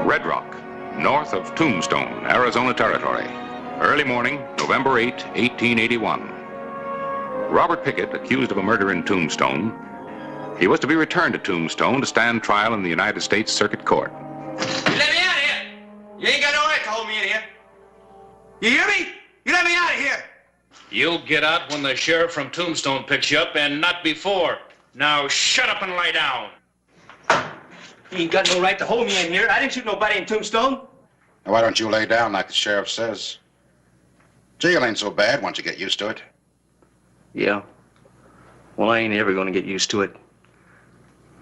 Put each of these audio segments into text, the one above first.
Red Rock, north of Tombstone, Arizona Territory. Early morning, November 8, 1881. Robert Pickett, accused of a murder in Tombstone, he was to be returned to Tombstone to stand trial in the United States Circuit Court. You let me out of here! You ain't got no right to hold me in here. You hear me? You let me out of here! You'll get out when the sheriff from Tombstone picks you up, and not before. Now shut up and lie down. You ain't got no right to hold me in here. I didn't shoot nobody in Tombstone. Now, why don't you lay down like the sheriff says? Jail ain't so bad once you get used to it. Yeah. Well, I ain't ever gonna get used to it.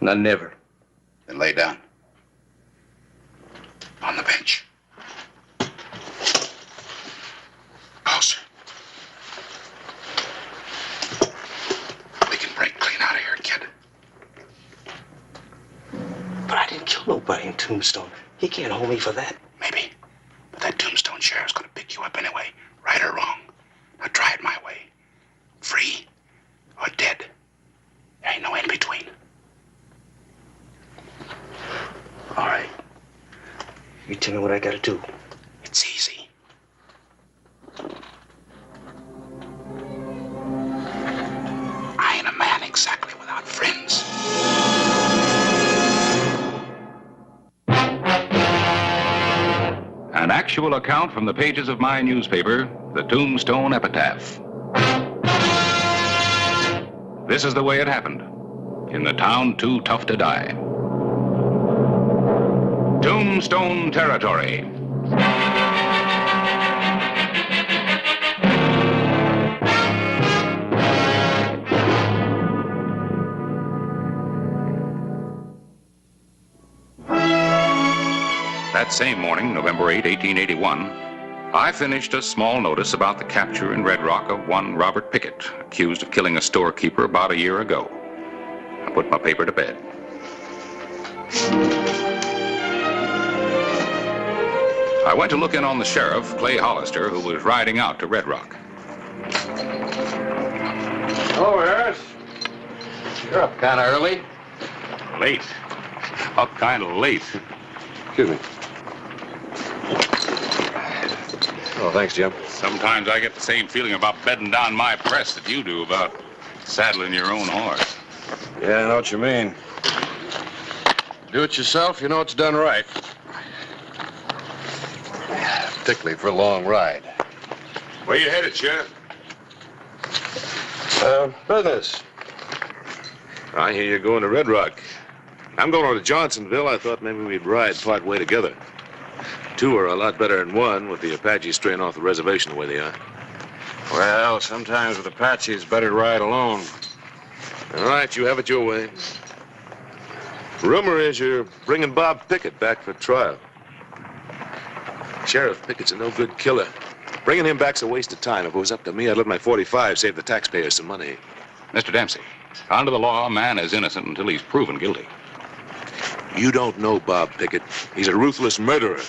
Not never. Then lay down. On the bench. Closer. We can break clean out of here, kid. But I didn't kill nobody in Tombstone. He can't hold me for that. Maybe. But that Tombstone sheriff's gonna pick you up anyway, right or wrong. Now try it my way. Free or dead. There ain't no in between. All right. You tell me what I gotta do. It's easy. I ain't a man exactly without friends. An actual account from the pages of my newspaper, the Tombstone Epitaph. This is the way it happened, in the town too tough to die. Tombstone Territory. That same morning, November 8, 1881, I finished a small notice about the capture in Red Rock of one Robert Pickett, accused of killing a storekeeper about a year ago. I put my paper to bed. I went to look in on the sheriff, Clay Hollister, who was riding out to Red Rock. Hello, Harris. You're up kind of early. Late. Up kind of late. Excuse me. Oh, thanks, Jim. Sometimes I get the same feeling about bedding down my press that you do about saddling your own horse. Yeah, I know what you mean. Do it yourself, you know it's done right. Particularly for a long ride. Where you headed, Sheriff? Business. I hear you're going to Red Rock. I'm going over to Johnsonville. I thought maybe we'd ride part way together. Two are a lot better than one, with the Apaches straying off the reservation the way they are. Well, sometimes with Apaches, it's better to ride alone. All right, you have it your way. Rumor is you're bringing Bob Pickett back for trial. Sheriff Pickett's a no-good killer. Bringing him back's a waste of time. If it was up to me, I'd let my .45 save the taxpayers some money. Mr. Dempsey, under the law, a man is innocent until he's proven guilty. You don't know Bob Pickett. He's a ruthless murderer.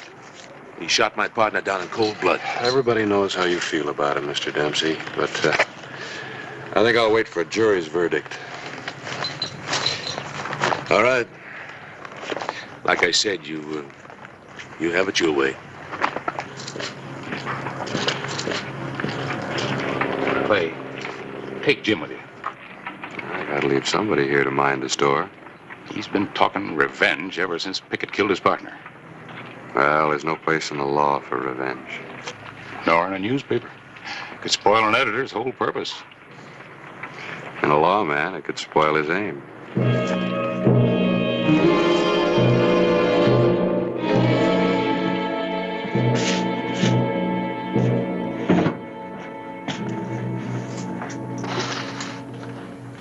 He shot my partner down in cold blood. Everybody knows how you feel about him, Mr. Dempsey, but I think I'll wait for a jury's verdict. All right. Like I said, you have it your way. Clay, take Jim with you. I gotta leave somebody here to mind the store. He's been talking revenge ever since Pickett killed his partner. Well, there's no place in the law for revenge. Nor in a newspaper. Could spoil an editor's whole purpose. In a lawman, it could spoil his aim.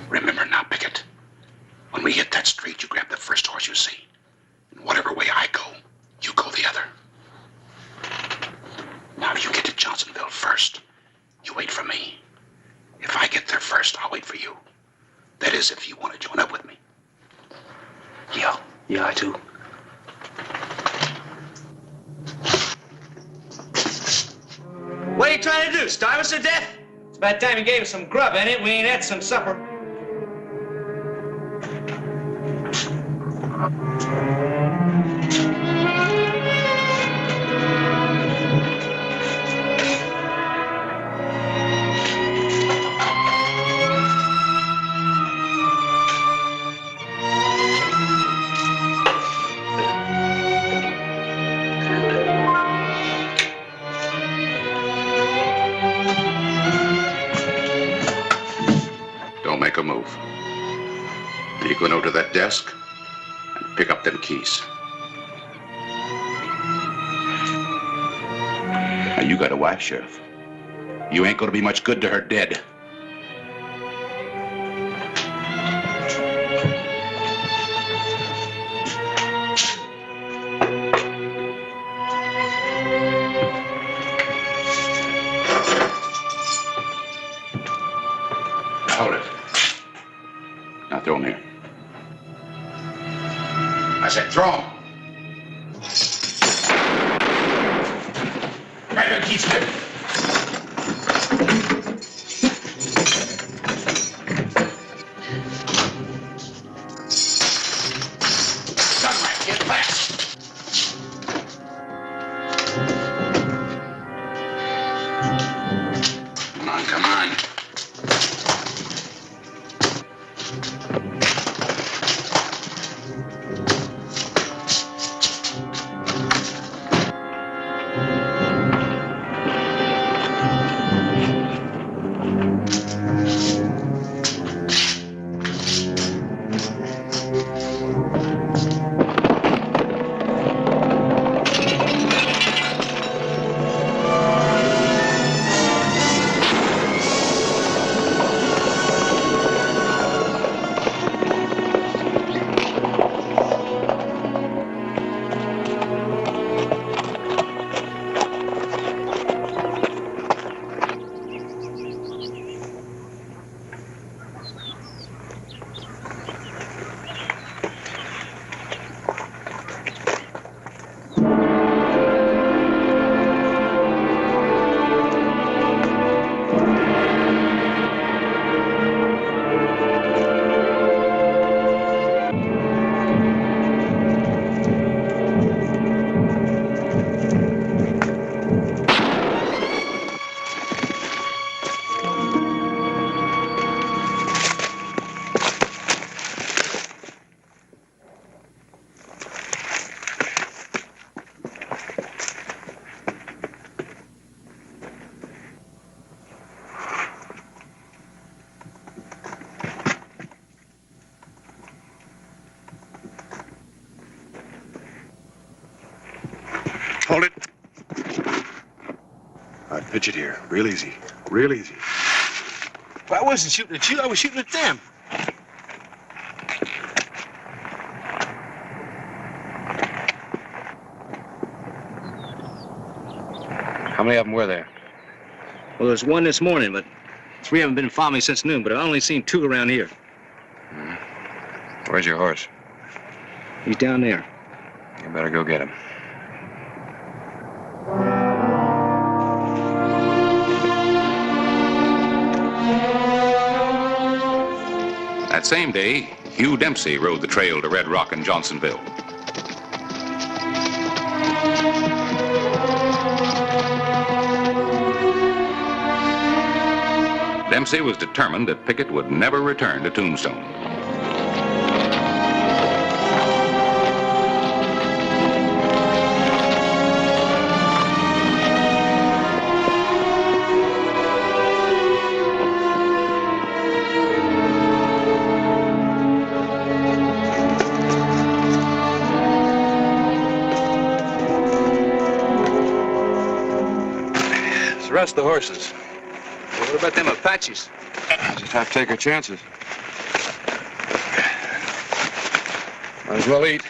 Remember now, Pickett. When we hit that street, you grab the first horse you see. And whatever way I go, you go the other. Now, you get to Johnsonville first. You wait for me. If I get there first, I'll wait for you. That is, if you want to join up with me. Yeah, I do. What are you trying to do, starve us to death? It's about time you gave us some grub, ain't it? We ain't had some supper. desk and pick up them keys. Now, you got a wife, Sheriff. You ain't gonna be much good to her dead. Hold it. Now throw him here. I said throw him. Right there, keep still. Sunlight, get fast. Come on, come on. Hold it. All right, pitch it here. Real easy. Real easy. Well, I wasn't shooting at you. I was shooting at them. How many of them were there? Well, there's one this morning, but 3 haven't been following me since noon, but I've only seen 2 around here. Where's your horse? He's down there. You better go get him. That same day, Hugh Dempsey rode the trail to Red Rock and Johnsonville. Dempsey was determined that Pickett would never return to Tombstone. Let's rest the horses. Well, what about them Apaches? Just have to take our chances. Might as well eat.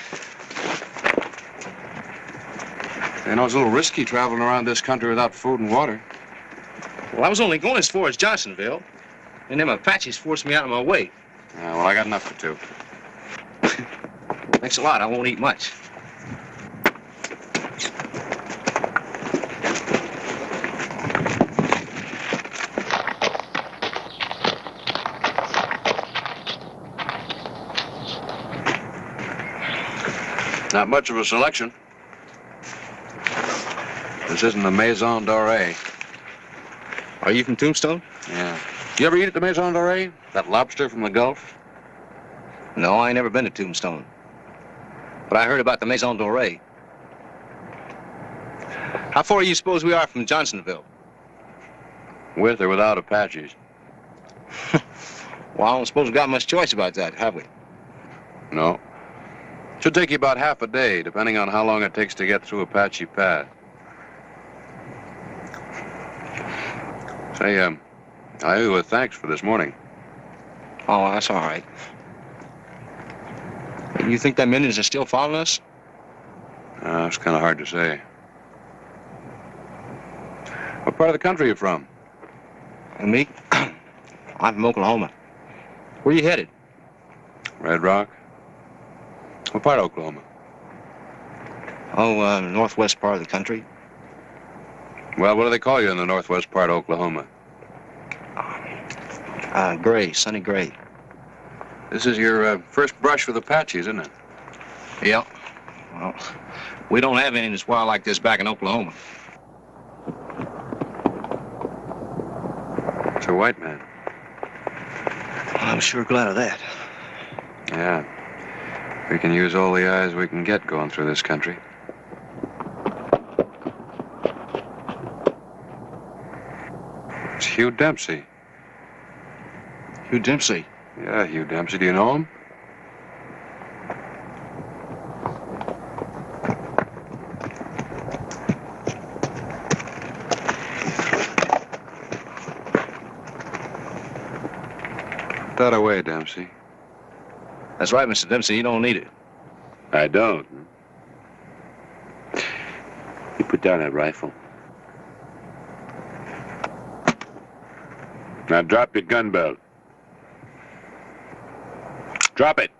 You know, it's a little risky traveling around this country without food and water. Well, I was only going as far as Johnsonville, and them Apaches forced me out of my way. Well, I got enough for 2. Thanks a lot. I won't eat much. Not much of a selection. This isn't the Maison Dorée. Are you from Tombstone? Yeah. You ever eat at the Maison Dorée? That lobster from the Gulf? No, I ain't never been to Tombstone. But I heard about the Maison Dorée. How far do you suppose we are from Johnsonville? With or without Apaches? Well, I don't suppose we've got much choice about that, have we? No. Should take you about half a day, depending on how long it takes to get through Apache Pass. Say, I owe you a thanks for this morning. Oh, that's all right. You think them Indians are still following us? It's kind of hard to say. What part of the country are you from? And me? I'm from Oklahoma. Where you headed? Red Rock? What part of Oklahoma? Oh, northwest part of the country. Well, what do they call you in the northwest part of Oklahoma? Gray, Sonny Gray. This is your first brush with Apaches, isn't it? Yeah. Well, we don't have any that's wild like this back in Oklahoma. It's a white man. I'm sure glad of that. Yeah. We can use all the eyes we can get going through this country. It's Hugh Dempsey. Hugh Dempsey? Yeah, Hugh Dempsey. Do you know him? Put that away, Dempsey. That's right, Mr. Dempsey. You don't need it. I don't. You put down that rifle. Now drop your gun belt. Drop it.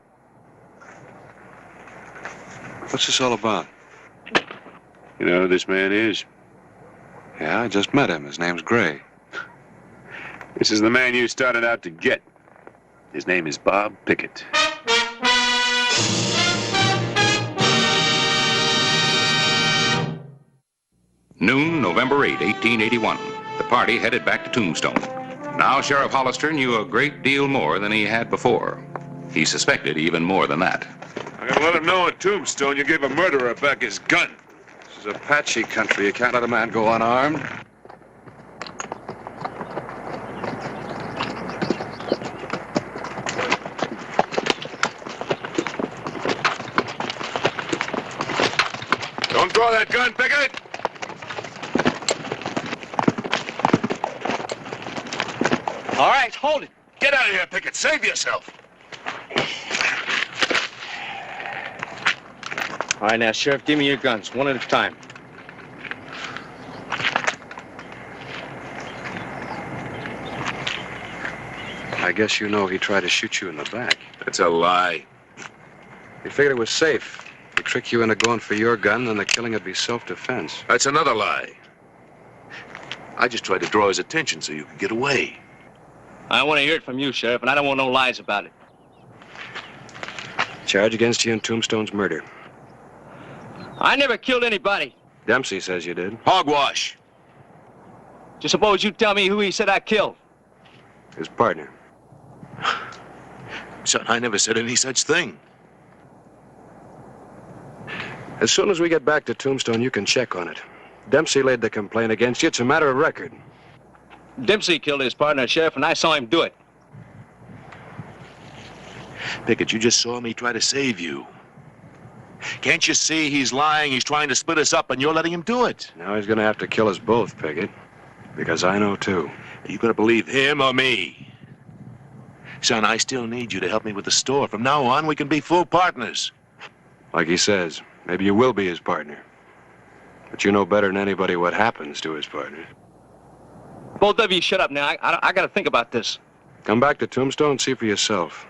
What's this all about? You know who this man is? Yeah, I just met him. His name's Gray. This is the man you started out to get. His name is Bob Pickett. Noon, November 8, 1881. The party headed back to Tombstone. Now Sheriff Hollister knew a great deal more than he had before. He suspected even more than that. I'm gonna let him know in Tombstone you gave a murderer back his gun. This is Apache country. You can't let a man go unarmed. Don't draw that gun, Pickett! All right, hold it. Get out of here, Pickett. Save yourself. All right, now, Sheriff, give me your guns, one at a time. I guess you know he tried to shoot you in the back. That's a lie. He figured it was safe. He'd trick you into going for your gun, then the killing would be self-defense. That's another lie. I just tried to draw his attention so you could get away. I want to hear it from you, Sheriff, and I don't want no lies about it. Charge against you in Tombstone's murder. I never killed anybody. Dempsey says you did. Hogwash. Just suppose you tell me who he said I killed. His partner. Son, I never said any such thing. As soon as we get back to Tombstone, you can check on it. Dempsey laid the complaint against you. It's a matter of record. Dempsey killed his partner, Sheriff, and I saw him do it. Pickett, you just saw me try to save you. Can't you see he's lying? He's trying to split us up, and you're letting him do it. Now he's going to have to kill us both, Pickett. Because I know, too. Are you going to believe him or me? Son, I still need you to help me with the store. From now on, we can be full partners. Like he says, maybe you will be his partner. But you know better than anybody what happens to his partner. Both of you shut up now. I got to think about this. Come back to Tombstone and see for yourself.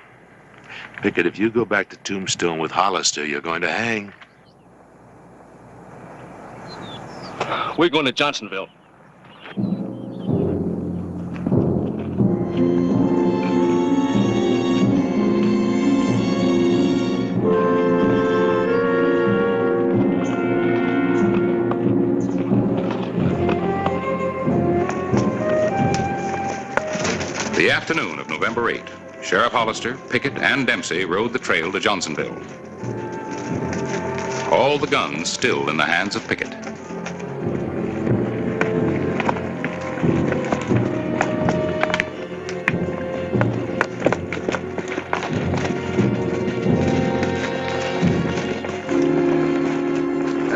Pickett, if you go back to Tombstone with Hollister, you're going to hang. We're going to Johnsonville. The afternoon of November 8, Sheriff Hollister, Pickett, and Dempsey rode the trail to Johnsonville. All the guns still in the hands of Pickett.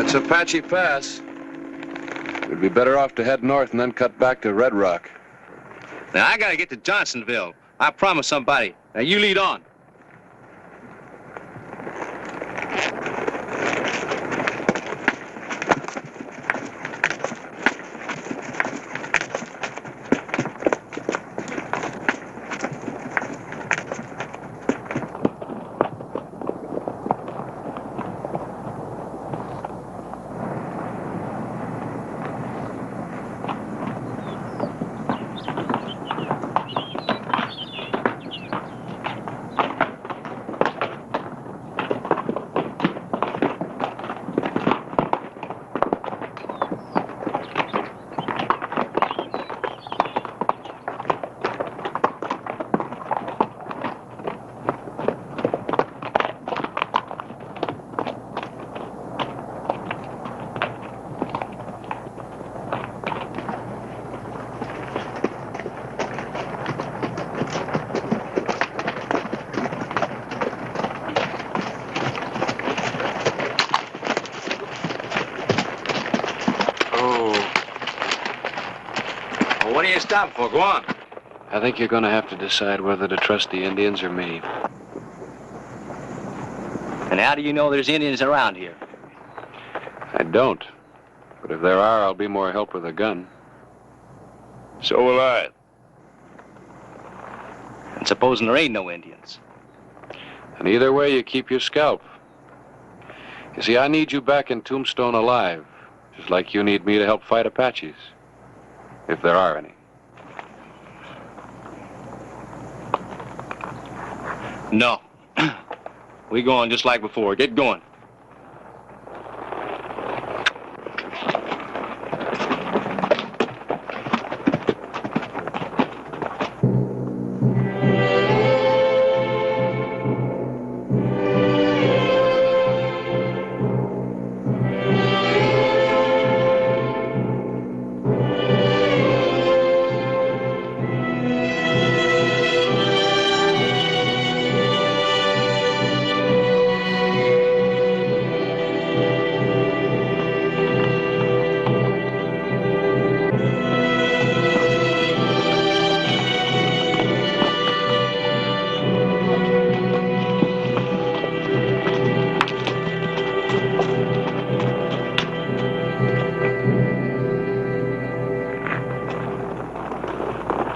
That's Apache Pass. We'd be better off to head north and then cut back to Red Rock. Now, I gotta get to Johnsonville. I promised somebody. Now, you lead on. What are you stopping for? Go on. I think you're going to have to decide whether to trust the Indians or me. And how do you know there's Indians around here? I don't. But if there are, I'll be more help with a gun. So will I. And supposing there ain't no Indians? And either way, you keep your scalp. You see, I need you back in Tombstone alive, just like you need me to help fight Apaches. If there are any. No. We going just like before. Get going.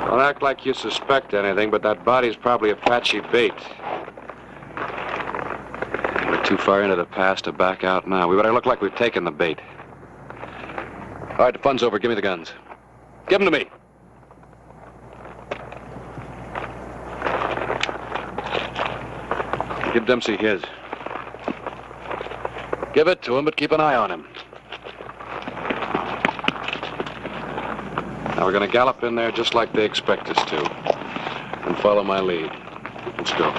Don't act like you suspect anything, but that body's probably Apache bait. We're too far into the past to back out now. We better look like we've taken the bait. All right, the fun's over. Give me the guns. Give them to me. Give Dempsey his. Give it to him, but keep an eye on him. Now we're going to gallop in there just like they expect us to. And follow my lead. Let's go.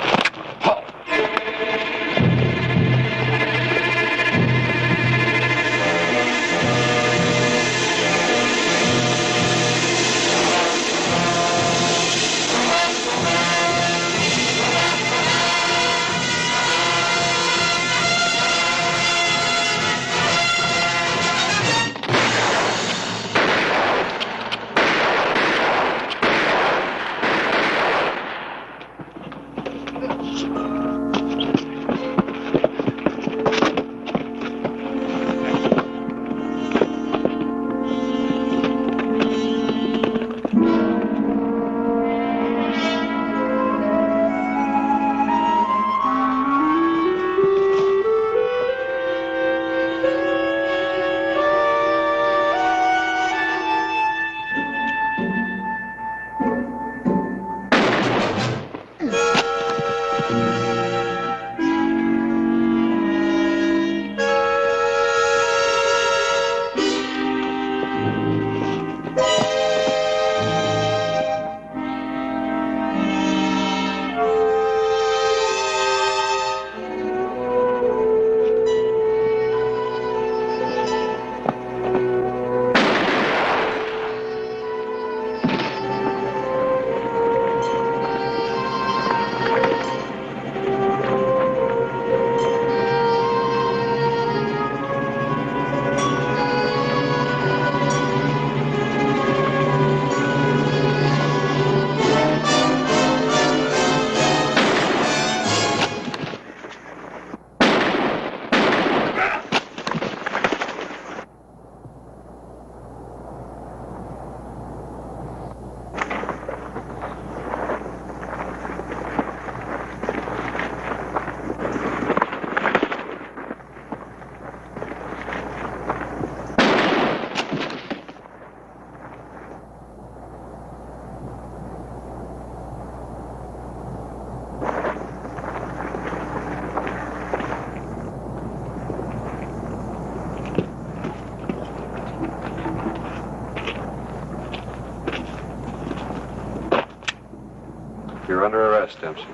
You're under arrest, Dempsey.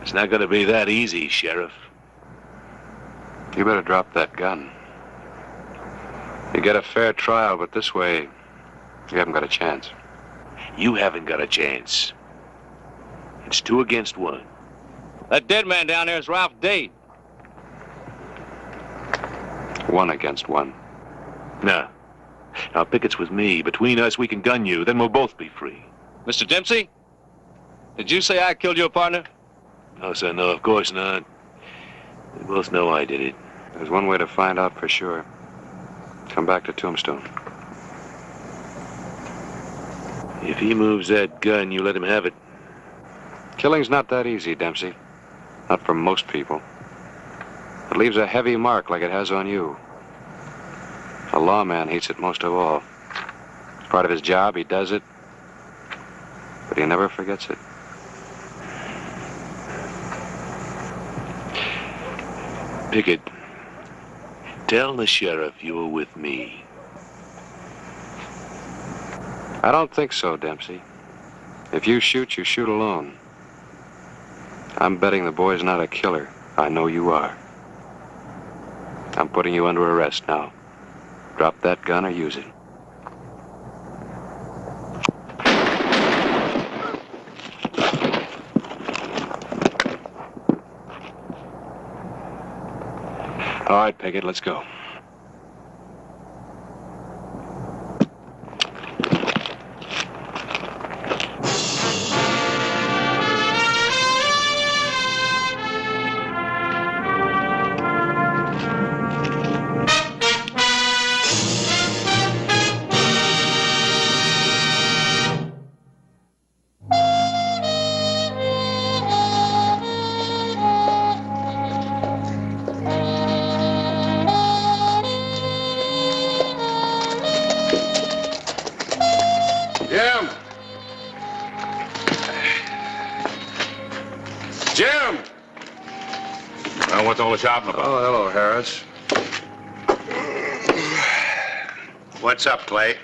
It's not going to be that easy, Sheriff. You better drop that gun. You get a fair trial, but this way, you haven't got a chance. You haven't got a chance. It's 2 against 1. That dead man down there is Ralph Dade. 1 against 1. No. Now, Pickett's with me. Between us, we can gun you. Then we'll both be free. Mr. Dempsey? Did you say I killed your partner? No, sir, no, of course not. We both know I did it. There's one way to find out for sure. Come back to Tombstone. If he moves that gun, you let him have it. Killing's not that easy, Dempsey. Not for most people. It leaves a heavy mark like it has on you. A lawman hates it most of all. It's part of his job, he does it, but he never forgets it. Pickett, tell the sheriff you were with me. I don't think so, Dempsey. If you shoot, you shoot alone. I'm betting the boy's not a killer. I know you are. I'm putting you under arrest now. Drop that gun or use it. All right, Pickett, let's go. Jim! Well, what's all the shouting about? Oh, hello, Harris. What's up, Clay?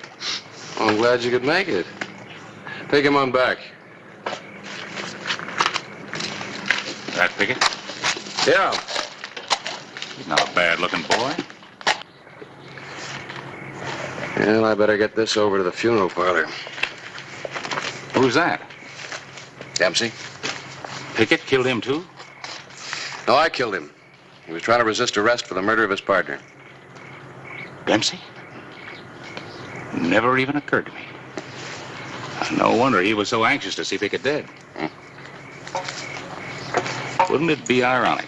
Oh, I'm glad you could make it. Take him on back. That Pickett? Yeah. He's not a bad-looking boy. Well, I better get this over to the funeral parlor. Who's that? Dempsey? Pickett killed him, too? No, I killed him. He was trying to resist arrest for the murder of his partner. Dempsey? Never even occurred to me. No wonder he was so anxious to see Pickett dead. Wouldn't it be ironic?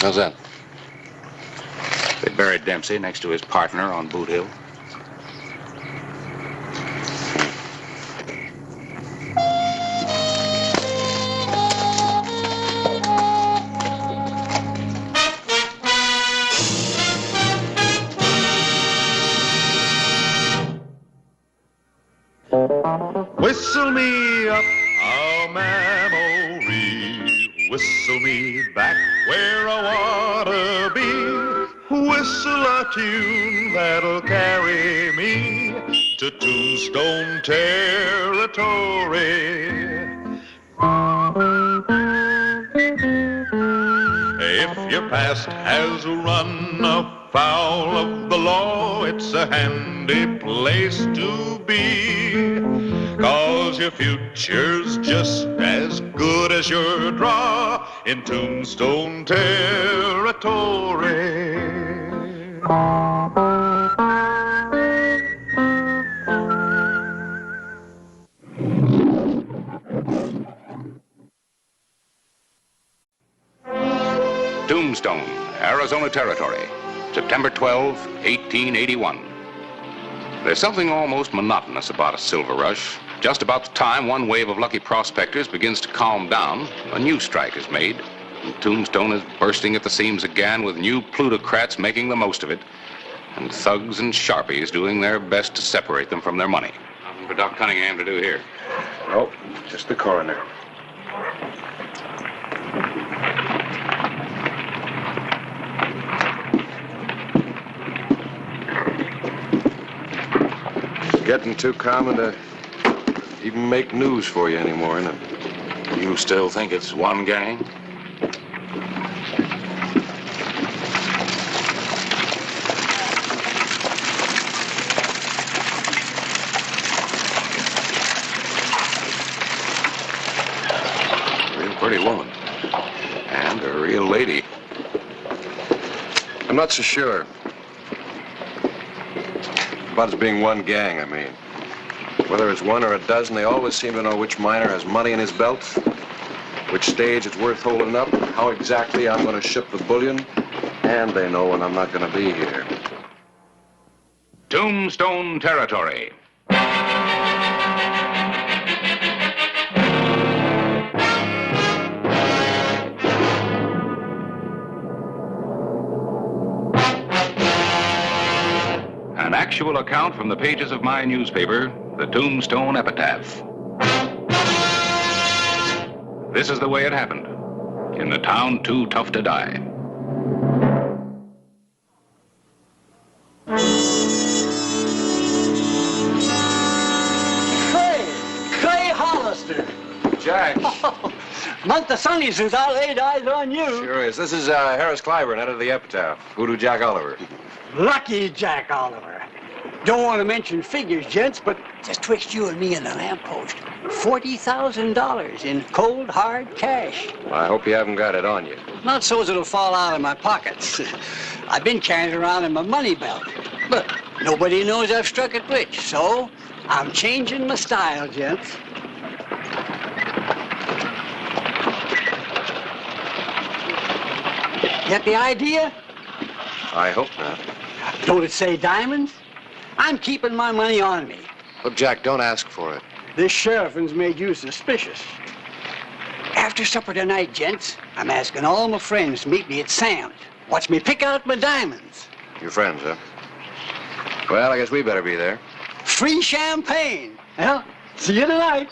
How's that? They buried Dempsey next to his partner on Boot Hill. Whistle me up a memory, whistle me back where I wanna be, whistle a tune that'll carry me to Tombstone territory. If your past has run afoul of the law, it's a handy place to be, 'cause your future's just as good as your draw in Tombstone territory. Tombstone, Arizona Territory, September 12, 1881. There's something almost monotonous about a silver rush. Just about the time one wave of lucky prospectors begins to calm down, a new strike is made. And Tombstone is bursting at the seams again, with new plutocrats making the most of it, and thugs and sharpies doing their best to separate them from their money. Nothing for Doc Cunningham to do here. No, just the coroner. Getting too common to even make news for you anymore, innit? You still think it's one gang? Real pretty woman. And a real lady. I'm not so sure. About it being one gang, I mean. Whether it's one or a dozen, they always seem to know which miner has money in his belt, which stage it's worth holding up, how exactly I'm going to ship the bullion, and they know when I'm not going to be here. Tombstone territory. An actual account from the pages of my newspaper, the Tombstone Epitaph. This is the way it happened, in the town too tough to die. Clay Hollister. Jack. Month of Sundays since I laid eyes on you. Sure is. This is Harris Clyburn, editor of the Epitaph. Hoodoo Jack Oliver. Lucky Jack Oliver. Don't want to mention figures, gents, but just twixt you and me and the lamppost, $40,000 in cold, hard cash. I hope you haven't got it on you. Not so's it'll fall out of my pockets. I've been carrying it around in my money belt, but nobody knows I've struck it rich, so I'm changing my style, gents. Get the idea? I hope not. Don't it say diamonds? I'm keeping my money on me. Look, Jack, don't ask for it. This sheriff's made you suspicious. After supper tonight, gents, I'm asking all my friends to meet me at Sam's. Watch me pick out my diamonds. Your friends, huh? Well, I guess we better be there. Free champagne. Well, see you tonight.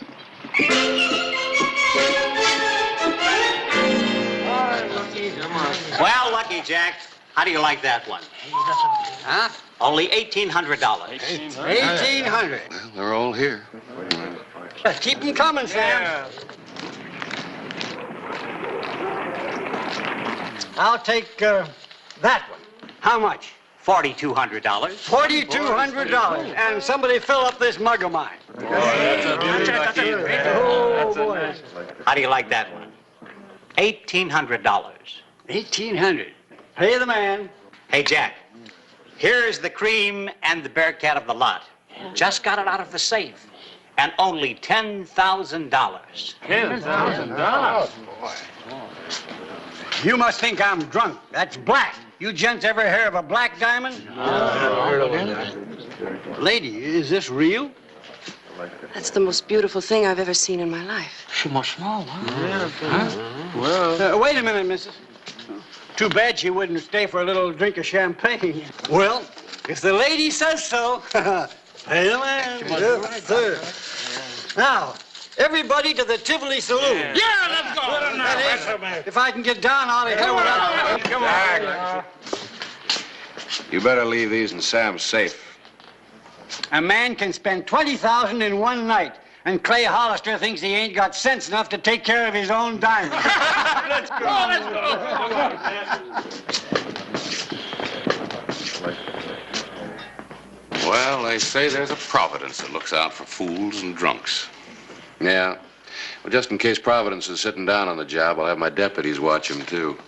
Well, Lucky Jack, how do you like that one? Huh? Only $1,800. $1,800. Well, they're all here. Keep them coming, Sam. I'll take that one. How much? $4,200. $4,200. And somebody fill up this mug of mine. Oh, boy. How do you like that one? $1,800. $1,800. Pay the man. Hey, Jack, here's the cream and the Bearcat of the lot. Just got it out of the safe. And only $10,000. $10,000? You must think I'm drunk. That's black. You gents ever hear of a black diamond? No. Lady, is this real? That's the most beautiful thing I've ever seen in my life. She must small, huh? Well, wait a minute, missus. Too bad she wouldn't stay for a little drink of champagne. Well, if the lady says so, pay the man. Yes, sir. Now, everybody to the Tivoli Saloon. Yeah, let's go. If I can get down out of here. Come on. You better leave these in Sam's safe. A man can spend $20,000 in one night, and Clay Hollister thinks he ain't got sense enough to take care of his own diamonds. Let's go. Let's go. Well, they say there's a Providence that looks out for fools and drunks. Yeah. Well, just in case Providence is sitting down on the job, I'll have my deputies watch him, too.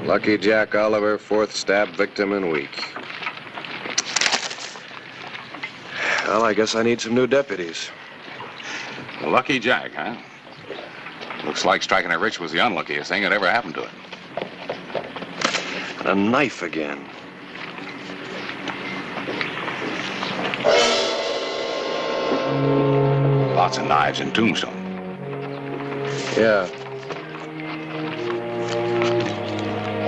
Lucky Jack Oliver, fourth stab victim in week. Well, I guess I need some new deputies. Lucky Jack, huh? Looks like striking it rich was the unluckiest thing that ever happened to him. A knife again. Lots of knives in Tombstone. Yeah.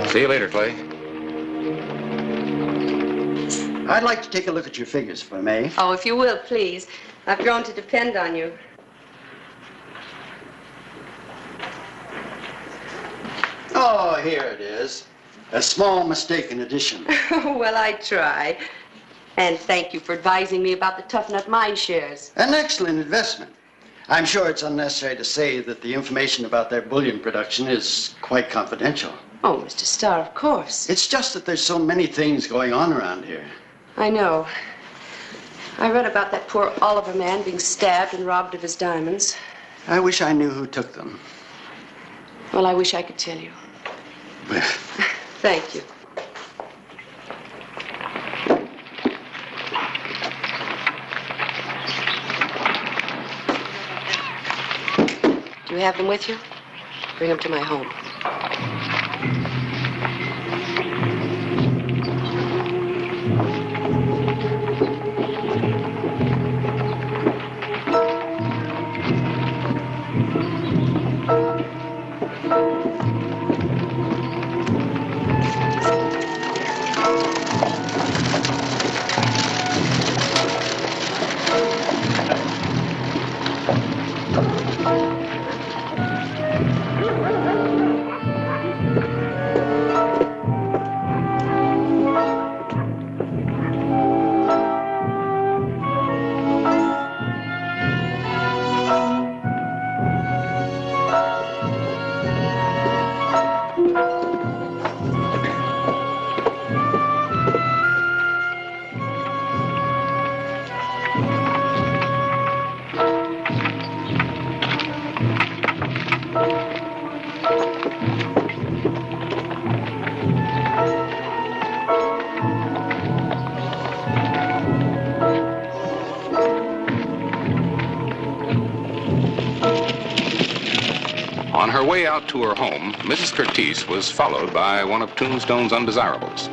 See you later, Clay. I'd like to take a look at your figures, if I may. Oh, if you will, please. I've grown to depend on you. Oh, here it is. A small mistake in addition. Well, I try. And thank you for advising me about the Tough Nut mine shares. An excellent investment. I'm sure it's unnecessary to say that the information about their bullion production is quite confidential. Oh, Mr. Starr, of course. It's just that there's so many things going on around here. I know. I read about that poor Oliver man being stabbed and robbed of his diamonds. I wish I knew who took them. Well, I wish I could tell you. Thank you. Do you have them with you? Bring them to my home. On her way out to her home, Mrs. Curtiz was followed by one of Tombstone's undesirables,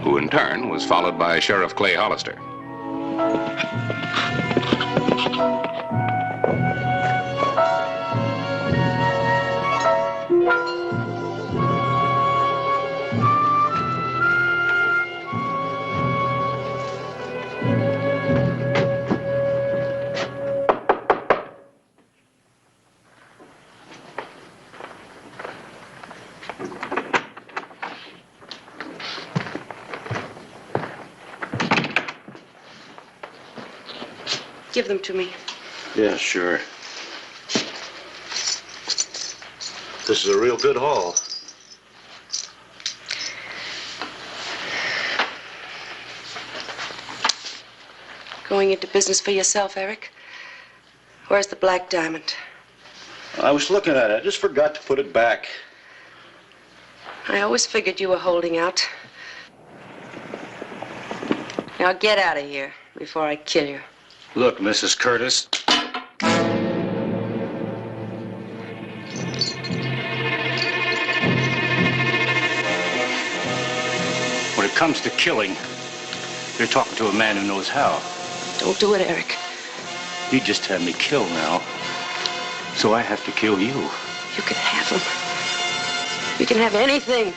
who in turn was followed by Sheriff Clay Hollister. Give them to me. Yeah, sure. This is a real good haul. Going into business for yourself, Eric? Where's the black diamond? I was looking at it. I just forgot to put it back. I always figured you were holding out. Now get out of here before I kill you. Look, Mrs. Curtis. When it comes to killing, you're talking to a man who knows how. Don't do it, Eric. You just had me killed now, so I have to kill you. You can have him. You can have anything.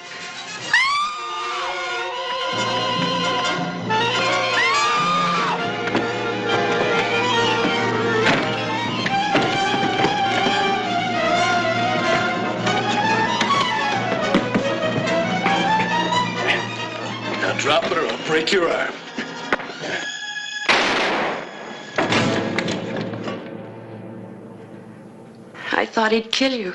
Drop it or I'll break your arm. I thought he'd kill you.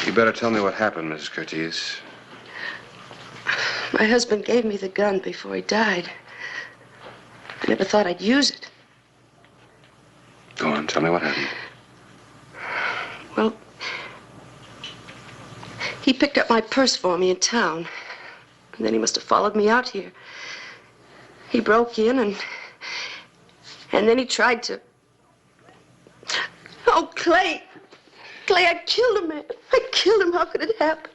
You better tell me what happened, Mrs. Curtiz. My husband gave me the gun before he died. I never thought I'd use it. Go on, tell me what happened. Well, he picked up my purse for me in town. And then he must have followed me out here. He broke in and then he tried to... Oh, Clay! Clay, I killed a man. I killed him. How could it happen?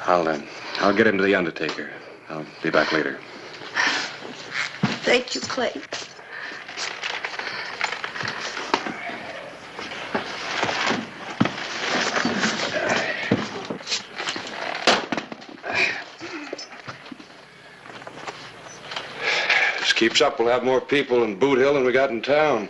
All right. I'll get him to the undertaker. I'll be back later. Thank you, Clay. This keeps up, we'll have more people in Boot Hill than we got in town.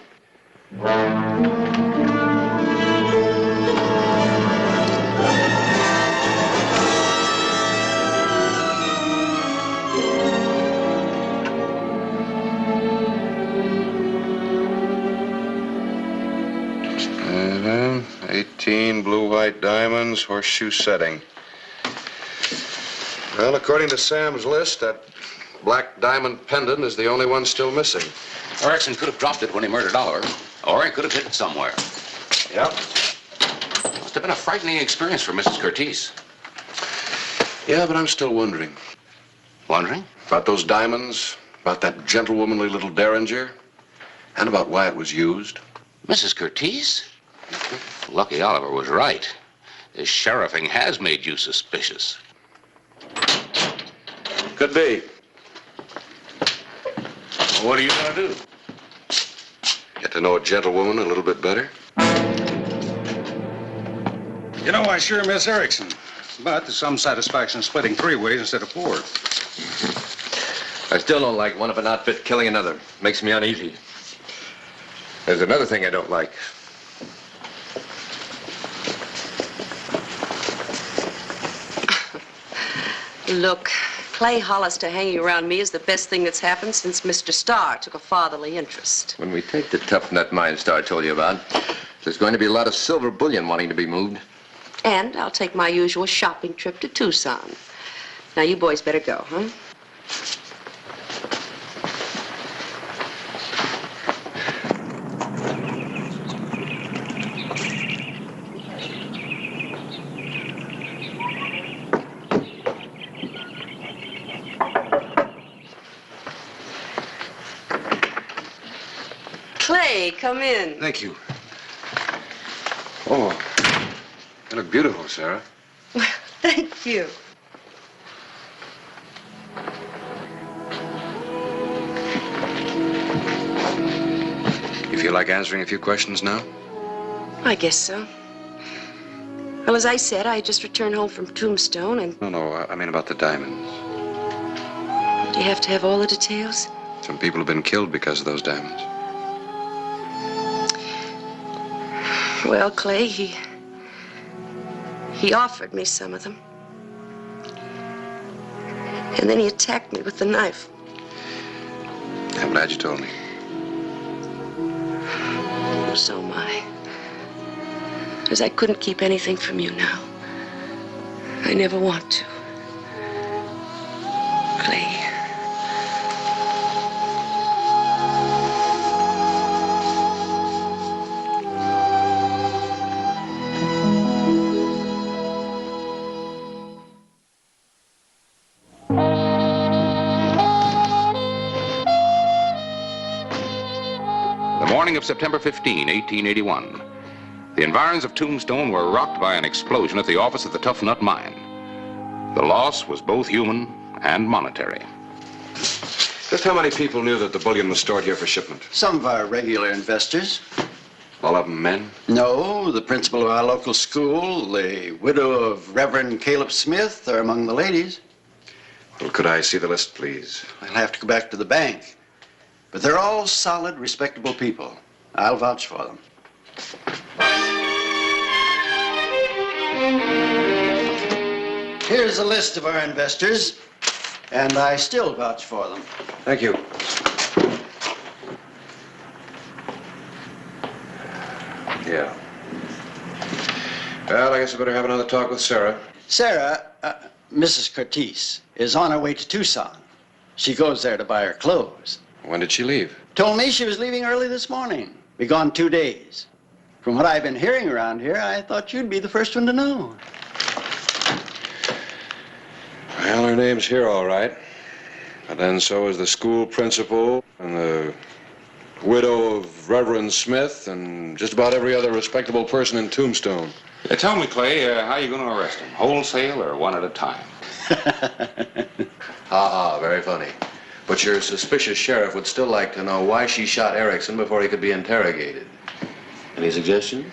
Blue-white diamonds, horseshoe setting. Well, according to Sam's list, that black diamond pendant is the only one still missing. Erickson could have dropped it when he murdered Oliver, or he could have hid it somewhere. Yep. Must have been a frightening experience for Mrs. Curtis. Yeah, but I'm still wondering. Wondering? About those diamonds, about that gentlewomanly little derringer, and about why it was used. Mrs. Curtis? Lucky Oliver was right. This sheriffing has made you suspicious. Could be. Well, what are you going to do? Get to know a gentlewoman a little bit better. You know, I sure miss Erickson. But there's some satisfaction splitting 3 ways instead of 4. I still don't like one of an outfit killing another. Makes me uneasy. There's another thing I don't like. Look, Clay Hollister hanging around me is the best thing that's happened since Mr. Starr took a fatherly interest. When we take the tough nut mine Star told you about, there's going to be a lot of silver bullion wanting to be moved. And I'll take my usual shopping trip to Tucson. Now, you boys better go, huh? Clay, come in. Thank you. Oh, you look beautiful, Sarah. Thank you. You feel like answering a few questions now? I guess so. Well, as I said, I just returned home from Tombstone and... No, I mean about the diamonds. Do you have to have all the details? Some people have been killed because of those diamonds. Well, Clay, he offered me some of them. And then he attacked me with the knife. I'm glad you told me. So am I. Because I couldn't keep anything from you now. I never want to. Clay. Morning of September 15, 1881. The environs of Tombstone were rocked by an explosion at the office of the Tough Nut Mine. The loss was both human and monetary. Just how many people knew that the bullion was stored here for shipment? Some of our regular investors. All of them men? No, the principal of our local school, the widow of Reverend Caleb Smith are among the ladies. Well, could I see the list, please? I'll have to go back to the bank. But they're all solid, respectable people. I'll vouch for them. Here's a list of our investors, and I still vouch for them. Thank you. Yeah. Well, I guess I better have another talk with Sarah. Sarah, Mrs. Curtis, is on her way to Tucson. She goes there to buy her clothes. When did she leave? Told me she was leaving early this morning. Be gone 2 days. From what I've been hearing around here, I thought you'd be the first one to know. Well, her name's here, all right. But then so is the school principal and the widow of Reverend Smith and just about every other respectable person in Tombstone. Tell me, Clay, how are you going to arrest him? Wholesale or one at a time? Ha, very funny. But your suspicious sheriff would still like to know why she shot Erickson before he could be interrogated. Any suggestion?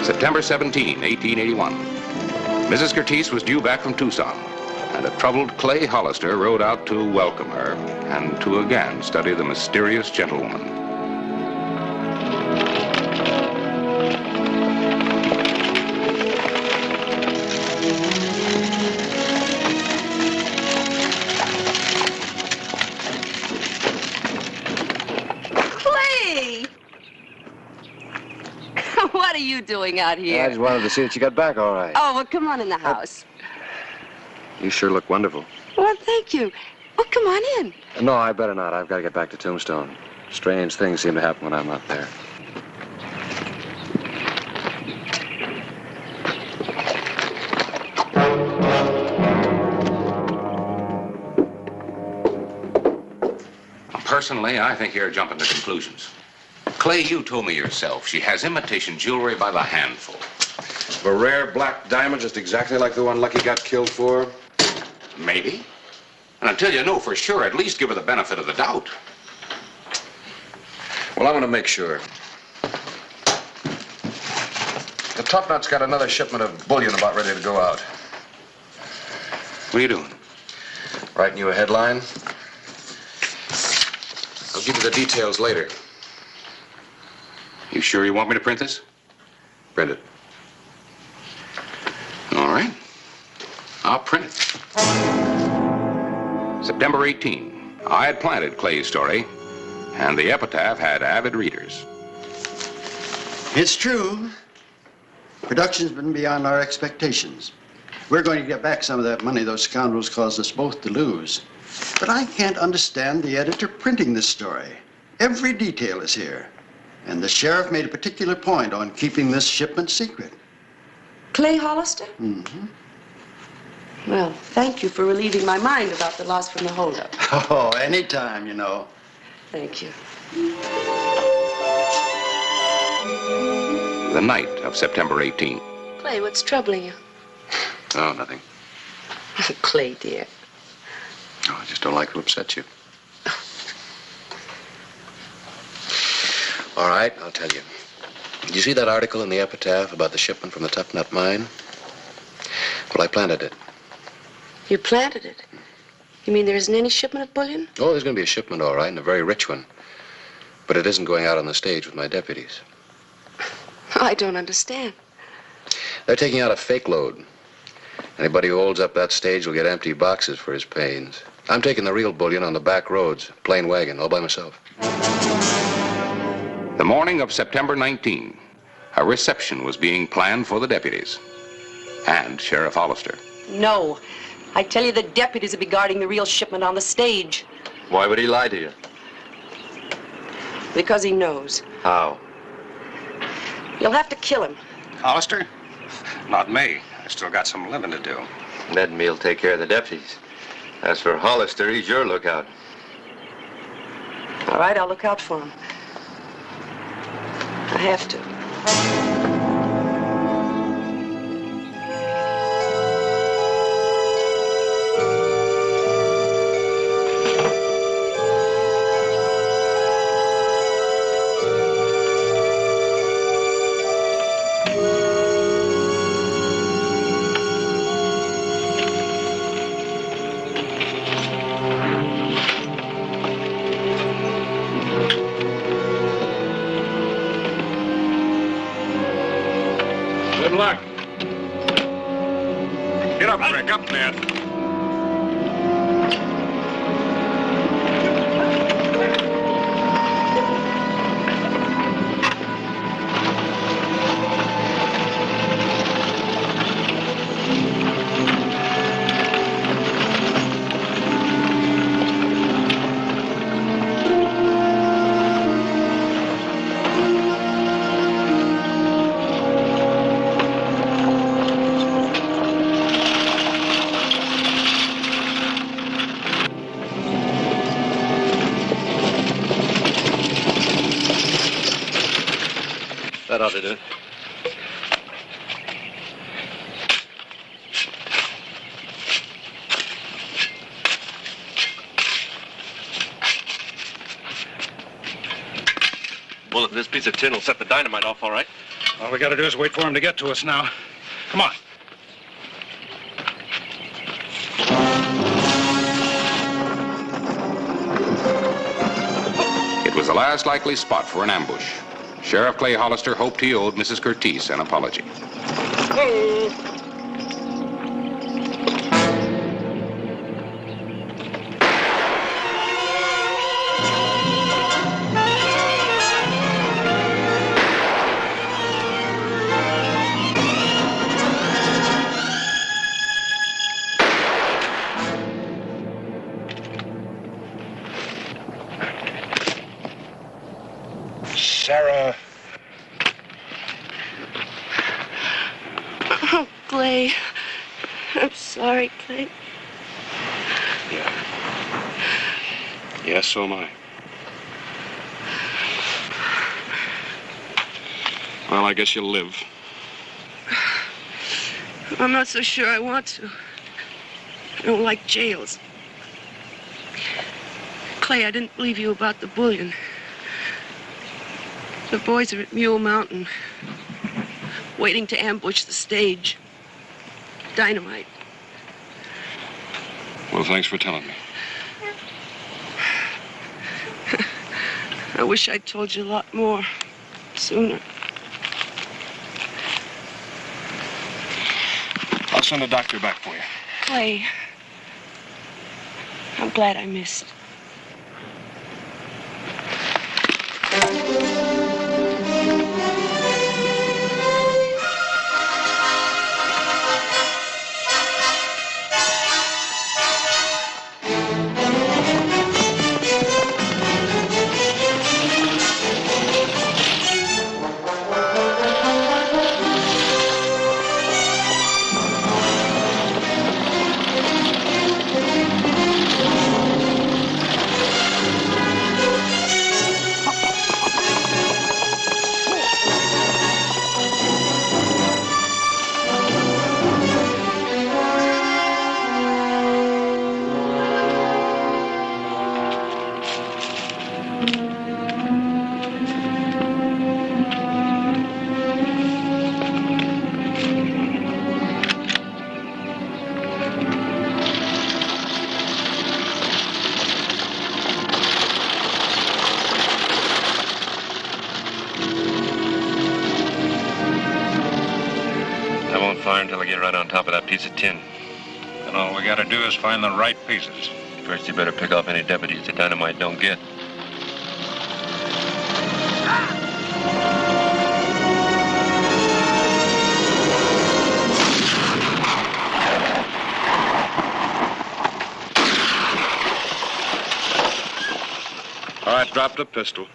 September 17, 1881. Mrs. Curtice was due back from Tucson, and a troubled Clay Hollister rode out to welcome her and to again study the mysterious gentlewoman. What are you doing out here? I just wanted to see that you got back all right. Oh, well, come on in the house. You sure look wonderful. Well, thank you. Oh, come on in. No, I better not. I've got to get back to Tombstone. Strange things seem to happen when I'm not there. Personally, I think you're jumping to conclusions. Clay, you told me yourself she has imitation jewelry by the handful. A rare black diamond just exactly like the one Lucky got killed for? Maybe. And until you know for sure, at least give her the benefit of the doubt. Well, I want to make sure. The Tough Nut's got another shipment of bullion about ready to go out. What are you doing? Writing you a headline. I'll give you the details later. You sure you want me to print this? Print it. All right. I'll print it. September 18. I had planted Clay's story, and the epitaph had avid readers. It's true. Production's been beyond our expectations. We're going to get back some of that money those scoundrels caused us both to lose. But I can't understand the editor printing this story. Every detail is here. And the sheriff made a particular point on keeping this shipment secret. Clay Hollister? Mm-hmm. Well, thank you for relieving my mind about the loss from the holdup. Oh, anytime, you know. Thank you. The night of September 18. Clay, what's troubling you? Oh, nothing. Clay, dear. Oh, I just don't like to upset you. All right, I'll tell you. Did you see that article in the epitaph about the shipment from the Tough Nut mine? Well, I planted it. You planted it? You mean there isn't any shipment of bullion? Oh, there's going to be a shipment, all right, and a very rich one. But it isn't going out on the stage with my deputies. I don't understand. They're taking out a fake load. Anybody who holds up that stage will get empty boxes for his pains. I'm taking the real bullion on the back roads, plain wagon, all by myself. The morning of September 19, a reception was being planned for the deputies and Sheriff Hollister. No. I tell you, the deputies will be guarding the real shipment on the stage. Why would he lie to you? Because he knows. How? You'll have to kill him. Hollister? Not me. I still got some living to do. Ned and me'll take care of the deputies. As for Hollister, he's your lookout. All right, I'll look out for him. I have to. Good luck. Get up, Rick. Up, Ned. That ought to do it. This piece of tin will set the dynamite off all right. All we gotta do is wait for him to get to us now. Come on. It was the last likely spot for an ambush. Sheriff Clay Hollister hoped he owed Mrs. Curtiz an apology. Sarah. Oh, Clay. I'm sorry, Clay. Yes, so am I. Well, I guess you'll live. I'm not so sure I want to. I don't like jails. Clay, I didn't believe you about the bullion. The boys are at Mule Mountain, waiting to ambush the stage. Dynamite. Well, thanks for telling me. I wish I'd told you a lot more sooner. I'll send a doctor back for you. Clay, I'm glad I missed. Until I get right on top of that piece of tin. And all we gotta do is find the right pieces. First, you better pick off any deputies the dynamite don't get. All right, drop the pistol.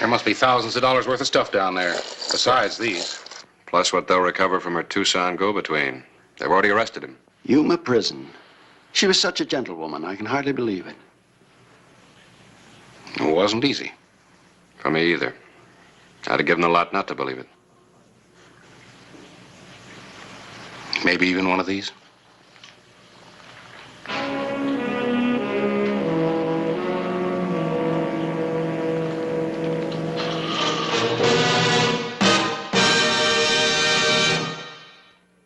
There must be thousands of dollars worth of stuff down there, besides these. Plus what they'll recover from her Tucson go-between. They've already arrested him. Yuma Prison. She was such a gentlewoman, I can hardly believe it. It wasn't easy. For me either. I'd have given a lot not to believe it. Maybe even one of these.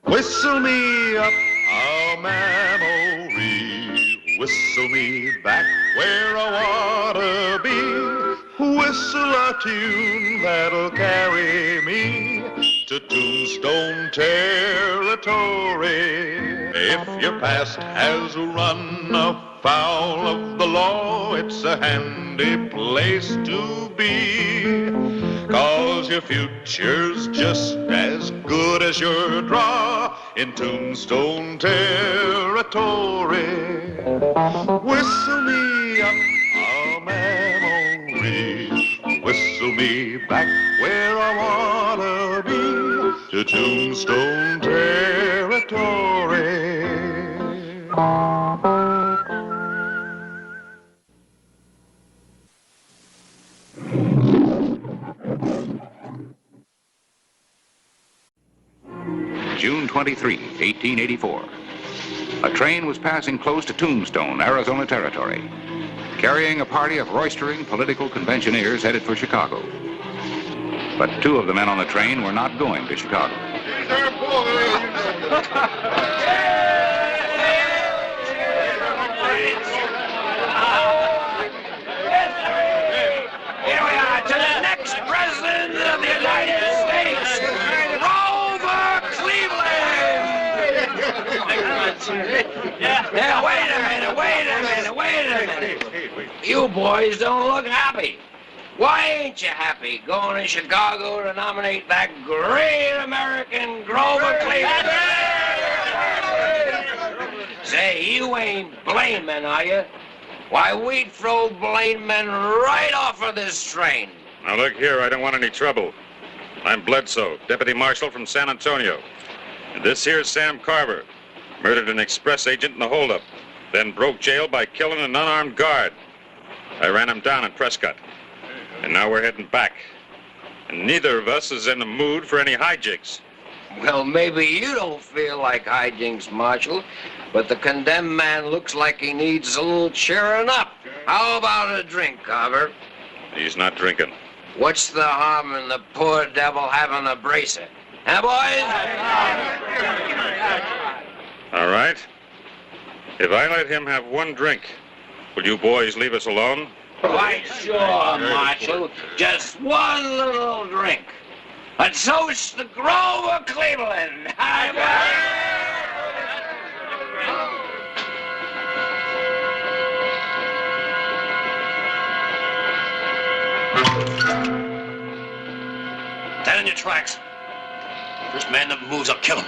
Whistle me up a memory, whistle me back where I wanna be, whistle a tune that'll carry me to Tombstone territory. If your past has run afoul of the law, it's a handy place to be. 'Cause your future's just as good as your draw in Tombstone territory. Whistle me up a memory, whistle me back where I wanna be, to Tombstone territory. June 23, 1884. A train was passing close to Tombstone, Arizona Territory, carrying a party of roistering political conventioneers headed for Chicago. But two of the men on the train were not going to Chicago. Here we are, to the next president of the United States, Grover Cleveland! Now, wait a minute. You boys don't look happy. Why ain't you happy going to Chicago to nominate that great American Grover Cleveland? Say, you ain't blaming, are you? Why, we'd throw blaming right off of this train. Now, look here, I don't want any trouble. I'm Bledsoe, deputy marshal from San Antonio. And this here's Sam Carver. Murdered an express agent in the holdup, then broke jail by killing an unarmed guard. I ran him down in Prescott. And now we're heading back. And neither of us is in the mood for any hijinks. Well, maybe you don't feel like hijinks, Marshal, but the condemned man looks like he needs a little cheering up. How about a drink, Carver? He's not drinking. What's the harm in the poor devil having a bracer? Huh, boys? All right. If I let him have one drink, will you boys leave us alone? Why, sure, Marshal. Just one little drink. A toast to Grover Cleveland. Stand in your tracks. First man that moves, I'll kill him.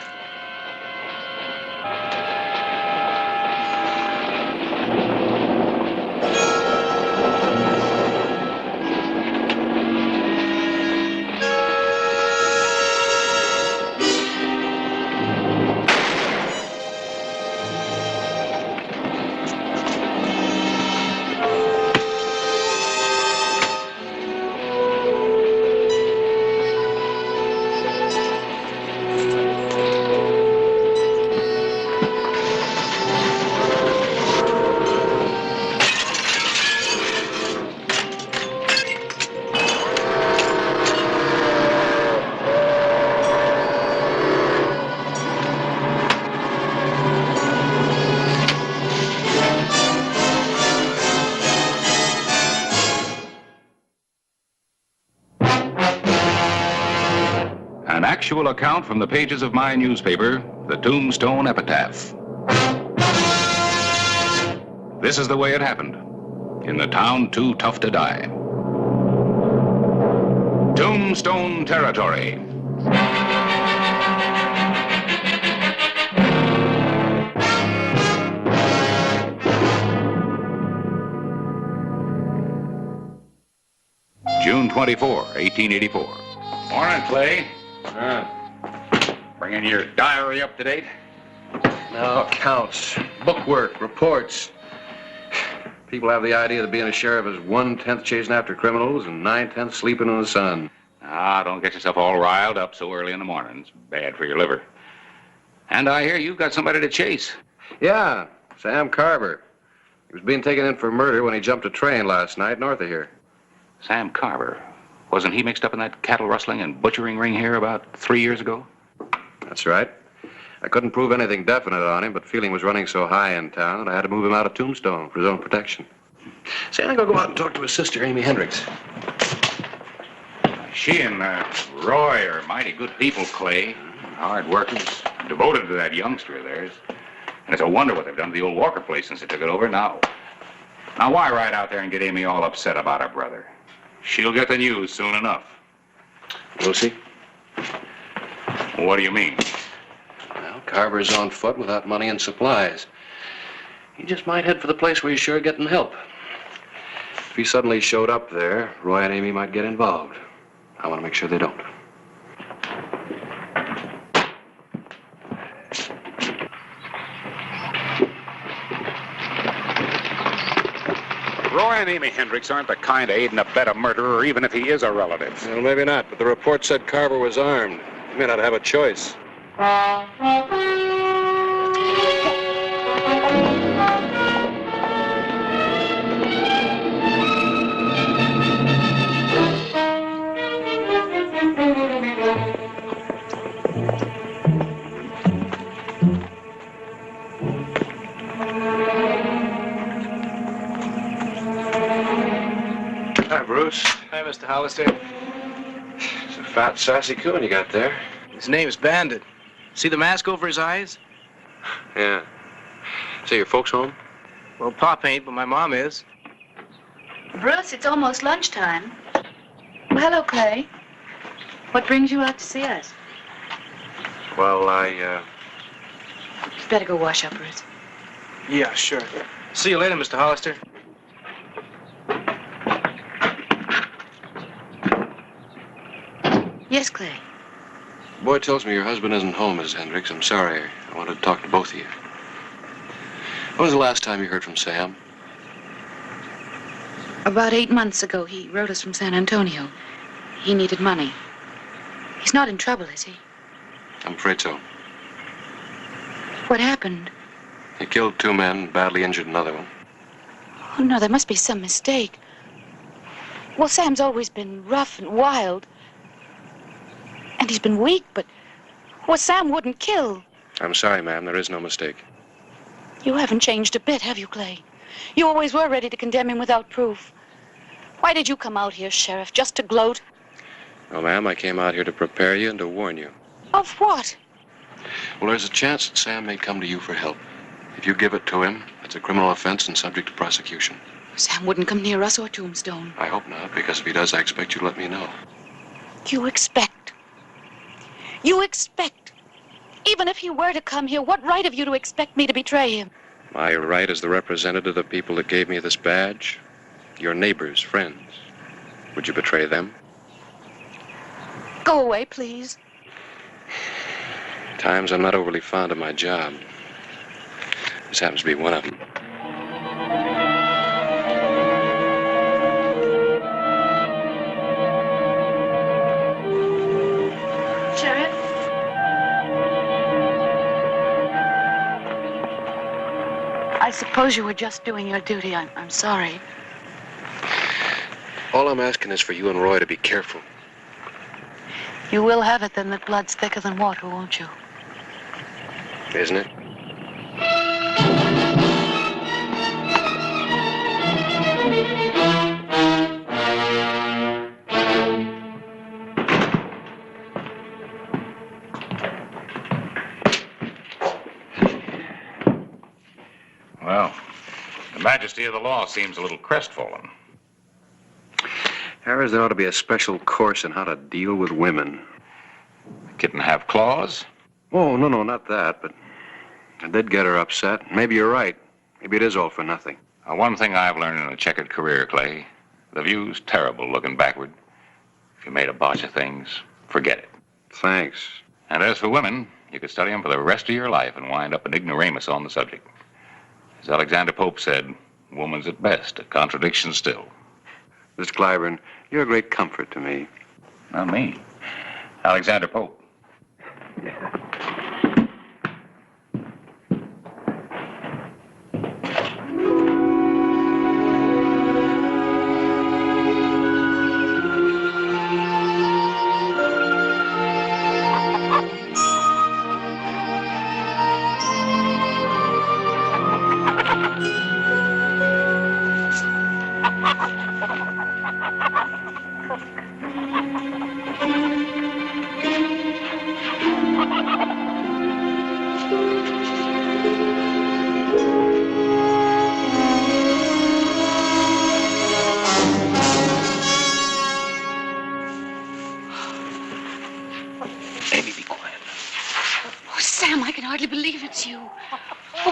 An actual account from the pages of my newspaper, the Tombstone Epitaph. This is the way it happened, in the town too tough to die. Tombstone Territory. June 24, 1884. Morning, Clay. Bringing your diary up to date? No, accounts, bookwork, reports. People have the idea that being a sheriff is 1/10 chasing after criminals and 9/10 sleeping in the sun. Ah, don't get yourself all riled up so early in the morning. It's bad for your liver. And I hear you've got somebody to chase. Yeah, Sam Carver. He was being taken in for murder when he jumped a train last night north of here. Sam Carver. Wasn't he mixed up in that cattle rustling and butchering ring here about 3 years ago? That's right. I couldn't prove anything definite on him, but feeling was running so high in town that I had to move him out of Tombstone for his own protection. Say, I'm gonna go out and talk to his sister, Amy Hendricks. She and Roy are mighty good people, Clay. Hard workers, devoted to that youngster of theirs. And it's a wonder what they've done to the old Walker place since they took it over. Now, why ride out there and get Amy all upset about her brother? She'll get the news soon enough. Lucy? What do you mean? Well, Carver's on foot without money and supplies. He just might head for the place where he's sure getting help. If he suddenly showed up there, Roy and Amy might get involved. I want to make sure they don't. Roy and Amy Hendricks aren't the kind to aid and abet a murderer, even if he is a relative. Well, maybe not, but the report said Carver was armed. He may not have a choice. Hi, Bruce. Hi, Mr. Hollister. It's a fat, sassy coon you got there. His name's Bandit. See the mask over his eyes? Yeah. So your folks home? Well, Pop ain't, but my mom is. Bruce, it's almost lunchtime. Well, hello, Clay. What brings you out to see us? Well, You better go wash up, Bruce. Yeah, sure. See you later, Mr. Hollister. Yes, Clay. Boy tells me your husband isn't home, Mrs. Hendricks. I'm sorry. I wanted to talk to both of you. When was the last time you heard from Sam? About 8 months ago, he wrote us from San Antonio. He needed money. He's not in trouble, is he? I'm afraid so. What happened? He killed 2 men, badly injured another one. Oh, no, there must be some mistake. Well, Sam's always been rough and wild. And he's been weak, but... Well, Sam wouldn't kill. I'm sorry, ma'am. There is no mistake. You haven't changed a bit, have you, Clay? You always were ready to condemn him without proof. Why did you come out here, Sheriff? Just to gloat? No, ma'am. I came out here to prepare you and to warn you. Of what? Well, there's a chance that Sam may come to you for help. If you give it to him, it's a criminal offense and subject to prosecution. Sam wouldn't come near us or Tombstone. I hope not, because if he does, I expect you to let me know. You expect? You expect? Even if he were to come here, what right have you to expect me to betray him? My right as the representative of the people that gave me this badge, your neighbors, friends. Would you betray them? Go away, please. Times I'm not overly fond of my job. This happens to be one of them. Sheriff? I suppose you were just doing your duty. I'm sorry. All I'm asking is for you and Roy to be careful. You will have it then that blood's thicker than water, won't you? Isn't it? Well, the majesty of the law seems a little crestfallen. Harris, there ought to be a special course in how to deal with women. Kitten have claws? Oh, no, not that, but I did get her upset. Maybe you're right. Maybe it is all for nothing. One thing I've learned in a checkered career, Clay, the view's terrible looking backward. If you made a botch of things, forget it. Thanks. And as for women, you could study them for the rest of your life and wind up an ignoramus on the subject. As Alexander Pope said, woman's at best, a contradiction still. Miss Clyburn, you're a great comfort to me. Not me. Alexander Pope.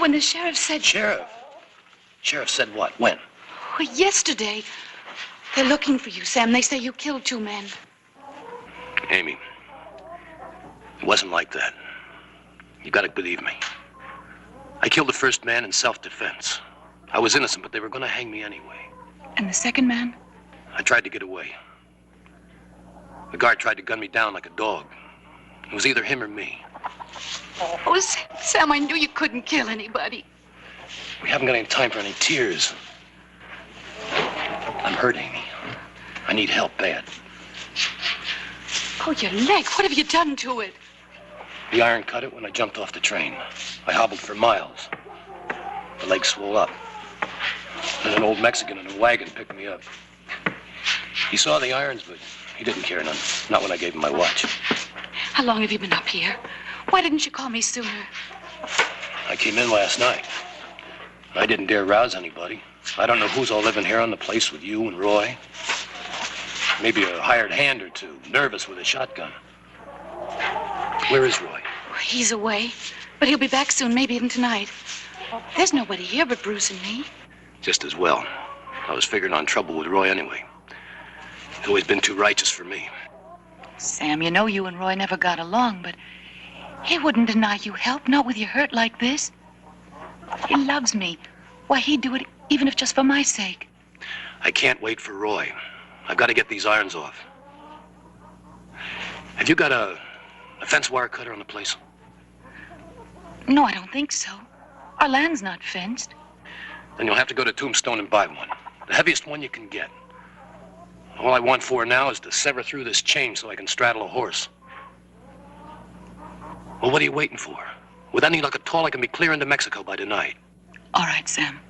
When the sheriff said... Sheriff? Sheriff said what? When? Oh, yesterday. They're looking for you, Sam. They say you killed 2 men. Amy, it wasn't like that. You gotta believe me. I killed the first man in self-defense. I was innocent, but they were gonna hang me anyway. And the second man? I tried to get away. The guard tried to gun me down like a dog. It was either him or me. Oh, Sam, I knew you couldn't kill anybody. We haven't got any time for any tears. I'm hurt, Amy. I need help bad. Oh, your leg. What have you done to it? The iron cut it when I jumped off the train. I hobbled for miles. The leg swole up. Then an old Mexican in a wagon picked me up. He saw the irons, but he didn't care none. Not when I gave him my watch. How long have you been up here? Why didn't you call me sooner? I came in last night. I didn't dare rouse anybody. I don't know who's all living here on the place with you and Roy. Maybe a hired hand or two, nervous with a shotgun. Where is Roy? He's away, but he'll be back soon, maybe even tonight. There's nobody here but Bruce and me. Just as well. I was figuring on trouble with Roy anyway. He's always been too righteous for me. Sam, you know you and Roy never got along, but he wouldn't deny you help, not with your hurt like this. He loves me. Why, he'd do it even if just for my sake. I can't wait for Roy. I've got to get these irons off. Have you got a fence wire cutter on the place? No, I don't think so. Our land's not fenced. Then you'll have to go to Tombstone and buy one. The heaviest one you can get. All I want for now is to sever through this chain so I can straddle a horse. Well, what are you waiting for? With any luck at all, I can be clear into Mexico by tonight. All right, Sam.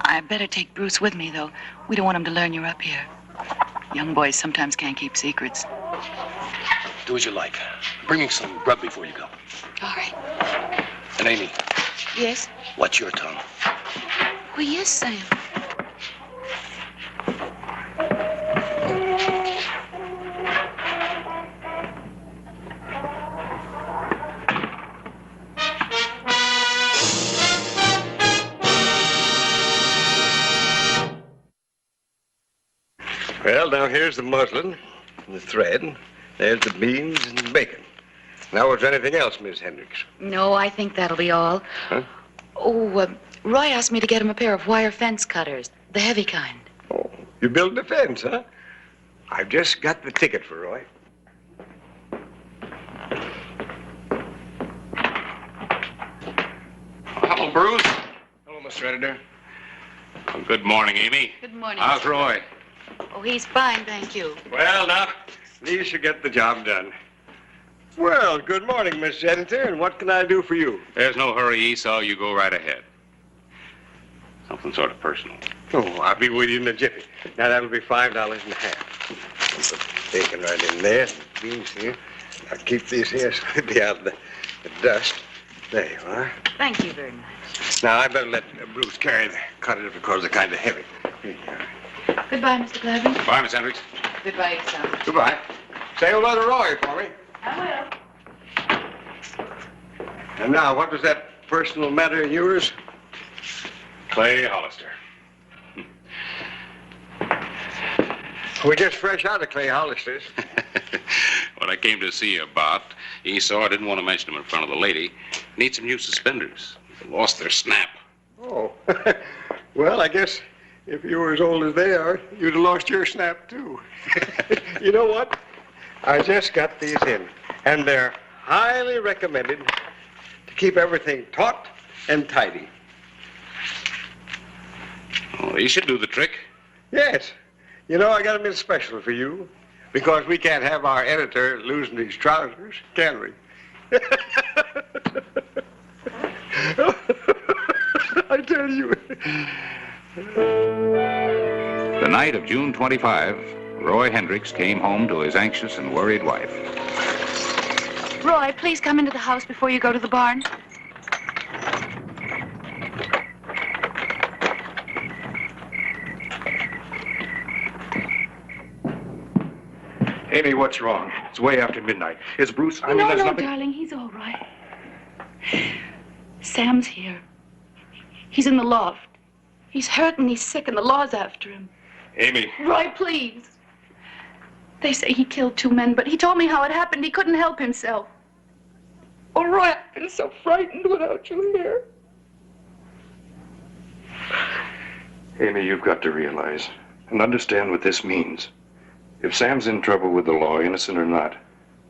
I better take Bruce with me, though. We don't want him to learn you're up here. Young boys sometimes can't keep secrets. Do as you like. Bring me some grub before you go. All right. And Amy. Yes? Watch your tongue. Oh, yes, Sam. Well, now here's the muslin and the thread. There's the beans and the bacon. Now, was there anything else, Miss Hendricks? No, I think that'll be all. Huh? Oh, Roy asked me to get him a pair of wire fence cutters, the heavy kind. Oh, you built a fence, huh? I've just got the ticket for Roy. Hello, Bruce. Hello, Mr. Editor. Well, good morning, Amy. Good morning. How's Roy? Oh, he's fine, thank you. Well, now, at least you get the job done. Well, good morning, Miss Editor, and what can I do for you? There's no hurry, Esau. You go right ahead. Something sort of personal. Oh, I'll be with you in a jiffy. Now, that'll be $5.50. Put bacon right in there, and beans here. I'll keep these here so they'll be out of the dust. There you are. Thank you very much. Now, I better let Bruce carry the cutter because they're kind of heavy. Here you are. Goodbye, Mr. Glavine. Goodbye, Miss Hendricks. Goodbye, Sam. Goodbye. Say hello to Roy for me. I will. And now, what was that personal matter of yours? Clay Hollister. We're just fresh out of Clay Hollister's. What I came to see you about, Esau, I didn't want to mention them in front of the lady. Need some new suspenders. They lost their snap. Oh. Well, I guess if you were as old as they are, you'd have lost your snap, too. You know what? I just got these in, and they're highly recommended to keep everything taut and tidy. Oh, you should do the trick. Yes. You know, I got them in special for you, because we can't have our editor losing his trousers, can we? I tell you. The night of June 25, Roy Hendricks came home to his anxious and worried wife. Roy, please come into the house before you go to the barn. Amy, what's wrong? It's way after midnight. Is Bruce... No, darling, he's all right. Sam's here. He's in the loft. He's hurt and he's sick and the law's after him. Amy. Roy, please. They say he killed 2 men, but he told me how it happened. He couldn't help himself. Oh, Roy, I've been so frightened without you here. Amy, you've got to realize and understand what this means. If Sam's in trouble with the law, innocent or not,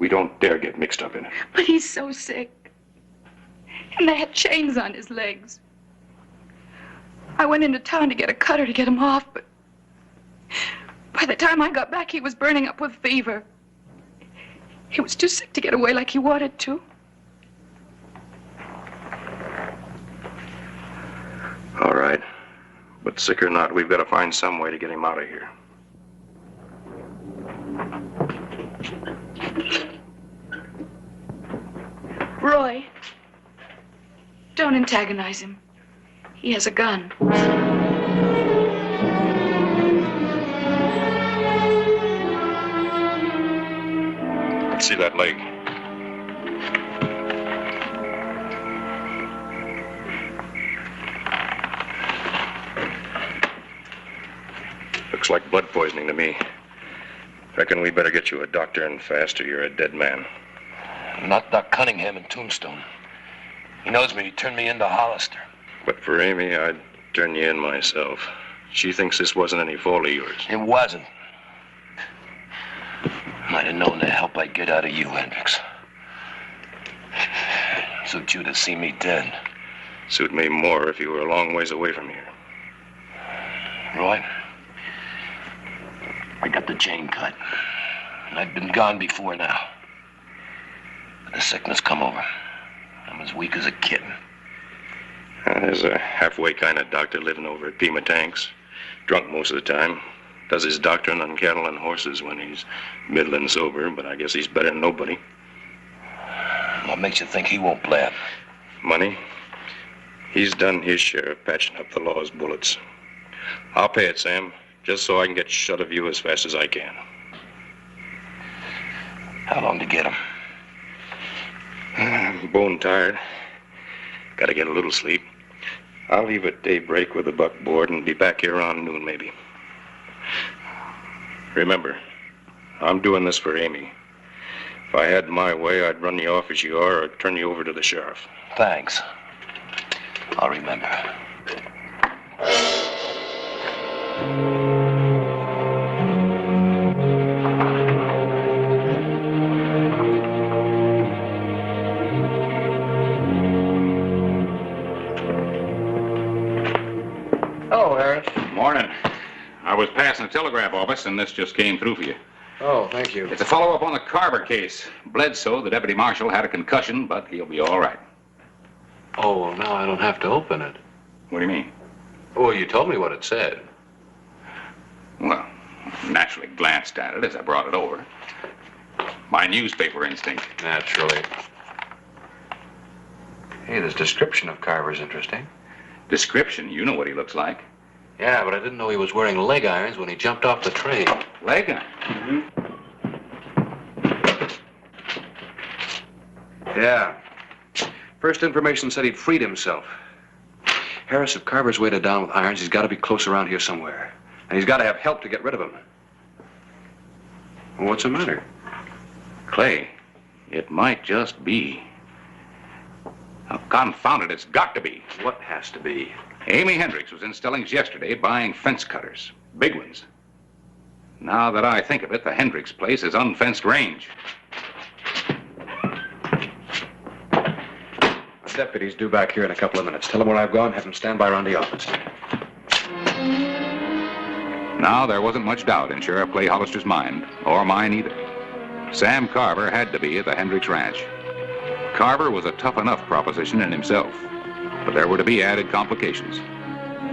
We don't dare get mixed up in it. But he's so sick. And they had chains on his legs. I went into town to get a cutter to get him off, but by the time I got back, he was burning up with fever. He was too sick to get away like he wanted to. All right. But sick or not, we've got to find some way to get him out of here. Roy, don't antagonize him. He has a gun. Let's see that leg. Looks like blood poisoning to me. Reckon we better get you a doctor and fast or you're a dead man. Not Doc Cunningham in Tombstone. He knows me. He turned me into Hollister. But for Amy, I'd turn you in myself. She thinks this wasn't any fault of yours. It wasn't. Might have known the help I'd get out of you, Hendricks. Suit you to see me dead. Suit me more if you were a long ways away from here. Roy, I got the chain cut. And I'd been gone before now. But the sickness come over. I'm as weak as a kitten. There's a halfway kind of doctor living over at Pima Tanks. Drunk most of the time. Does his doctoring on cattle and horses when he's middling sober, but I guess he's better than nobody. What makes you think he won't blab? Money. He's done his share of patching up the law's bullets. I'll pay it, Sam, just so I can get shut of you as fast as I can. How long to get him? I'm bone tired. Gotta get a little sleep. I'll leave at daybreak with the buckboard and be back here around noon, maybe. Remember, I'm doing this for Amy. If I had my way, I'd run you off as you are or turn you over to the sheriff. Thanks. I'll remember. Hello, Harris. Morning. I was passing the telegraph office, and this just came through for you. Oh, thank you. It's a follow-up on the Carver case. Bledsoe, the deputy marshal, had a concussion, but he'll be all right. Oh, well, now I don't have to open it. What do you mean? Oh, you told me what it said. Well, naturally glanced at it as I brought it over. My newspaper instinct. Naturally. Hey, this description of Carver's interesting. Description? You know what he looks like. Yeah, but I didn't know he was wearing leg irons when he jumped off the train. Leg irons? Yeah. First information said he'd freed himself. Harris, if Carver's weighted down with irons, he's got to be close around here somewhere. And he's got to have help to get rid of him. Well, what's the matter? Clay, it might just be. Oh, confound it, it's got to be. What has to be? Amy Hendricks was in Stelling's yesterday buying fence cutters. Big ones. Now that I think of it, the Hendricks place is unfenced range. The deputy's due back here in a couple of minutes. Tell him where I've gone, have him stand by around the office. Now, there wasn't much doubt in Sheriff Clay Hollister's mind, or mine either. Sam Carver had to be at the Hendricks Ranch. Carver was a tough enough proposition in himself, but there were to be added complications.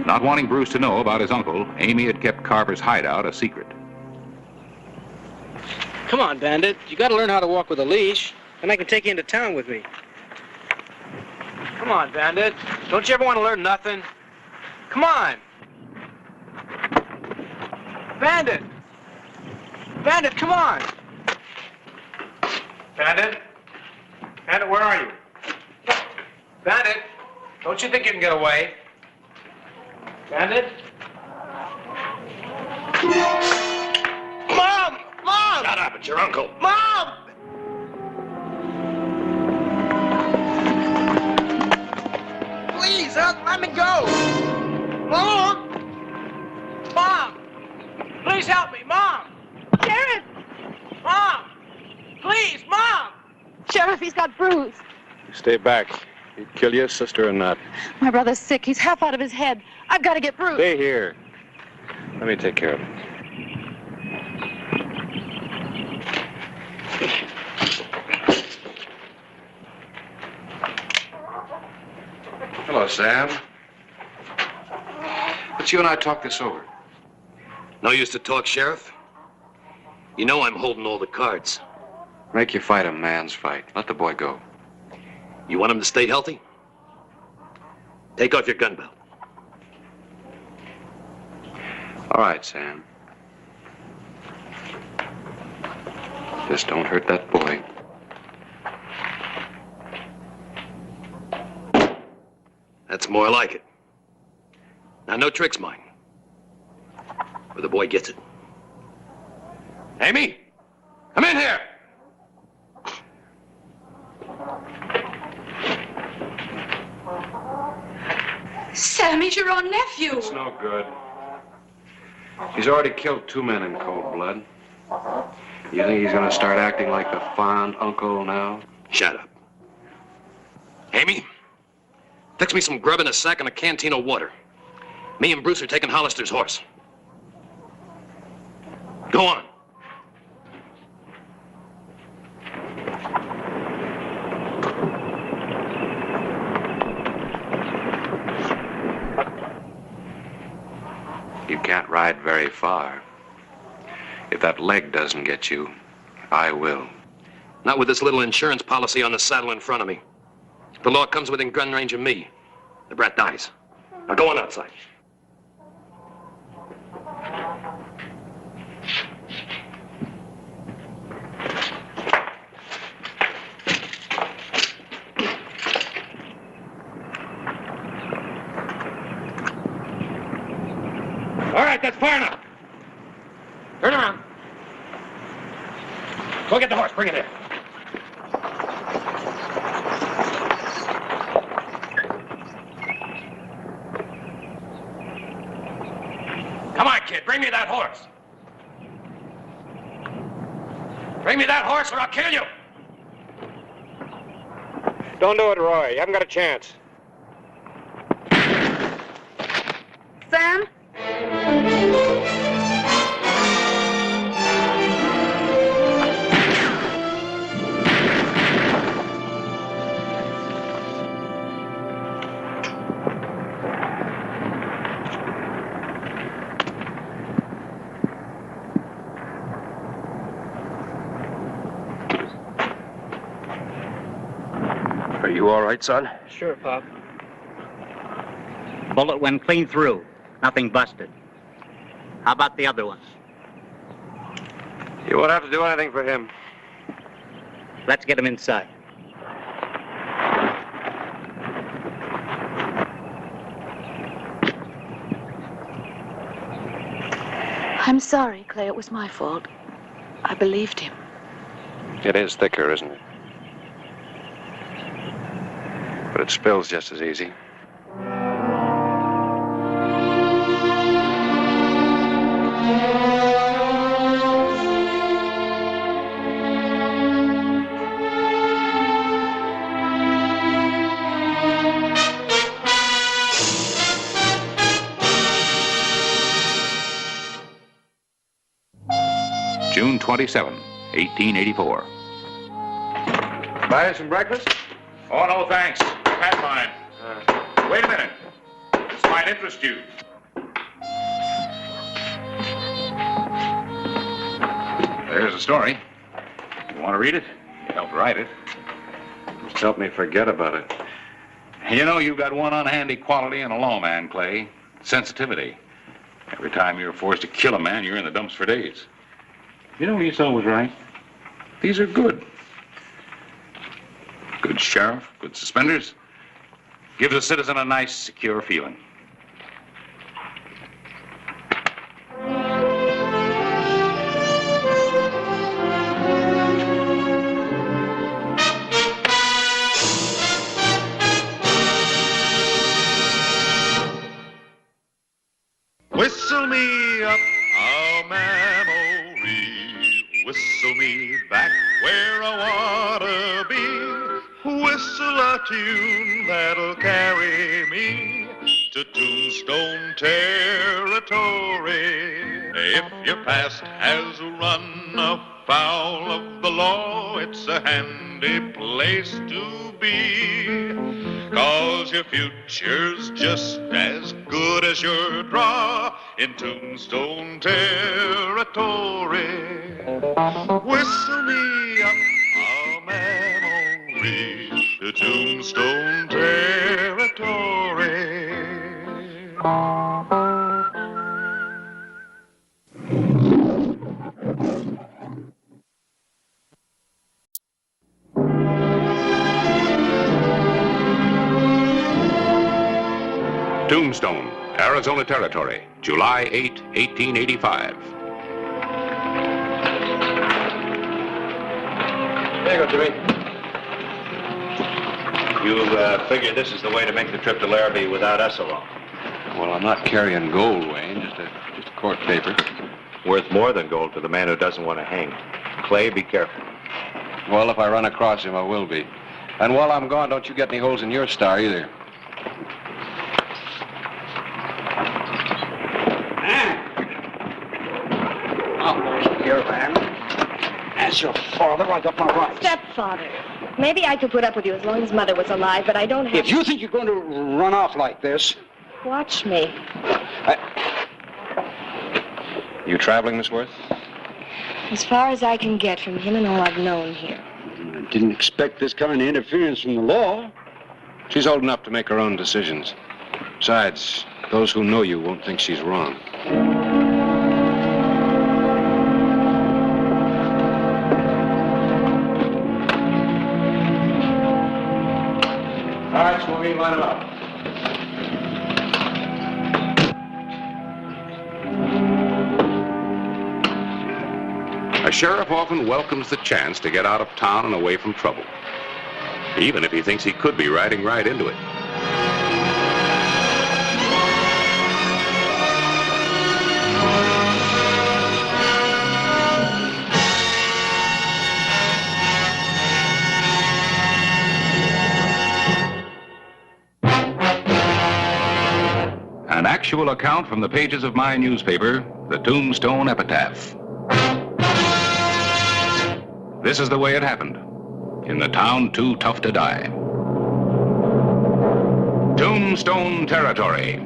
Not wanting Bruce to know about his uncle, Amy had kept Carver's hideout a secret. Come on, Bandit. You gotta learn how to walk with a leash, and I can take you into town with me. Come on, Bandit. Don't you ever want to learn nothing? Come on. Bandit! Bandit, come on! Bandit? Bandit, where are you? Bandit! Don't you think you can get away? Bandit? Mom! Mom! Shut up, it's your uncle. Mom! Please, let me go! Mom! Mom! Please help me, Mom! Sheriff! Mom! Please, Mom! Sheriff, he's got bruised. You stay back. He'd kill you, sister or not. My brother's sick. He's half out of his head. I've got to get Bruce. Stay here. Let me take care of him. Hello, Sam. Let's you and I talk this over. No use to talk, Sheriff. You know I'm holding all the cards. Make your fight a man's fight. Let the boy go. You want him to stay healthy? Take off your gun belt. All right, Sam. Just don't hurt that boy. That's more like it. Now, no tricks, mine. Or the boy gets it. Amy, come in here. Sam, he's your own nephew. It's no good. He's already killed 2 men in cold blood. You think he's gonna start acting like the fond uncle now? Shut up. Amy, fix me some grub in a sack and a canteen of water. Me and Bruce are taking Hollister's horse. Go on. You can't ride very far. If that leg doesn't get you, I will. Not with this little insurance policy on the saddle in front of me. If the law comes within gun range of me, the brat dies. Now go on outside. All right, that's far enough. Turn around. Go get the horse. Bring it here. Come on, kid. Bring me that horse. Bring me that horse or I'll kill you. Don't do it, Roy. You haven't got a chance. Sam? Are you all right, son? Sure, Pop. Bullet went clean through. Nothing busted. How about the other one? You won't have to do anything for him. Let's get him inside. I'm sorry, Clay. It was my fault. I believed him. It is thicker, isn't it? But it spills just as easy. June 27, 1884. Buy some breakfast? Oh, no, thanks. I've had mine. Wait a minute. This might interest you. There's a story. You want to read it? You helped write it. Just help me forget about it. You know, you've got one unhandy quality in a lawman, Clay. Sensitivity. Every time you're forced to kill a man, you're in the dumps for days. You know, Esau was right. These are good. Good sheriff, good suspenders. Gives a citizen a nice, secure feeling. Whistle me up a memory, whistle me back where I wanna be. tune that'll carry me to Tombstone territory. If your past has run afoul of the law, it's a handy place to be. 'Cause your future's just as good as your draw in Tombstone territory. Whistle me up a memory to Tombstone territory. Tombstone, Arizona Territory, July 8, 1885. There you go, Jimmy. You figure this is the way to make the trip to Larrabee without us along? Well, I'm not carrying gold, Wayne, just a court paper. Worth more than gold to the man who doesn't want to hang. Clay, be careful. Well, if I run across him, I will be. And while I'm gone, don't you get any holes in your star either. Here, man. As your father, I got my rights. Stepfather. Maybe I could put up with you as long as Mother was alive, but I don't have... If you think you're going to run off like this... Watch me. You traveling, Miss Worth? As far as I can get from him and all I've known here. I didn't expect this kind of interference from the law. She's old enough to make her own decisions. Besides, those who know you won't think she's wrong. All right, Smokey, line them up. A sheriff often welcomes the chance to get out of town and away from trouble, even if he thinks he could be riding right into it. An actual account from the pages of my newspaper, the Tombstone Epitaph. This is the way it happened, in the town too tough to die. Tombstone Territory.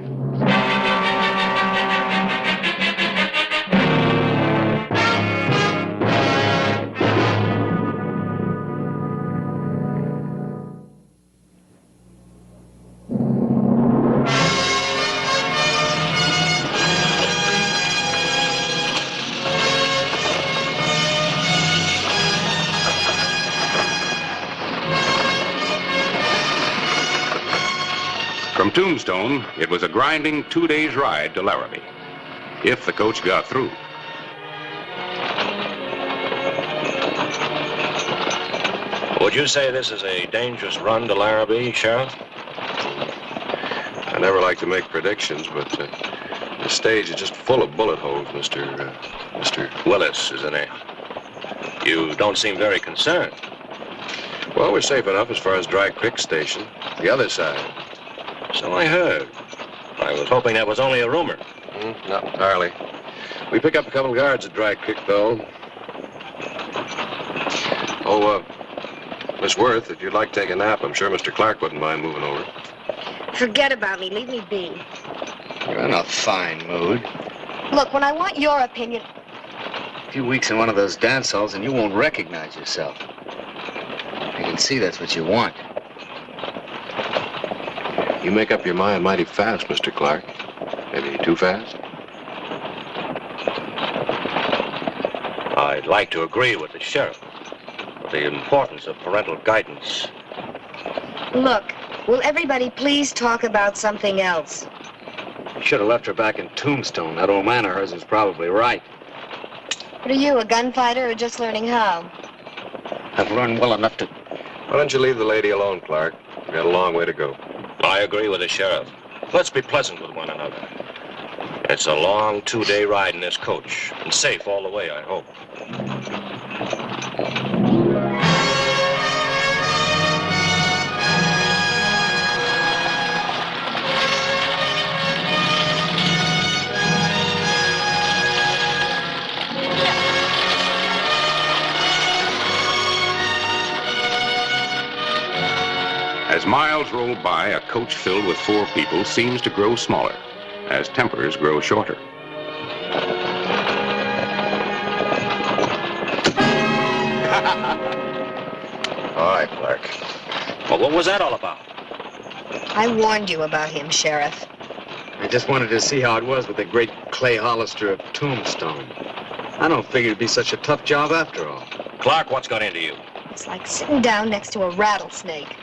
From Tombstone, it was a grinding 2 days' ride to Larrabee, if the coach got through. Would you say this is a dangerous run to Larrabee, Sheriff? I never like to make predictions, but the stage is just full of bullet holes, Mr. Willis, isn't it? You don't seem very concerned. Well, we're safe enough as far as Dry Creek Station, the other side. So I heard. I was hoping that was only a rumor. Not entirely. We pick up a couple of guards at Dry Creek, though. Oh, Miss Worth, if you'd like to take a nap, I'm sure Mr. Clark wouldn't mind moving over. Forget about me. Leave me be. You're in a fine mood. Look, when I want your opinion... A few weeks in one of those dance halls and you won't recognize yourself. I can see that's what you want. You make up your mind mighty fast, Mr. Clark. Maybe too fast? I'd like to agree with the sheriff. The importance of parental guidance. Look, will everybody please talk about something else? You should have left her back in Tombstone. That old man of hers is probably right. What are you, a gunfighter or just learning how? I've learned well enough to... Why don't you leave the lady alone, Clark? We've got a long way to go. I agree with the sheriff. Let's be pleasant with one another. It's a long 2-day ride in this coach, and safe all the way, I hope. As miles roll by, a coach filled with 4 people seems to grow smaller as tempers grow shorter. All right, Clark. Well, what was that all about? I warned you about him, Sheriff. I just wanted to see how it was with the great Clay Hollister of Tombstone. I don't figure it'd be such a tough job after all. Clark, what's got into you? It's like sitting down next to a rattlesnake.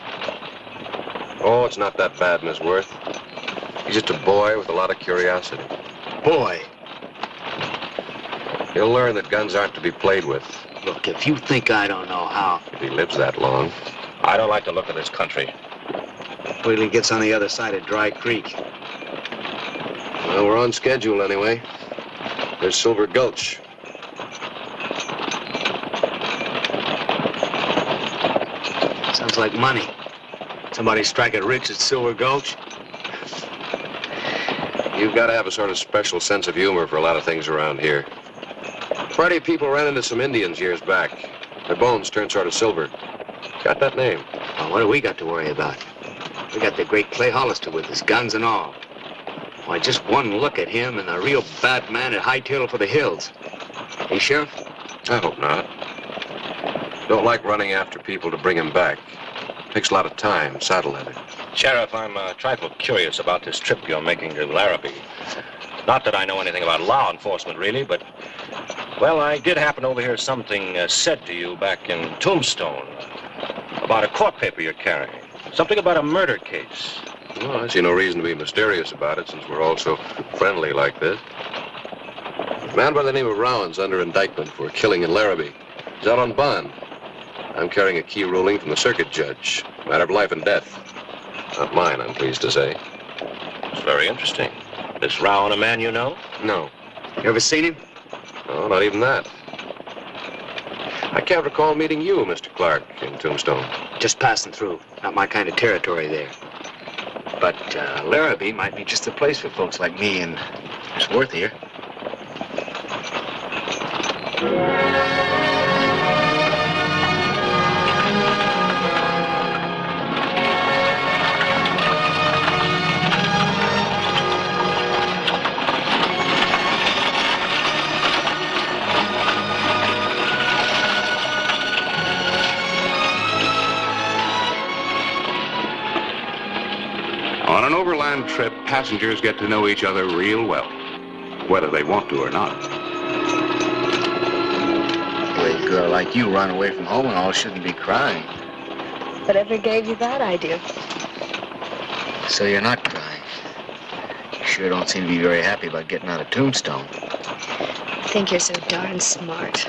Oh, it's not that bad, Miss Worth. He's just a boy with a lot of curiosity. Boy. He'll learn that guns aren't to be played with. Look, if you think I don't know how... If he lives that long. I don't like the look of this country. Wait till he gets on the other side of Dry Creek. Well, we're on schedule anyway. There's Silver Gulch. Sounds like money. Somebody strike it rich at Silver Gulch. You've got to have a sort of special sense of humor for a lot of things around here. A party of people ran into some Indians years back. Their bones turned sort of silver. Got that name. Well, what do we got to worry about? We got the great Clay Hollister with us, guns and all. Why, just one look at him and a real bad man at hightail for the hills. Hey, Sheriff? I hope not. Don't like running after people to bring him back. Takes a lot of time, saddle leather. Sheriff, I'm a trifle curious about this trip you're making to Larrabee. Not that I know anything about law enforcement, really, but, well, I did happen to overhear something said to you back in Tombstone about a court paper you're carrying. Something about a murder case. Well, I see no reason to be mysterious about it since we're all so friendly like this. A man by the name of Rowan's under indictment for killing in Larrabee. He's out on bond. I'm carrying a key ruling from the circuit judge. Matter of life and death. Not mine, I'm pleased to say. It's very interesting. This Rowan a man you know? No. You ever seen him? No, not even that. I can't recall meeting you, Mr. Clark, in Tombstone. Just passing through. Not my kind of territory there. But Larrabee might be just the place for folks like me and Miss Worth here. On an overland trip, passengers get to know each other real well, whether they want to or not. A girl like you run away from home and all shouldn't be crying. Whatever gave you that idea? So you're not crying. You sure don't seem to be very happy about getting out of Tombstone. I think you're so darn smart.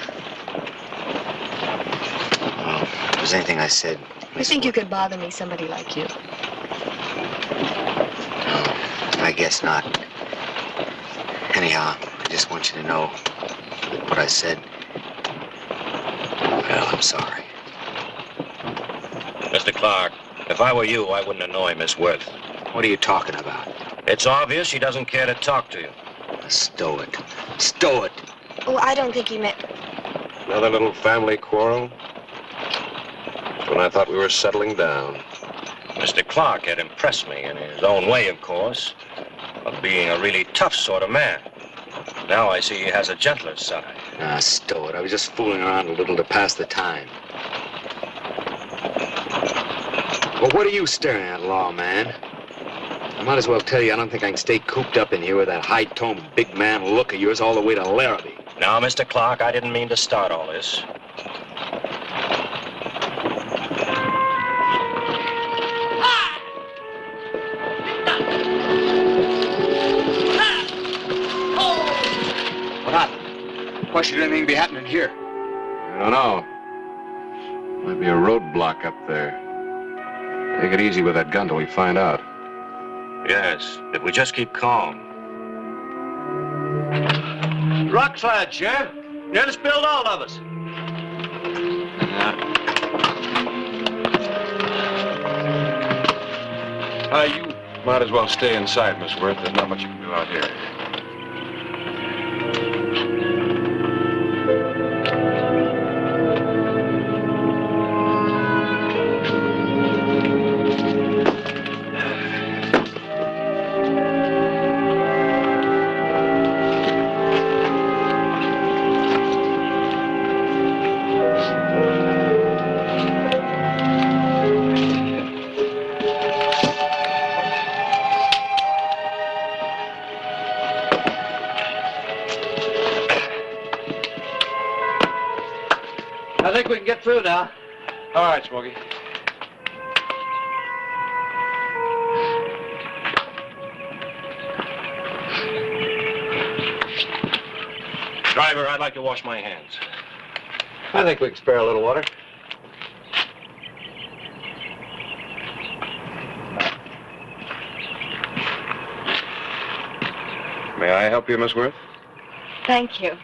Well, if there's anything I said... I think you could bother me, somebody like you. I guess not. Anyhow, I just want you to know that what I said, well, I'm sorry. Mr. Clark, if I were you, I wouldn't annoy Miss Worth. What are you talking about? It's obvious she doesn't care to talk to you. Stow it. Stow it. Oh, I don't think he meant... Another little family quarrel? Just when I thought we were settling down. Mr. Clark had impressed me in his own way, of course, of being a really tough sort of man. Now I see he has a gentler side. Ah, stow it. I was just fooling around a little to pass the time. Well, what are you staring at, lawman? I might as well tell you I don't think I can stay cooped up in here with that high-toned big man look of yours all the way to Larrabee. Now, Mr. Clark, I didn't mean to start all this. Why should anything be happening here? I don't know. Might be a roadblock up there. Take it easy with that gun till we find out. Yes, if we just keep calm. Rock slide, Sheriff. Nearly spilled all of us. You might as well stay inside, Miss Worth. There's not much you can do out here. can get through now. All right, Smokey. Driver, I'd like to wash my hands. I think we can spare a little water. May I help you, Miss Worth? Thank you.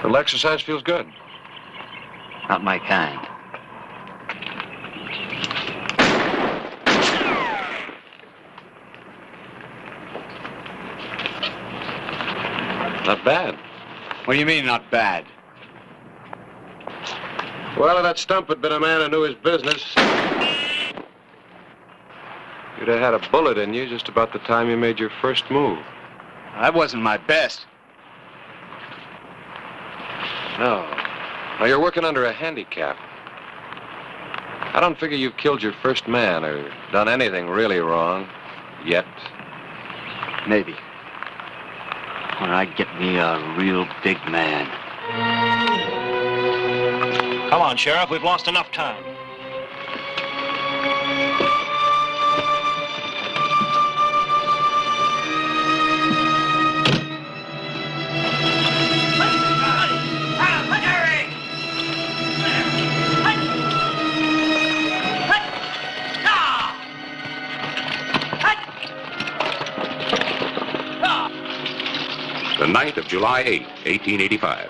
The exercise feels good. Not my kind. Not bad. What do you mean, not bad? Well, if that stump had been a man who knew his business, you'd have had a bullet in you just about the time you made your first move. That wasn't my best. No. Now, you're working under a handicap. I don't figure you've killed your first man or done anything really wrong. Yet. Maybe. When I get me a real big man. Come on, Sheriff. We've lost enough time. The night of July 8, 1885.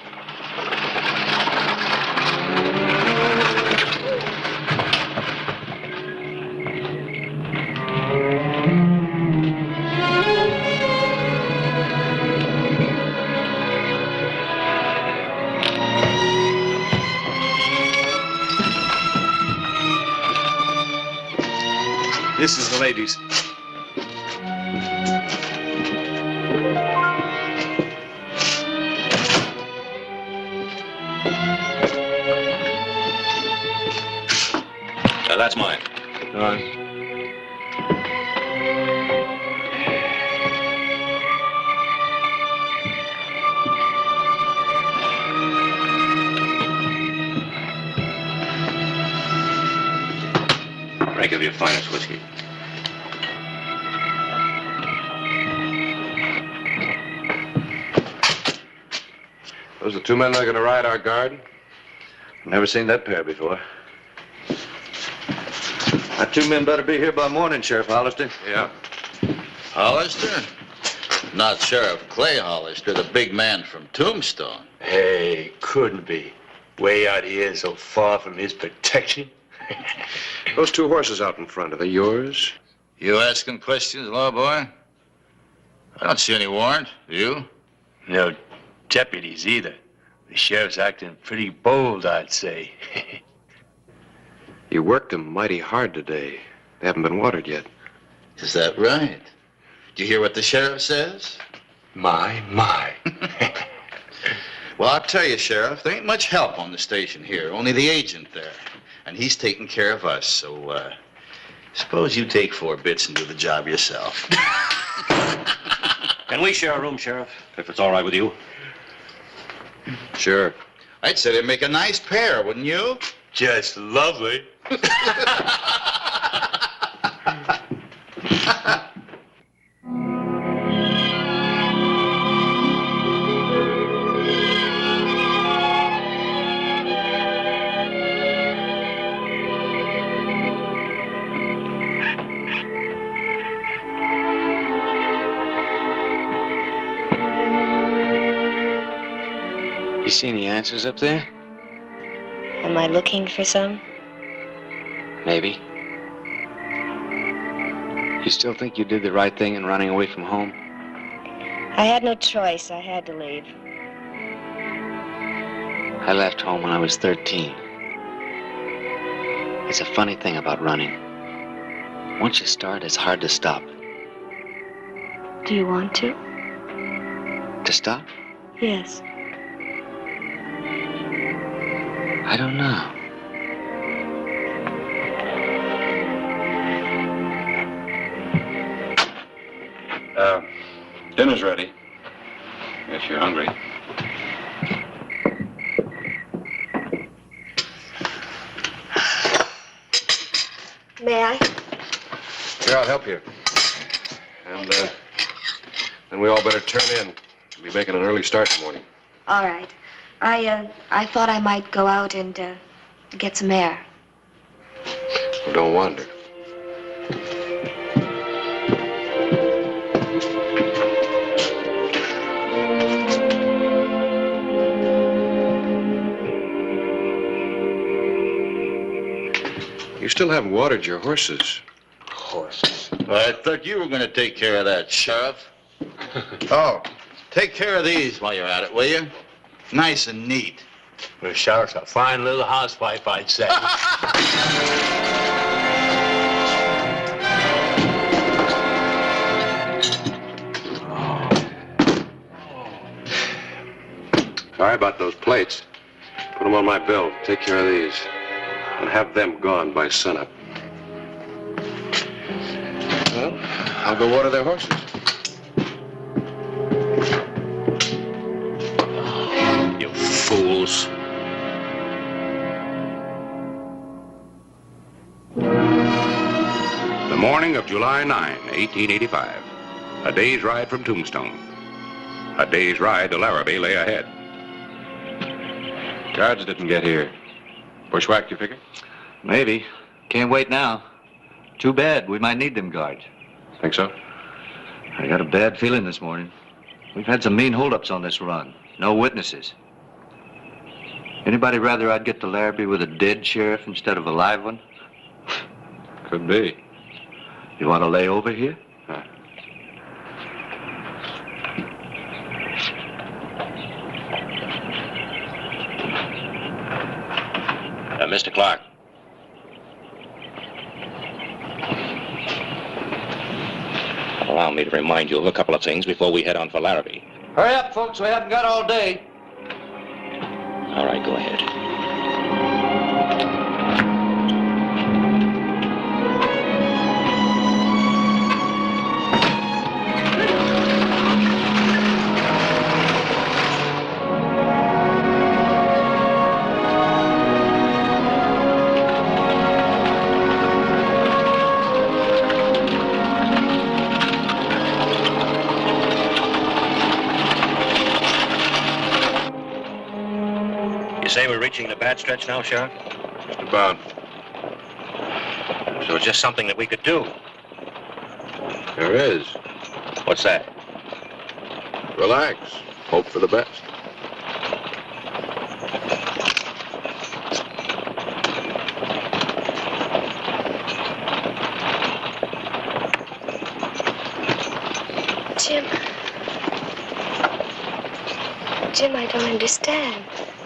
This is the ladies. That's mine. All right. Drink of your finest whiskey. Those are the two men that are going to ride our guard? Never seen that pair before. Our two men better be here by morning, Sheriff Hollister. Yeah. Hollister? Not Sheriff Clay Hollister, the big man from Tombstone. Hey, couldn't be. Way out here so far from his protection. Those two horses out in front, are they yours? You asking questions, lawboy? I don't see any warrant. You? No deputies either. The sheriff's acting pretty bold, I'd say. You worked them mighty hard today. They haven't been watered yet. Is that right? Did you hear what the sheriff says? My. Well, I'll tell you, Sheriff, there ain't much help on the station here. Only the agent there. And he's taking care of us, so, suppose you take 4 bits and do the job yourself. Can we share a room, Sheriff, if it's all right with you? Sure. I'd say they'd make a nice pair, wouldn't you? Just lovely. You see any answers up there? Am I looking for some? Maybe. You still think you did the right thing in running away from home? I had no choice. I had to leave. I left home when I was 13. It's a funny thing about running. Once you start, it's hard to stop. Do you want to? To stop? Yes. I don't know. Dinner's ready. Guess you're hungry. May I? Sure, I'll help you. And then we all better turn in. We'll be making an early start in the morning. All right. I thought I might go out and get some air. Well, don't wander. You still haven't watered your horses. Horses? Well, I thought you were going to take care of that, Sheriff. Oh, take care of these while you're at it, will you? Nice and neat. Well, Sheriff's a fine little housewife, I'd say. Sorry about those plates. Put them on my bill. Take care of these. And have them gone by sunup. Well, I'll go water their horses. You fools. The morning of July 9, 1885. A day's ride from Tombstone. A day's ride to Larrabee lay ahead. Guards didn't get here. Bushwhacked, you figure? Maybe. Can't wait now. Too bad. We might need them guards. Think so? I got a bad feeling this morning. We've had some mean holdups on this run. No witnesses. Anybody rather I'd get to Larrabee with a dead sheriff instead of a live one? Could be. You want to lay over here? Huh. Mr. Clark. Allow me to remind you of a couple of things before we head on for Larrabee. Hurry up, folks. We haven't got all day. All right, go ahead. Say we're reaching the bad stretch now, Sheriff? Just about. So it's just something that we could do. There is. What's that? Relax. Hope for the best. Jim, I don't understand.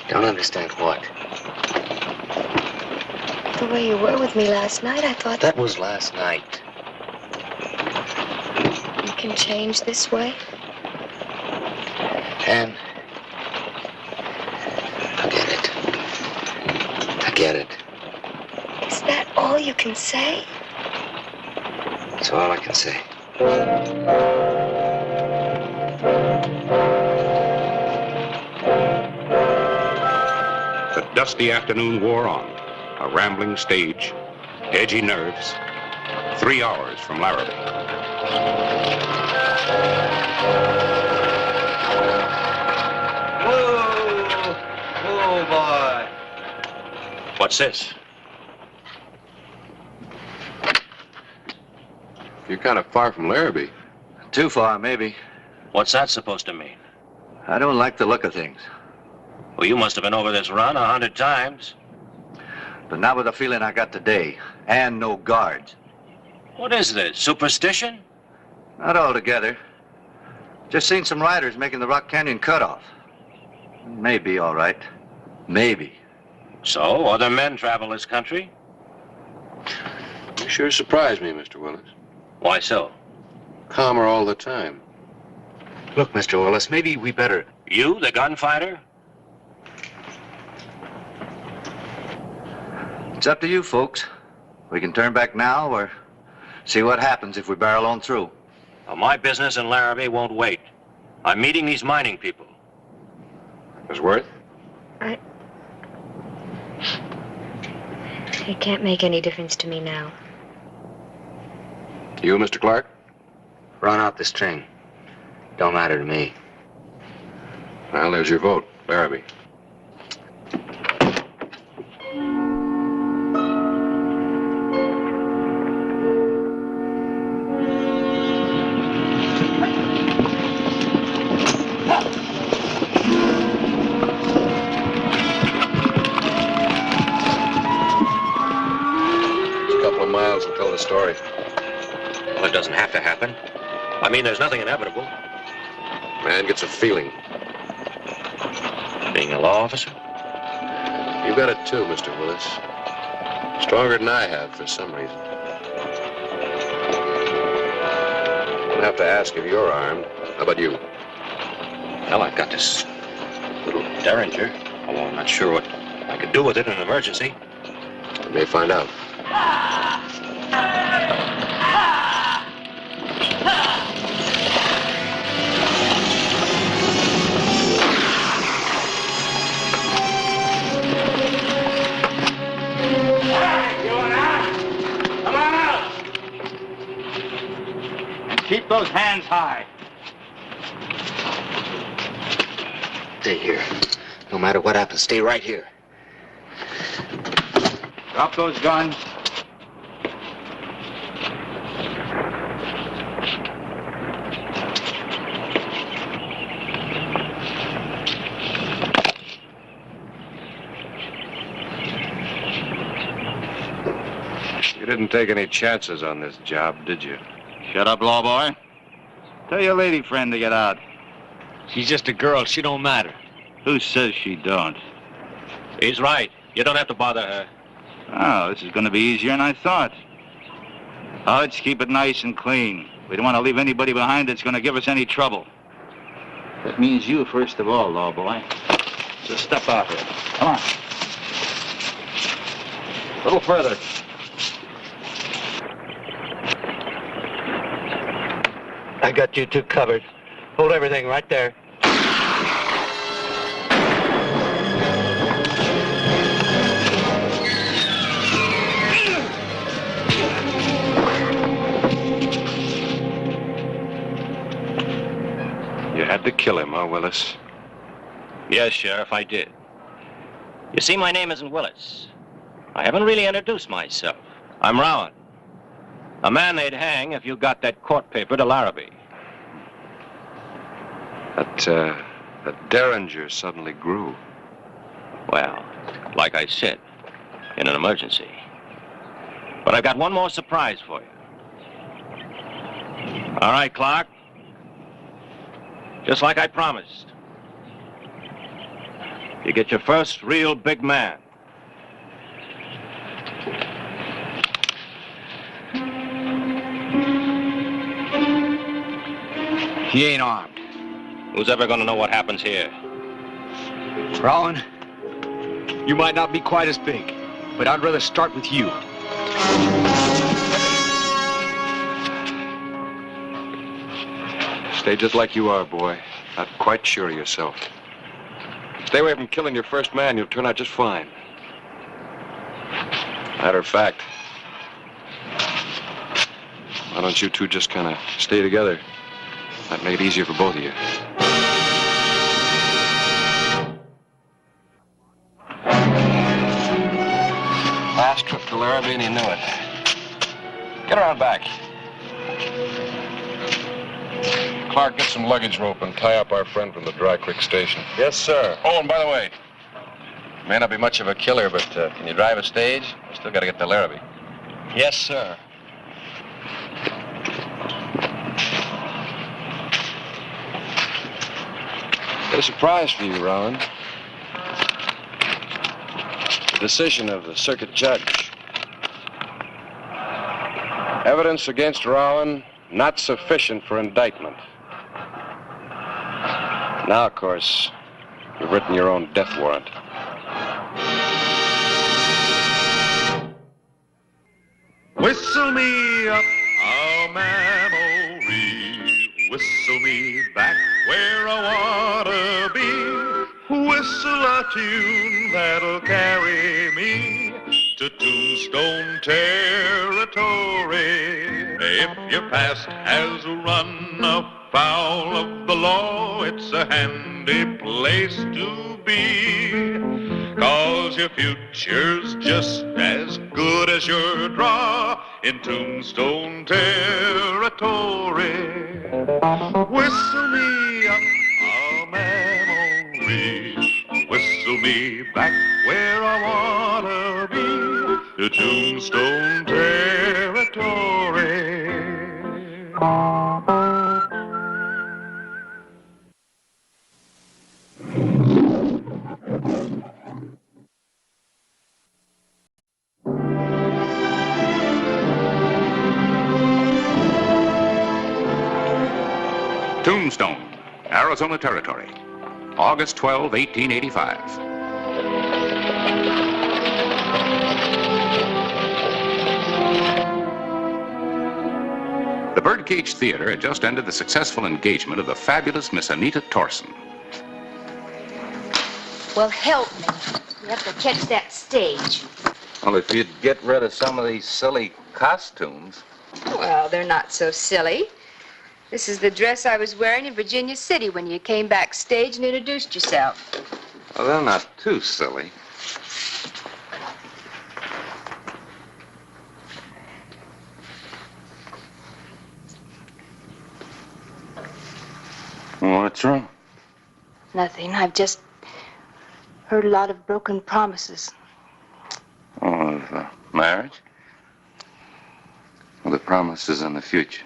Don't understand what? The way you were with me last night, I thought... That was last night. You can change this way? Ann, forget it. Forget it. Is that all you can say? That's all I can say. The dusty afternoon wore on. A rambling stage, edgy nerves. 3 hours from Larrabee. Whoa! Whoa, boy. What's this? You're kind of far from Larrabee. Too far, maybe. What's that supposed to mean? I don't like the look of things. Well, you must have been over this run 100 times. But not with the feeling I got today. And no guards. What is this, superstition? Not altogether. Just seen some riders making the Rock Canyon cutoff. Maybe all right. Maybe. So, other men travel this country? You sure surprised me, Mr. Willis. Why so? Calmer all the time. Look, Mr. Willis, maybe we better... You, the gunfighter? It's up to you, folks. We can turn back now or see what happens if we barrel on through. Well, my business in Larrabee won't wait. I'm meeting these mining people. Miss Worth? It can't make any difference to me now. You, Mr. Clark? Run out the string. Don't matter to me. Well, there's your vote, Larrabee. Miles will tell the story. Well, it doesn't have to happen. I mean, there's nothing inevitable. Man gets a feeling. Being a law officer? You've got it too, Mr. Willis. Stronger than I have for some reason. I'll have to ask if you're armed. How about you? Well, I've got this little derringer. Although I'm not sure what I could do with it in an emergency. We may find out. Keep those hands high. Stay here. No matter what happens, stay right here. Drop those guns. You didn't take any chances on this job, did you? Shut up, law boy. Tell your lady friend to get out. She's just a girl. She don't matter. Who says she don't? He's right. You don't have to bother her. Oh, this is going to be easier than I thought. Oh, let's keep it nice and clean. We don't want to leave anybody behind that's going to give us any trouble. That means you first of all, law boy. So step out here. Come on. A little further. I got you two covered. Hold everything right there. You had to kill him, huh, Willis? Yes, Sheriff, I did. You see, my name isn't Willis. I haven't really introduced myself. I'm Rowan. A man they'd hang if you got that court paper to Larrabee. That derringer suddenly grew. Well, like I said, in an emergency. But I've got one more surprise for you. All right, Clark. Just like I promised. You get your first real big man. He ain't armed. Who's ever going to know what happens here? Rowan, you might not be quite as big, but I'd rather start with you. Stay just like you are, boy. Not quite sure of yourself. Stay away from killing your first man. You'll turn out just fine. Matter of fact, why don't you two just kind of stay together? Might make it easier for both of you. Last trip to Larrabee and he knew it. Get around back. Clark, get some luggage rope and tie up our friend from the Dry Creek station. Yes, sir. Oh, and by the way, may not be much of a killer, but can you drive a stage? We still got to get to Larrabee. Yes, sir. Got a surprise for you, Rowan. The decision of the circuit judge. Evidence against Rowan not sufficient for indictment. Now, of course, you've written your own death warrant. Whistle me up a memory, whistle me back where I wanna be. Whistle a tune that'll carry me to Tombstone territory. If your past has run afoul of the law, it's a handy place to be. 'Cause your future's just as good as your draw in Tombstone territory. Whistle me up a memory, whistle me back where I wanna be, to Tombstone territory. Tombstone, Arizona Territory, August 12, 1885. The Birdcage Theater had just ended the successful engagement of the fabulous Miss Anita Torson. Well, help me. We have to catch that stage. Well, if you'd get rid of some of these silly costumes. Well, they're not so silly. This is the dress I was wearing in Virginia City when you came backstage and introduced yourself. Well, they're not too silly. What's wrong? Nothing. I've just heard a lot of broken promises. Oh, of marriage? Well, the promise is in the future.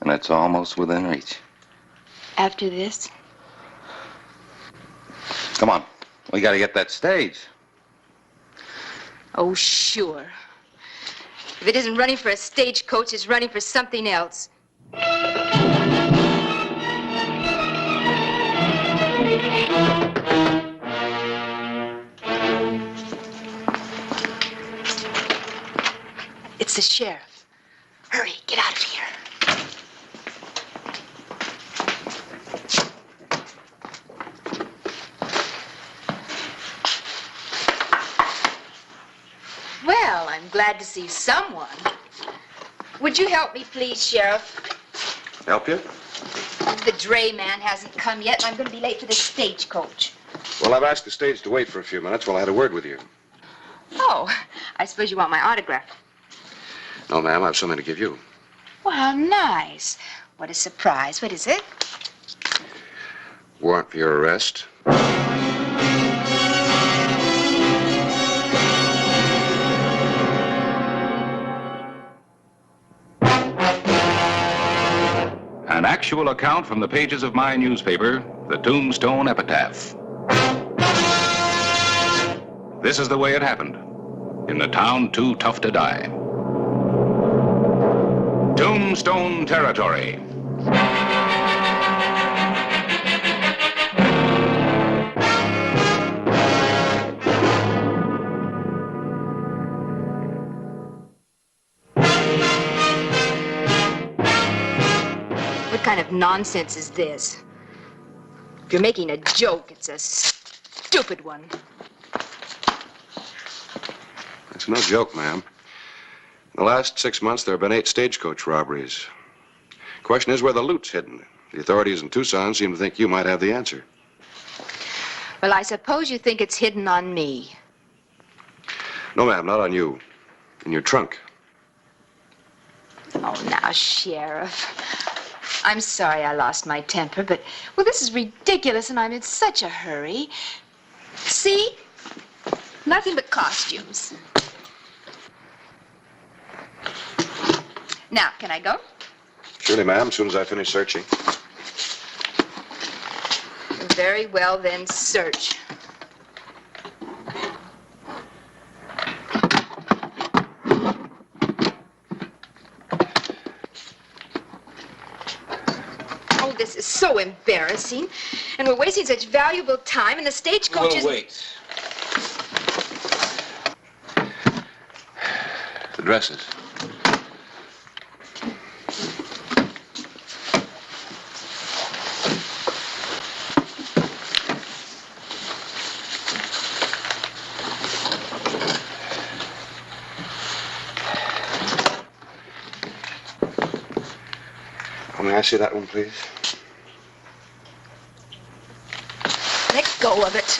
And it's almost within reach. After this? Come on. We gotta get that stage. Oh, sure. If it isn't running for a stagecoach, it's running for something else. It's the sheriff. Hurry, get out of here. Well, I'm glad to see someone. Would you help me, please, Sheriff? Help you? The dray man hasn't come yet, and I'm going to be late for the stagecoach. Well, I've asked the stage to wait for a few minutes while I had a word with you. Oh, I suppose you want my autograph. No, ma'am, I have something to give you. Well, how nice. What a surprise. What is it? Warrant for your arrest. An actual account from the pages of my newspaper, the Tombstone Epitaph. This is the way it happened, in the town too tough to die. Tombstone Territory. What kind of nonsense is this? If you're making a joke, it's a stupid one. It's no joke, ma'am. In the last 6 months, there have been 8 stagecoach robberies. Question is where the loot's hidden. The authorities in Tucson seem to think you might have the answer. Well, I suppose you think it's hidden on me. No, ma'am, not on you. In your trunk. Oh, now, Sheriff. I'm sorry I lost my temper, but, well, this is ridiculous, and I'm in such a hurry. See? Nothing but costumes. Now, can I go? Surely, ma'am, as soon as I finish searching. Very well, then, search. Oh, this is so embarrassing. And we're wasting such valuable time, and the stagecoach is... We'll wait. The dresses. May I see that one, please? Let go of it.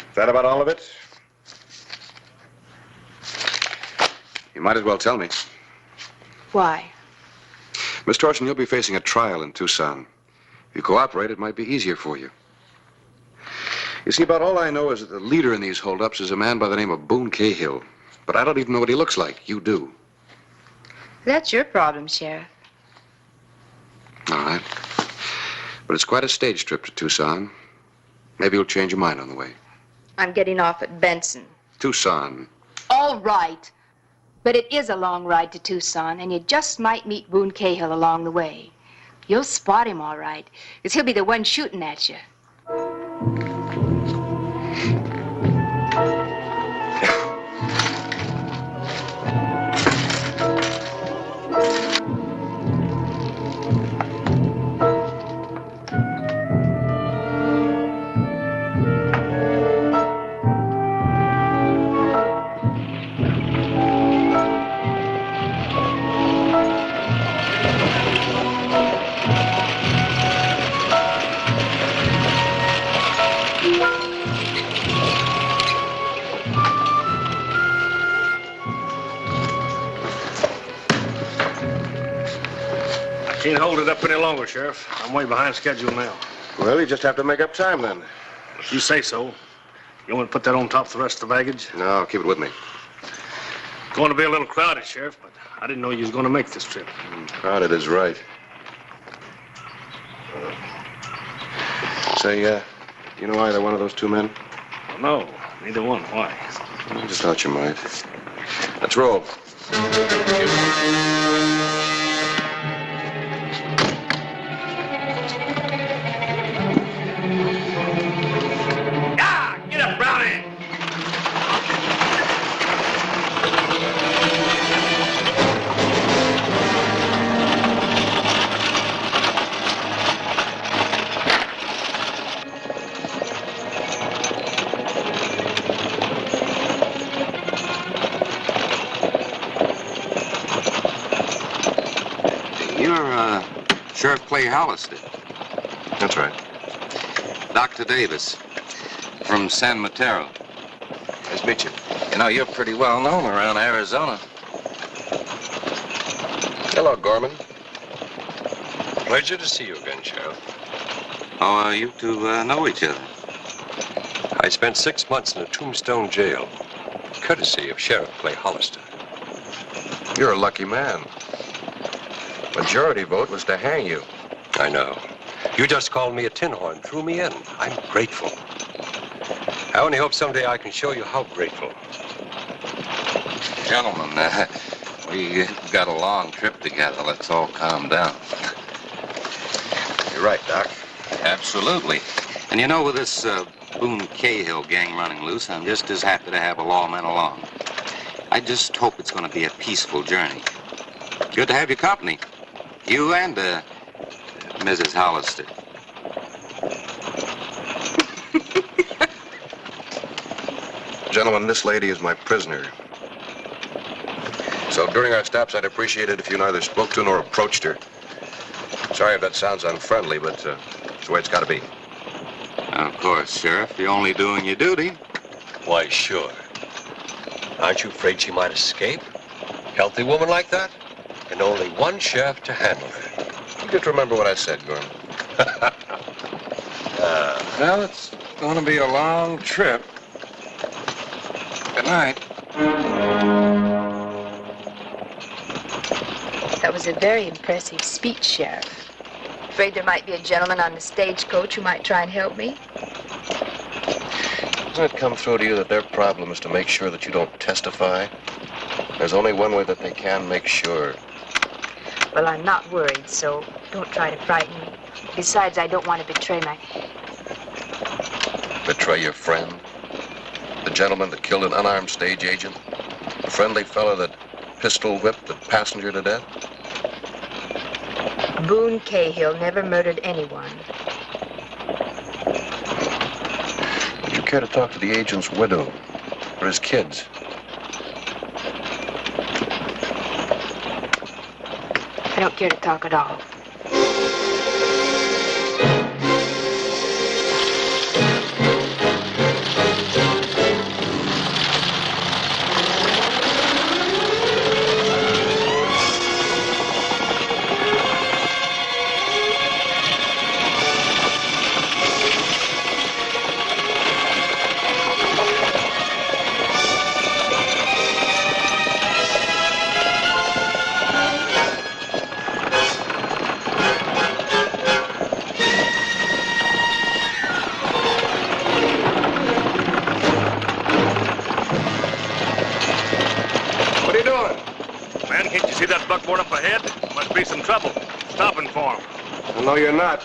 Is that about all of it? You might as well tell me. Why? Miss Torson, you'll be facing a trial in Tucson. If you cooperate, it might be easier for you. You see, about all I know is that the leader in these holdups is a man by the name of Boone Cahill. But I don't even know what he looks like. You do. That's your problem, Sheriff. All right. But it's quite a stage trip to Tucson. Maybe you'll change your mind on the way. I'm getting off at Benson. Tucson. All right. But it is a long ride to Tucson, and you just might meet Boone Cahill along the way. You'll spot him all right, because he'll be the one shooting at you. Can't hold it up any longer, Sheriff. I'm way behind schedule now. Well, you just have to make up time then. If you say so. You want to put that on top of the rest of the baggage? No, keep it with me. Going to be a little crowded, Sheriff, but I didn't know you was going to make this trip. Crowded is right. Say, you know either one of those two men? Well, no, neither one. Why? I just thought you might. Let's roll. Get up, Brownie! You're, Sheriff Clay Hollister. That's right. Dr. Davis from San Mateo. Nice to meet you. You know, you're pretty well known around Arizona. Hello, Gorman. Pleasure to see you again, Sheriff. Oh, you two know each other. I spent 6 months in a Tombstone jail, courtesy of Sheriff Clay Hollister. You're a lucky man. Majority vote was to hang you. I know. You just called me a tin horn, threw me in. I'm grateful. I only hope someday I can show you how grateful. Gentlemen, we got a long trip together. Let's all calm down. You're right, Doc. Absolutely. And you know, with this Boone Cahill gang running loose, I'm just as happy to have a lawman along. I just hope it's going to be a peaceful journey. Good to have your company. You and Mrs. Hollister. Gentlemen, this lady is my prisoner. So during our stops, I'd appreciate it if you neither spoke to nor approached her. Sorry if that sounds unfriendly, but it's the way it's got to be. Of course, Sheriff. You're only doing your duty. Why, sure. Aren't you afraid she might escape? Healthy woman like that? And only one sheriff to handle her. You just remember what I said, Gorman. Well, it's going to be a long trip. Good night. That was a very impressive speech, Sheriff. Afraid there might be a gentleman on the stagecoach who might try and help me. Doesn't it come through to you that their problem is to make sure that you don't testify? There's only one way that they can make sure. Well, I'm not worried, so don't try to frighten me. Besides, I don't want to betray my... Betray your friend? The gentleman that killed an unarmed stage agent? The friendly fellow that pistol whipped the passenger to death? Boone Cahill never murdered anyone. Would you care to talk to the agent's widow or his kids? I don't care to talk at all. See that buckboard up ahead? Must be some trouble. Stopping for him. Well, no, you're not.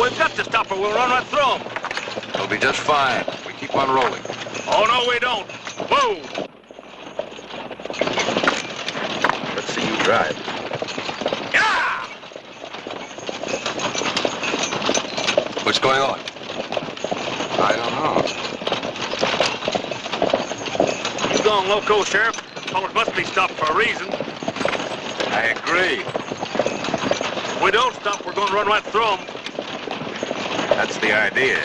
We've got to stop or we'll run right through them. It'll be just fine. We keep on rolling. Oh, no, we don't. Whoa! Let's see you drive. Yeah! What's going on? I don't know. You gone loco, Sheriff? Fellas must be stopped for a reason. I agree. If we don't stop, we're going to run right through them. That's the idea.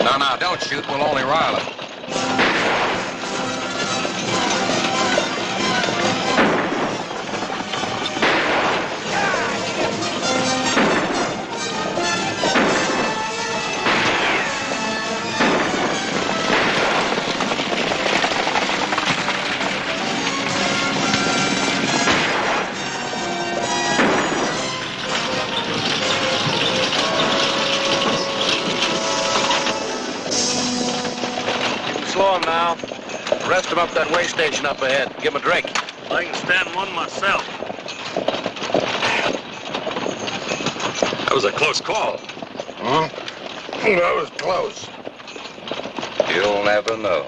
No, don't shoot. We'll only rile them. Now, rest him up that way station up ahead. Give him a drink. I can stand one myself. That was a close call. Huh? That was close. You'll never know.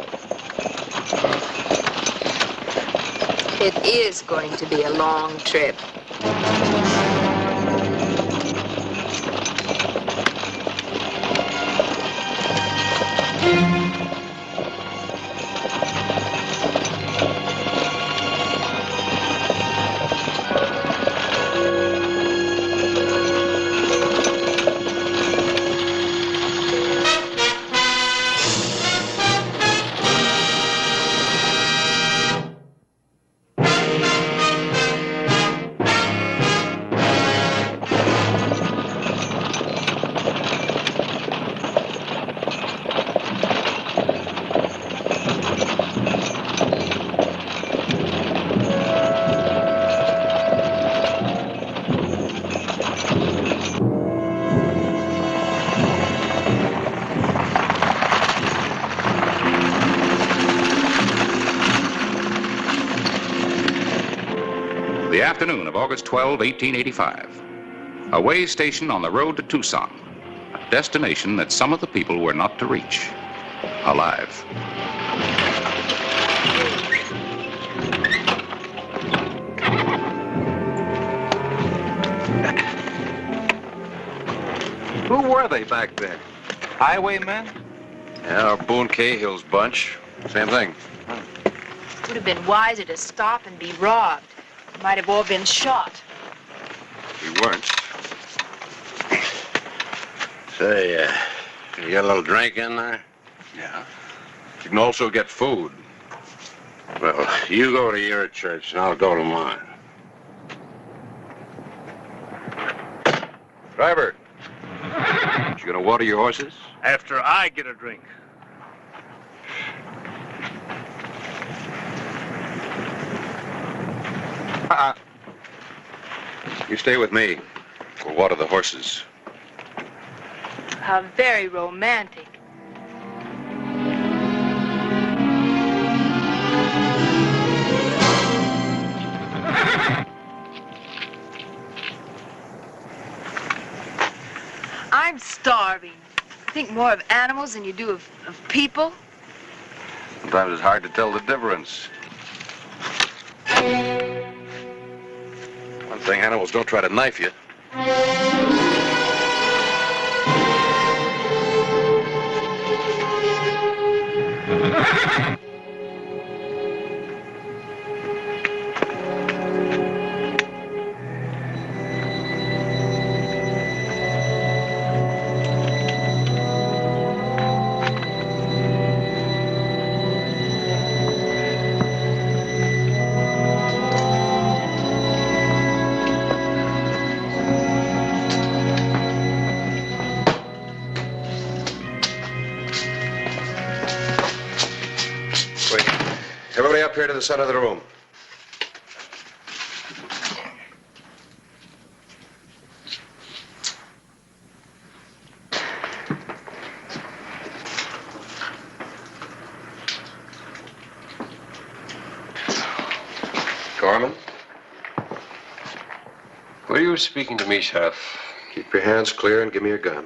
It is going to be a long trip. The afternoon of August 12, 1885. A way station on the road to Tucson, a destination that some of the people were not to reach alive. Who were they back there? Highwaymen? Yeah, or Boone Cahill's bunch. Same thing. Would have been wiser to stop and be robbed. Might have all been shot. You weren't. Say, you get a little drink in there? Yeah. You can also get food. Well, you go to your church and I'll go to mine. Driver, you gonna water your horses? After I get a drink. You stay with me. We'll water the horses. How very romantic. I'm starving. You think more of animals than you do of people? Sometimes it's hard to tell the difference. One thing, animals don't try to knife you. Everybody up here to the center of the room. Gorman? Were you speaking to me, Sheriff? Keep your hands clear and give me a gun.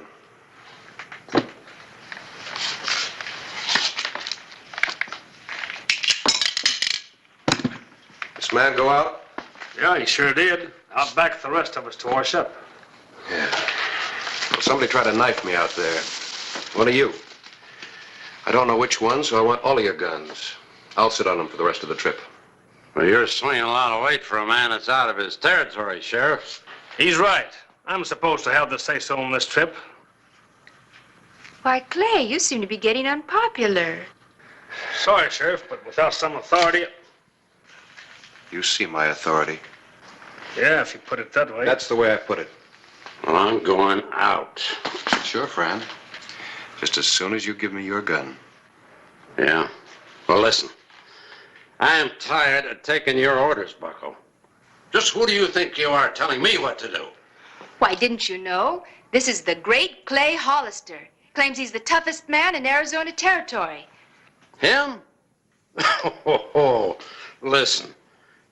This man go out? Yeah, he sure did. Out back with the rest of us to wash up. Yeah. Well, somebody tried to knife me out there. One of you. I don't know which one, so I want all of your guns. I'll sit on them for the rest of the trip. Well, you're swinging a lot of weight for a man that's out of his territory, Sheriff. He's right. I'm supposed to have the say-so on this trip. Why, Clay, you seem to be getting unpopular. Sorry, Sheriff, but without some authority... You see my authority. Yeah, if you put it that way. That's the way I put it. Well, I'm going out. Sure, friend. Just as soon as you give me your gun. Yeah? Well, listen. I am tired of taking your orders, Bucko. Just who do you think you are telling me what to do? Why, didn't you know? This is the great Clay Hollister. Claims he's the toughest man in Arizona Territory. Him? Listen,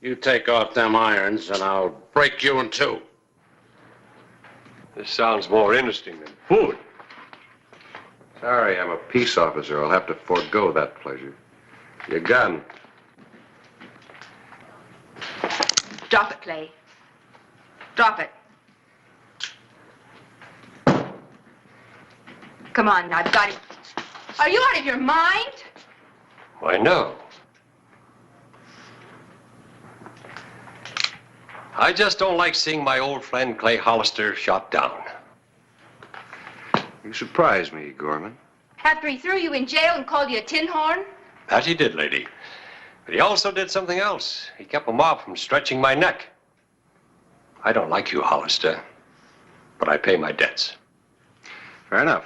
you take off them irons and I'll break you in two. This sounds more interesting than food. Sorry, I'm a peace officer. I'll have to forego that pleasure. Your gun. Drop it, Clay. Drop it. Come on, now, I've got it. Are you out of your mind? Why, no. I just don't like seeing my old friend Clay Hollister shot down. You surprise me, Gorman. After he threw you in jail and called you a tin horn? That he did, lady. But he also did something else. He kept a mob from stretching my neck. I don't like you, Hollister, but I pay my debts. Fair enough.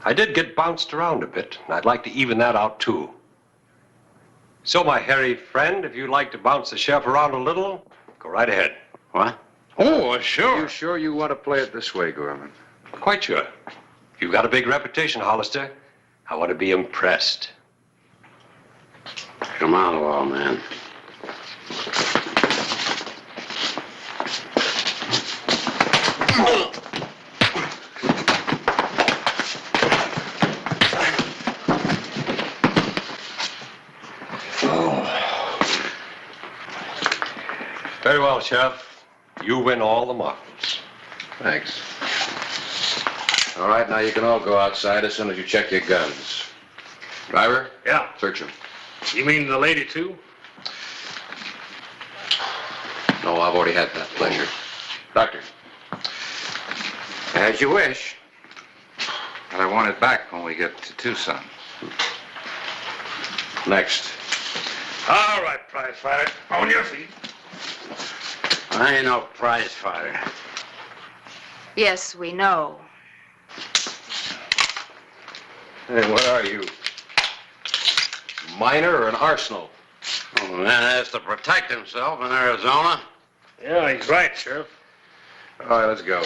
I did get bounced around a bit, and I'd like to even that out, too. So, my hairy friend, if you'd like to bounce the sheriff around a little, go right ahead. What? Oh, sure. Are you sure you want to play it this way, Gorman? Quite sure. You've got a big reputation, Hollister. I want to be impressed. Come on, old man. Very well, Sheriff. You win all the marbles. Thanks. All right, now you can all go outside as soon as you check your guns. Driver? Yeah. Search them. You mean the lady, too? No, I've already had that pleasure. Doctor. As you wish. But I want it back when we get to Tucson. Next. All right, prize fighter. On your feet. I ain't no prize fighter. Yes, we know. Hey, what are you? Miner or an arsenal? Oh, man has to protect himself in Arizona. Yeah, he's right, Sheriff. All right, let's go.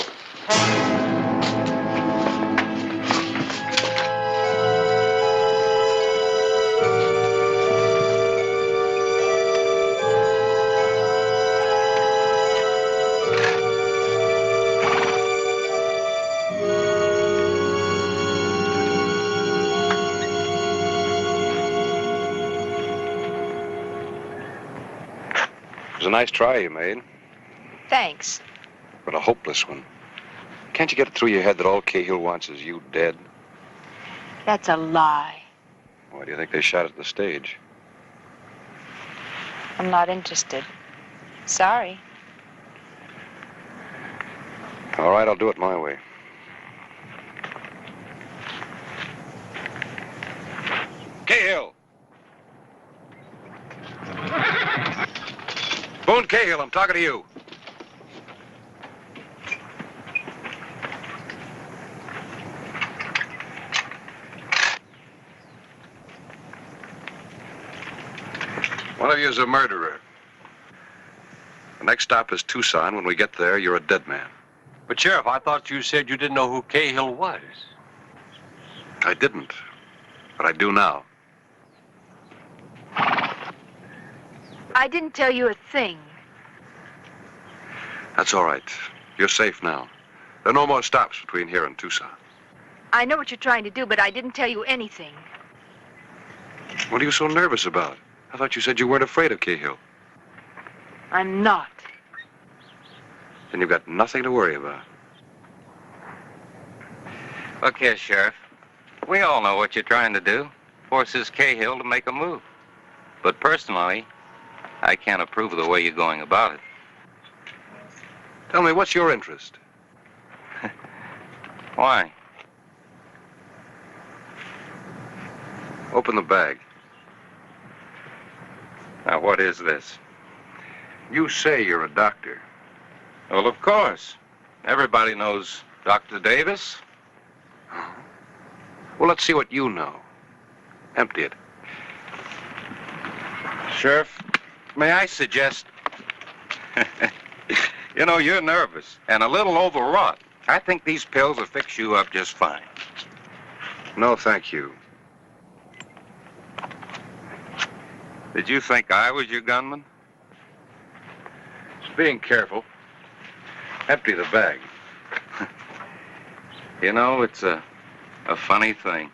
It was a nice try you made, Thanks. but a hopeless one. Can't you get it through your head that all Cahill wants is you dead? That's a lie. Why do you think they shot at the stage? I'm not interested. Sorry. All right, I'll do it my way. Cahill! Boone Cahill, I'm talking to you. One of you is a murderer. The next stop is Tucson. When we get there, you're a dead man. But, Sheriff, I thought you said you didn't know who Cahill was. I didn't, but I do now. I didn't tell you a thing. That's all right. You're safe now. There are no more stops between here and Tucson. I know what you're trying to do, but I didn't tell you anything. What are you so nervous about? I thought you said you weren't afraid of Cahill. I'm not. Then you've got nothing to worry about. Look here, Sheriff. We all know what you're trying to do. Forces Cahill to make a move. But personally, I can't approve of the way you're going about it. Tell me, what's your interest? Why? Open the bag. Now, what is this? You say you're a doctor. Well, of course. Everybody knows Dr. Davis. Well, let's see what you know. Empty it. Sheriff, may I suggest... You know, you're nervous and a little overwrought. I think these pills will fix you up just fine. No, thank you. Did you think I was your gunman? Just being careful. Empty the bag. You know, it's a funny thing.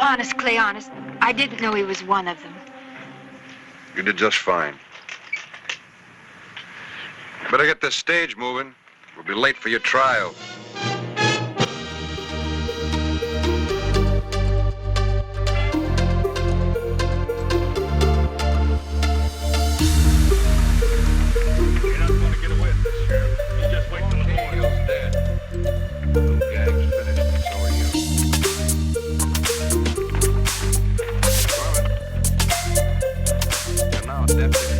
Honest, Clay, honest. I didn't know he was one of them. You did just fine. Better get this stage moving. We'll be late for your trial. You're not going to get away with this, Sheriff. You just wait till the morning. Dead. Little gag's finished, and so are you. You're now a deputy.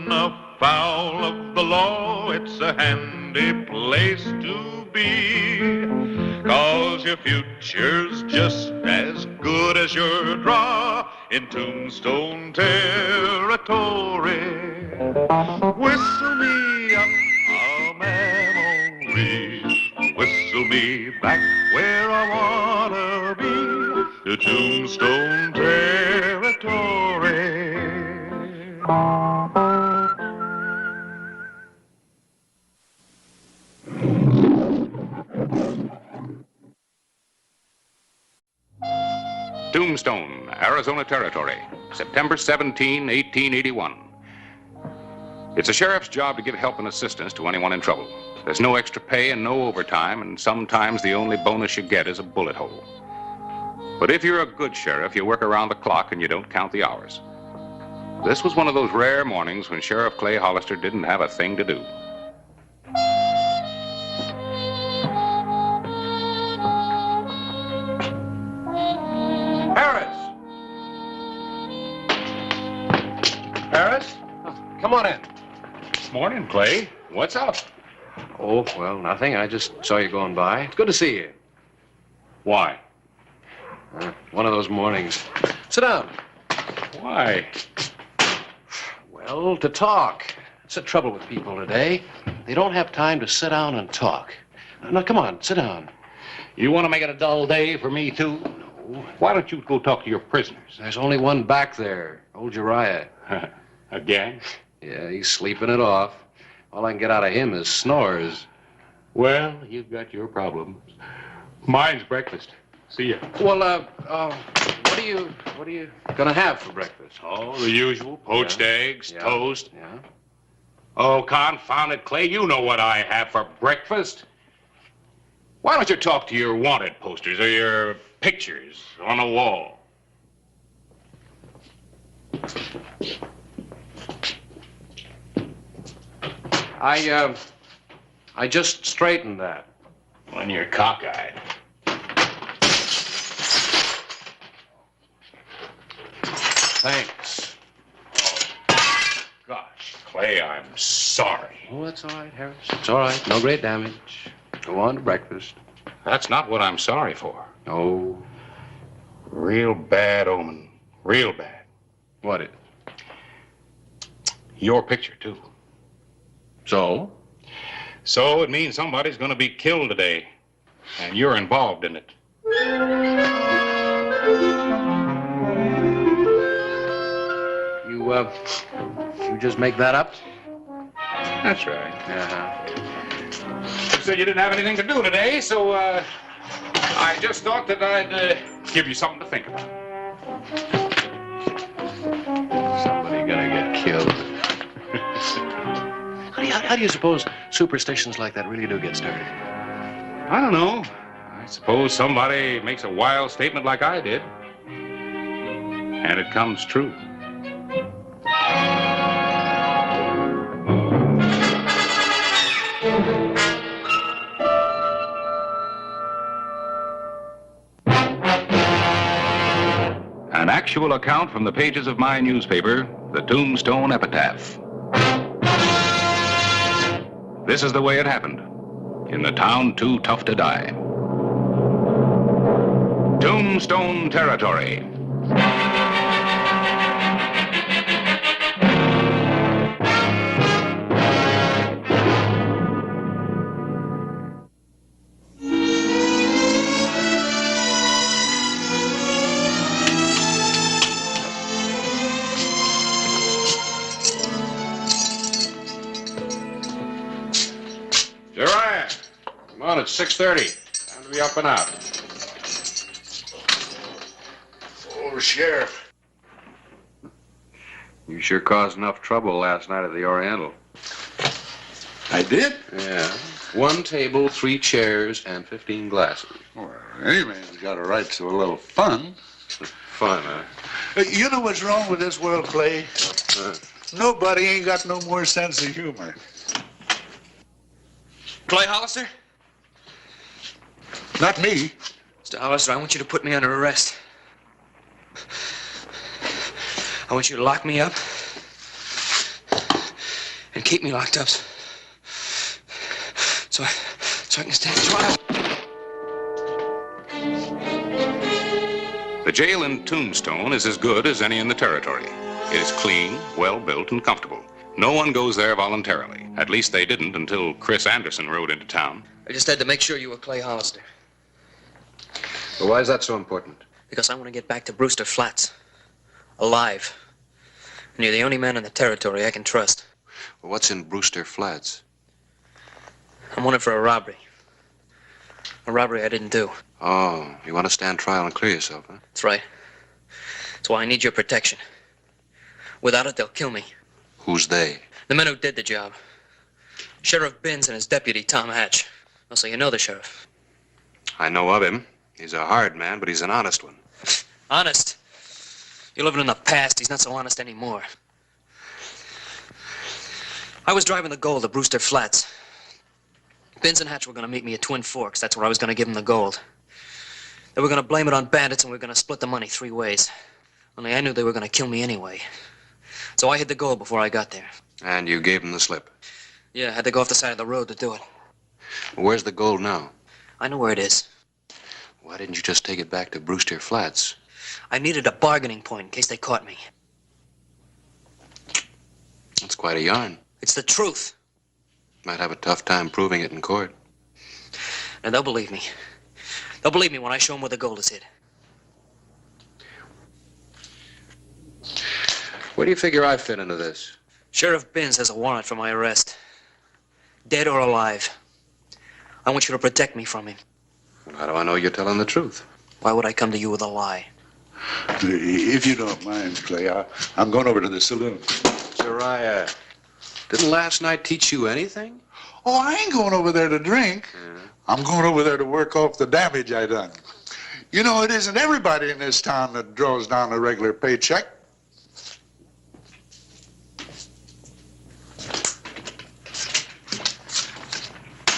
run afoul of the law, it's a handy place to be. 'Cause your future's just as good as your draw in Tombstone territory. Whistle me up a memory, whistle me back where I wanna be, to Tombstone territory. Tombstone, Arizona Territory, September 17, 1881. It's a sheriff's job to give help and assistance to anyone in trouble. There's no extra pay and no overtime, and sometimes the only bonus you get is a bullet hole. But if you're a good sheriff, you work around the clock and you don't count the hours. This was one of those rare mornings when Sheriff Clay Hollister didn't have a thing to do. Harris? Come on in. Morning, Clay. What's up? Oh, well, nothing. I just saw you going by. It's good to see you. Why? One of those mornings. Sit down. Why? Well, to talk. That's the trouble with people today. They don't have time to sit down and talk. Now, come on, sit down. You want to make it a dull day for me, too? No. Why don't you go talk to your prisoners? There's only one back there, old Uriah. Again? Yeah, he's sleeping it off. All I can get out of him is snores. Well, you've got your problems. Mine's breakfast. See ya. Well, what are you gonna have for breakfast? Oh, the usual. Poached eggs, Yeah. toast. Yeah. Oh, confound it, Clay. You know what I have for breakfast. Why don't you talk to your wanted posters or your pictures on the wall? I just straightened that. When you're cockeyed. Thanks. Oh, gosh, Clay, I'm sorry. Oh, that's all right, Harris. It's all right. No great damage. Go on to breakfast. That's not what I'm sorry for. Oh. Real bad omen. Real bad. What it? Your picture, too. So? So it means somebody's going to be killed today, and you're involved in it. You just make that up? That's right. Uh-huh. You said you didn't have anything to do today, so I just thought that I'd give you something to think about. Somebody gonna get killed. How do you suppose superstitions like that really do get started? I don't know. I suppose somebody makes a wild statement like I did, and it comes true. An actual account from the pages of my newspaper, the Tombstone Epitaph. This is the way it happened, in the town too tough to die. Tombstone Territory. Uriah, come on, it's 6:30. Time to be up and out. Oh, Sheriff. You sure caused enough trouble last night at the Oriental. I did? Yeah. 1 table, 3 chairs, and 15 glasses. Well, any man's got a right to a little fun. Fun, huh? You know what's wrong with this world, Clay? Nobody ain't got no more sense of humor. Clay Hollister? Not me. Mr. Hollister, I want you to put me under arrest. I want you to lock me up keep me locked up. So I can stand trial. The jail in Tombstone is as good as any in the territory. It is clean, well-built, and comfortable. No one goes there voluntarily. At least they didn't until Chris Anderson rode into town. I just had to make sure you were Clay Hollister. Well, why is that so important? Because I want to get back to Brewster Flats. Alive. And you're the only man in the territory I can trust. Well, what's in Brewster Flats? I'm wanted for a robbery. A robbery I didn't do. Oh, you want to stand trial and clear yourself, huh? That's right. That's why I need your protection. Without it, they'll kill me. Who's they? The men who did the job. Sheriff Binns and his deputy, Tom Hatch. Oh, so you know the sheriff. I know of him. He's a hard man, but he's an honest one. Honest? You're living in the past. He's not so honest anymore. I was driving the gold to Brewster Flats. Binns and Hatch were going to meet me at Twin Forks. That's where I was going to give them the gold. They were going to blame it on bandits, and we were going to split the money 3 ways. Only I knew they were going to kill me anyway. So I hid the gold before I got there. And you gave him the slip? Yeah, I had to go off the side of the road to do it. Well, where's the gold now? I know where it is. Why didn't you just take it back to Brewster Flats? I needed a bargaining point in case they caught me. That's quite a yarn. It's the truth. Might have a tough time proving it in court. And they'll believe me. They'll believe me when I show them where the gold is hid. Where do you figure I fit into this? Sheriff Binns has a warrant for my arrest. Dead or alive. I want you to protect me from him. Well, how do I know you're telling the truth? Why would I come to you with a lie? If you don't mind, Clay, I'm going over to the saloon. Uriah, didn't last night teach you anything? Oh, I ain't going over there to drink. I'm going over there to work off the damage I done. You know, it isn't everybody in this town that draws down a regular paycheck.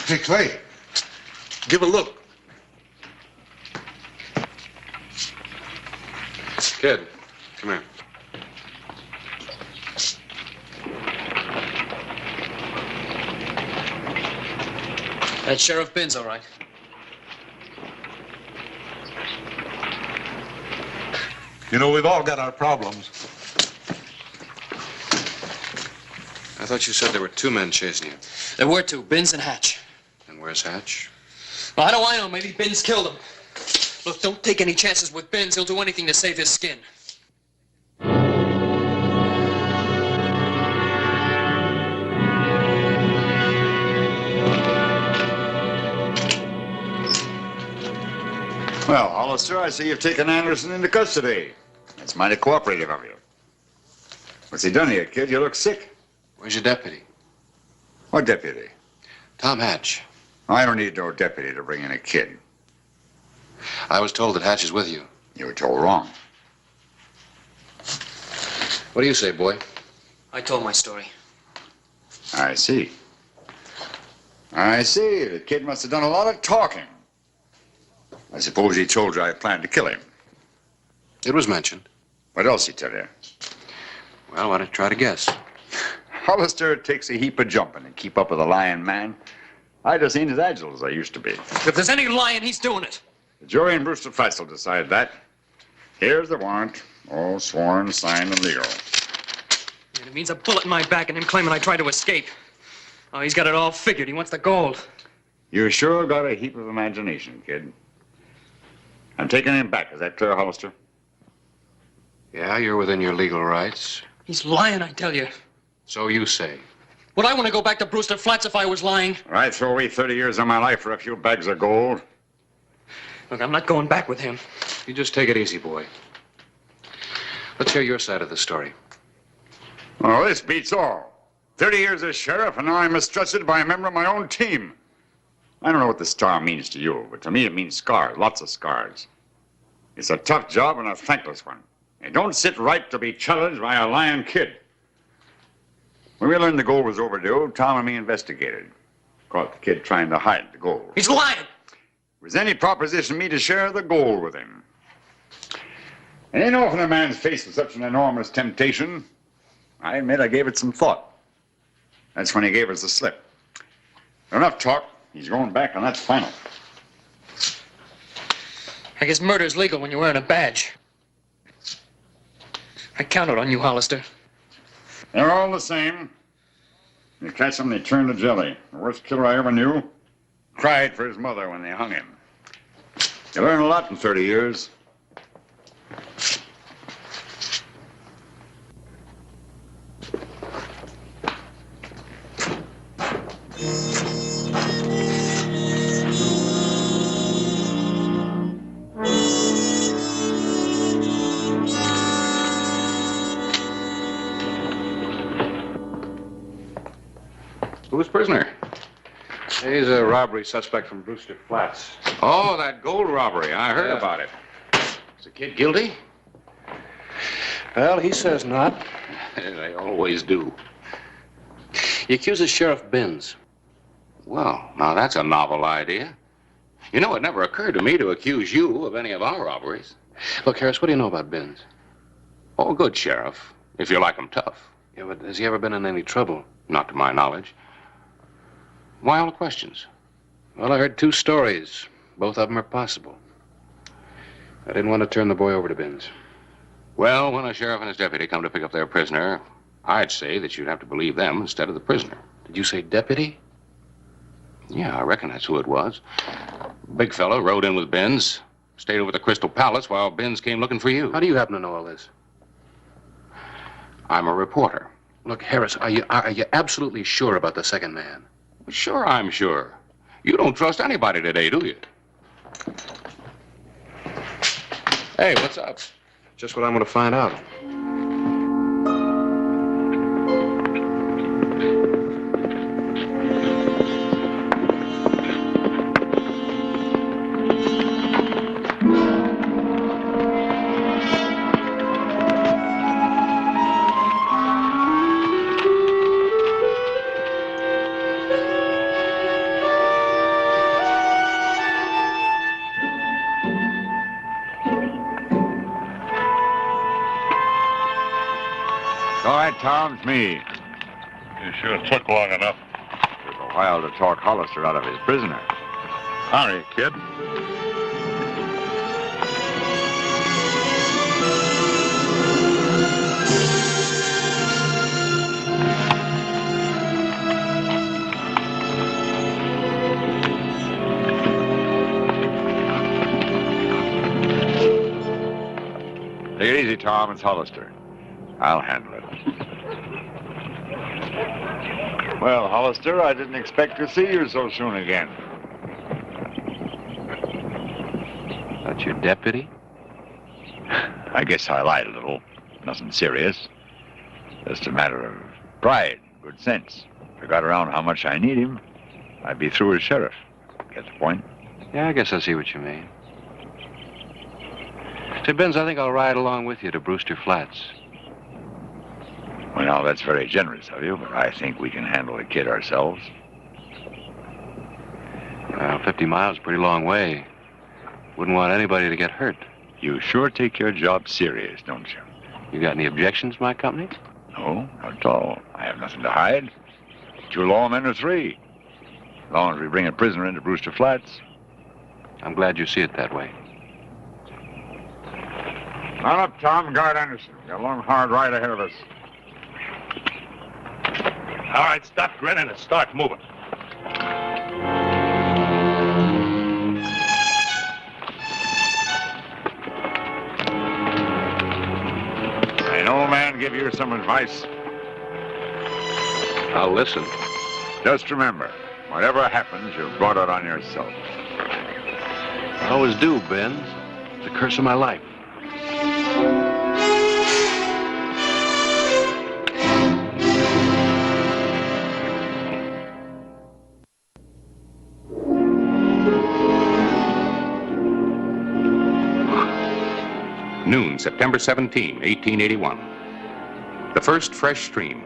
Hey, Clay, give a look. Kid, come here. That's Sheriff Binns, all right. You know, we've all got our problems. I thought you said there were 2 men chasing you. There were 2, Binns and Hatch. And where's Hatch? Well, how do I know? Maybe Binns killed him. Look, don't take any chances with Binns. He'll do anything to save his skin. Well, Hollister, I see you've taken Anderson into custody. That's mighty cooperative of you. What's he done here, kid? You look sick. Where's your deputy? What deputy? Tom Hatch. I don't need no deputy to bring in a kid. I was told that Hatch is with you. You were told wrong. What do you say, boy? I told my story. I see. I see. The kid must have done a lot of talking. I suppose he told you I planned to kill him. It was mentioned. What else he tell you? Well, why don't you try to guess? Hollister takes a heap of jumping to keep up with a lying man. I just ain't as agile as I used to be. If there's any lying, he's doing it. The jury in Brewster Flats will decide that. Here's the warrant. All sworn, signed, and legal. And it means a bullet in my back and him claiming I tried to escape. Oh, he's got it all figured. He wants the gold. You sure got a heap of imagination, kid. I'm taking him back. Is that clear, Hollister? Yeah, you're within your legal rights. He's lying, I tell you. So you say. Would I want to go back to Brewster Flats if I was lying? I'd throw away 30 years of my life for a few bags of gold. Look, I'm not going back with him. You just take it easy, boy. Let's hear your side of the story. Oh, this beats all. 30 years as sheriff, and now I'm mistrusted by a member of my own team. I don't know what the star means to you, but to me it means scars, lots of scars. It's a tough job and a thankless one. It don't sit right to be challenged by a lying kid. When we learned the gold was overdue, Tom and me investigated. Caught the kid trying to hide the gold. He's lying! Was any proposition me to share the gold with him? It ain't often a man's faced with such an enormous temptation. I admit I gave it some thought. That's when he gave us the slip. Enough talk. He's going back, and that's final. I guess murder's legal when you're wearing a badge. I counted on you, Hollister. They're all the same. You catch them, they turn to jelly. The worst killer I ever knew cried for his mother when they hung him. You learn a lot in 30 years. Who's prisoner? He's a robbery suspect from Brewster Flats. Oh, that gold robbery. I heard about it. Is the kid guilty? Well, he says not. They always do. He accuses Sheriff Binns. Well, now that's a novel idea. You know, it never occurred to me to accuse you of any of our robberies. Look, Harris, what do you know about Binns? Oh, good, Sheriff, if you like him tough. Yeah, but has he ever been in any trouble? Not to my knowledge. Why all the questions? Well, I heard 2 stories. Both of them are possible. I didn't want to turn the boy over to Binns. Well, when a sheriff and his deputy come to pick up their prisoner, I'd say that you'd have to believe them instead of the prisoner. Did you say deputy? Yeah, I reckon that's who it was. Big fellow rode in with Binns, stayed over at the Crystal Palace while Binns came looking for you. How do you happen to know all this? I'm a reporter. Look, Harris, are you absolutely sure about the second man? Sure, I'm sure. You don't trust anybody today, do you? Hey, what's up? Just what I'm going to find out. All right, Tom, it's me. You sure took long enough. Took a while to talk Hollister out of his prisoner. Hurry, kid. Take it easy, Tom. It's Hollister. I'll handle it. Well, Hollister, I didn't expect to see you so soon again. That's your deputy? I guess I lied a little. Nothing serious. Just a matter of pride, good sense. If I got around how much I need him, I'd be through as sheriff. Get the point? Yeah, I guess I see what you mean. Say, Binns, I think I'll ride along with you to Brewster Flats. Well, that's very generous of you, but I think we can handle the kid ourselves. Well, 50 miles is a pretty long way. Wouldn't want anybody to get hurt. You sure take your job serious, don't you? You got any objections to my company? No, not at all. I have nothing to hide. 2 lawmen or 3. As long as we bring a prisoner into Brewster Flats. I'm glad you see it that way. Mount up, Tom. Guard Anderson. We got a long, hard ride ahead of us. All right, stop grinning and start moving. An old man give you some advice? I'll listen. Just remember, whatever happens, you've brought it on yourself. I always do, Binns. It's the curse of my life. Noon, September 17, 1881. The first fresh stream.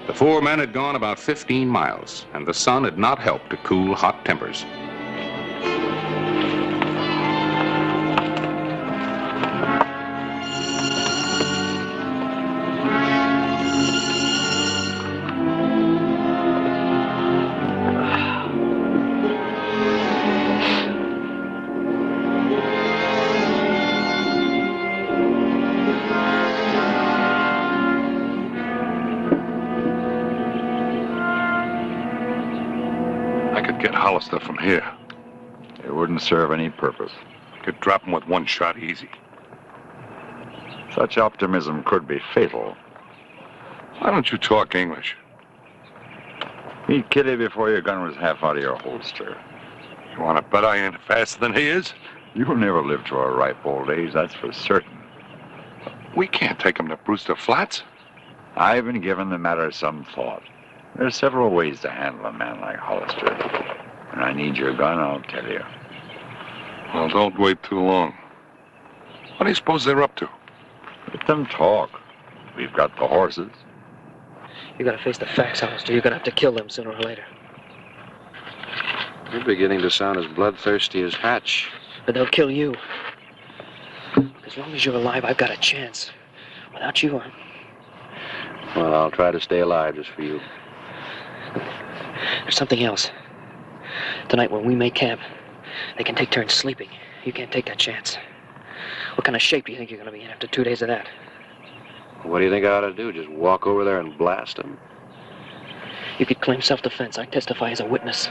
The 4 men had gone about 15 miles, and the sun had not helped to cool hot tempers. I could get Hollister from here. It wouldn't serve any purpose. Could drop him with one shot easy. Such optimism could be fatal. Why don't you talk English? Meet Kitty before your gun was half out of your holster. You want to bet I ain't faster than he is? You'll never live to a ripe old age, that's for certain. We can't take him to Brewster Flats. I've been giving the matter some thought. There's several ways to handle a man like Hollister. When I need your gun, I'll tell you. Well, don't wait too long. What do you suppose they're up to? Let them talk. We've got the horses. You gotta face the facts, Hollister. You're gonna have to kill them sooner or later. You're beginning to sound as bloodthirsty as Hatch. But they'll kill you. As long as you're alive, I've got a chance. Without you, Well, I'll try to stay alive just for you. There's something else. Tonight, when we make camp, they can take turns sleeping. You can't take that chance. What kind of shape do you think you're gonna be in after 2 days of that? What do you think I ought to do? Just walk over there and blast them? You could claim self-defense. I testify as a witness.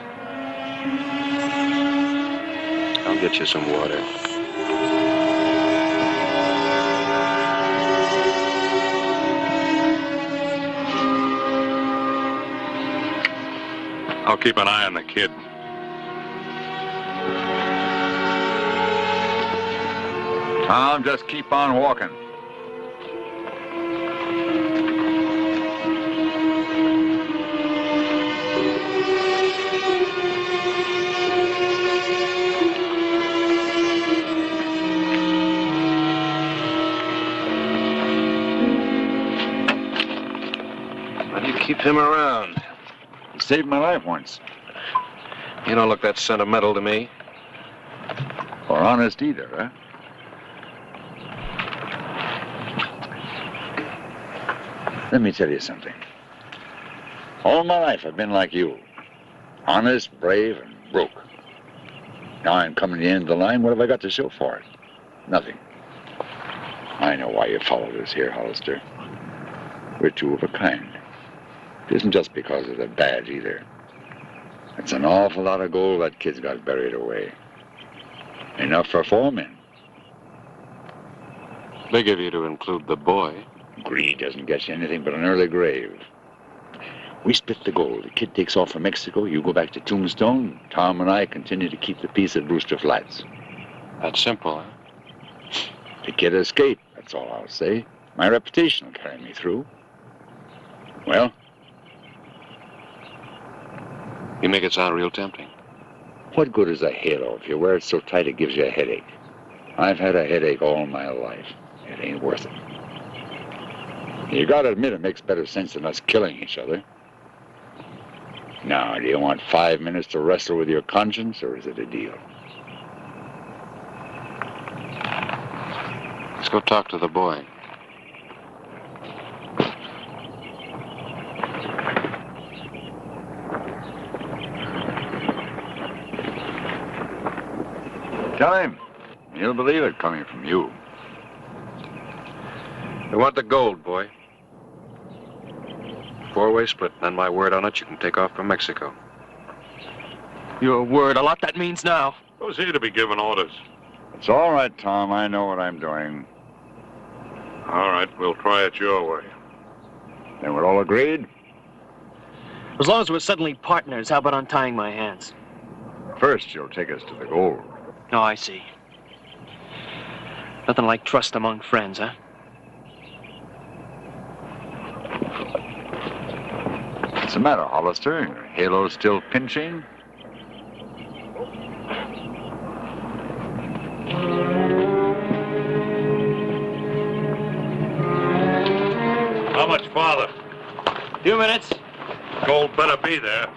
I'll get you some water. I'll keep an eye on the kid. Tom, just keep on walking. Why do you keep him around? He saved my life once. You don't look that sentimental to me. Or honest either, huh? Let me tell you something. All my life I've been like you. Honest, brave, and broke. Now I'm coming to the end of the line. What have I got to show for it? Nothing. I know why you followed us here, Hollister. We're two of a kind. It isn't just because of the badge, either. It's an awful lot of gold that kid's got buried away. Enough for 4 men. Big of you to include the boy. Greed doesn't get you anything but an early grave. We split the gold. The kid takes off for Mexico. You go back to Tombstone. Tom and I continue to keep the peace at Brewster Flats. That's simple, huh? The kid escaped, that's all I'll say. My reputation will carry me through. Well? You make it sound real tempting. What good is a halo if you wear it so tight it gives you a headache? I've had a headache all my life. It ain't worth it. You gotta admit it makes better sense than us killing each other. Now, do you want 5 minutes to wrestle with your conscience, or is it a deal? Let's go talk to the boy. Tell him. He'll believe it coming from you. We want the gold, boy. 4-way split. On my word on it, you can take off for Mexico. Your word, a lot that means now. Who's he to be giving orders? It's all right, Tom. I know what I'm doing. All right, we'll try it your way. Then we're all agreed? As long as we're suddenly partners, how about untying my hands? First, you'll take us to the gold. Oh, I see. Nothing like trust among friends, huh? What's the matter, Hollister? Your halo's still pinching? How much farther? 2 minutes. Gold better be there.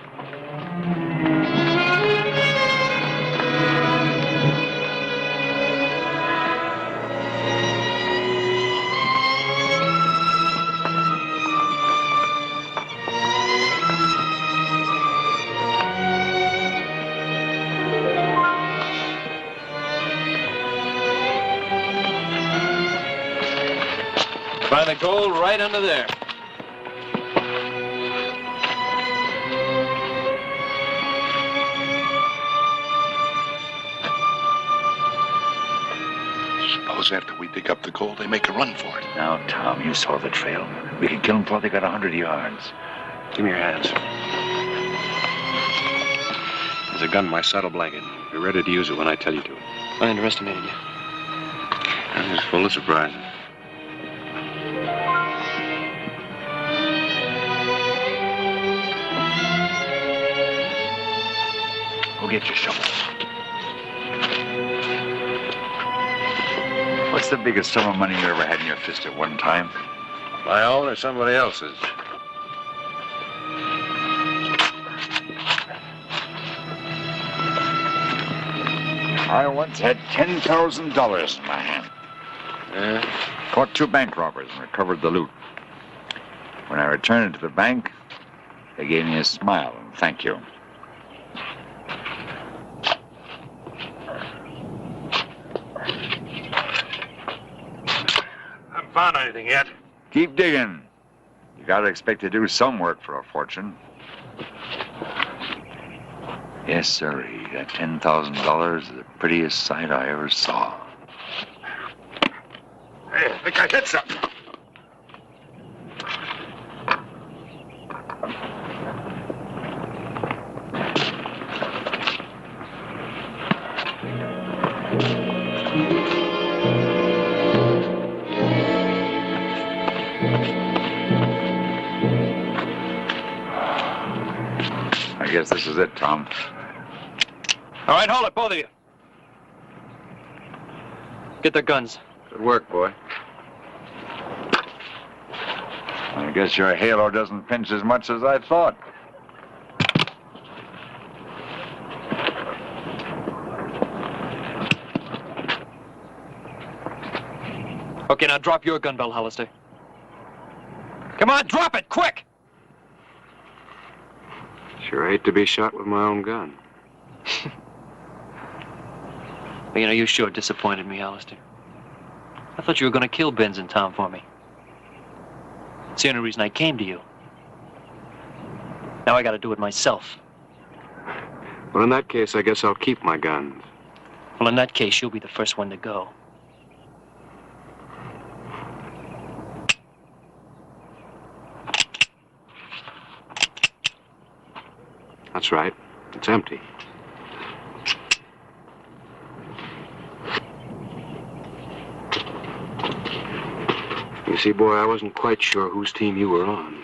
Find the gold right under there. Suppose after we dig up the gold, they make a run for it. Now, Tom, you saw the trail. We can kill them before they got 100 yards. Give me your hands. There's a gun in my saddle blanket. Be ready to use it when I tell you to. I underestimated you. I'm just full of surprises. Go get your shovel. What's the biggest sum of money you ever had in your fist at one time? My own or somebody else's? I once had $10,000 in my hand. Caught 2 bank robbers and recovered the loot. When I returned it to the bank, they gave me a smile and thank you. Haven't found anything yet. Keep digging. You gotta expect to do some work for a fortune. Yes, sir. That $10,000 is the prettiest sight I ever saw. Hey, I think I hit something. I guess this is it, Tom. All right, hold it, both of you. Get their guns. Good work, boy. I guess your halo doesn't pinch as much as I thought. Okay, now drop your gun, Bell Hollister. Come on, drop it, quick! Sure hate to be shot with my own gun. You know, you sure disappointed me, Hollister. I thought you were going to kill Benz and Tom for me. It's the only reason I came to you. Now I got to do it myself. Well, in that case, I guess I'll keep my guns. Well, in that case, you'll be the first one to go. That's right. It's empty. You see, boy, I wasn't quite sure whose team you were on.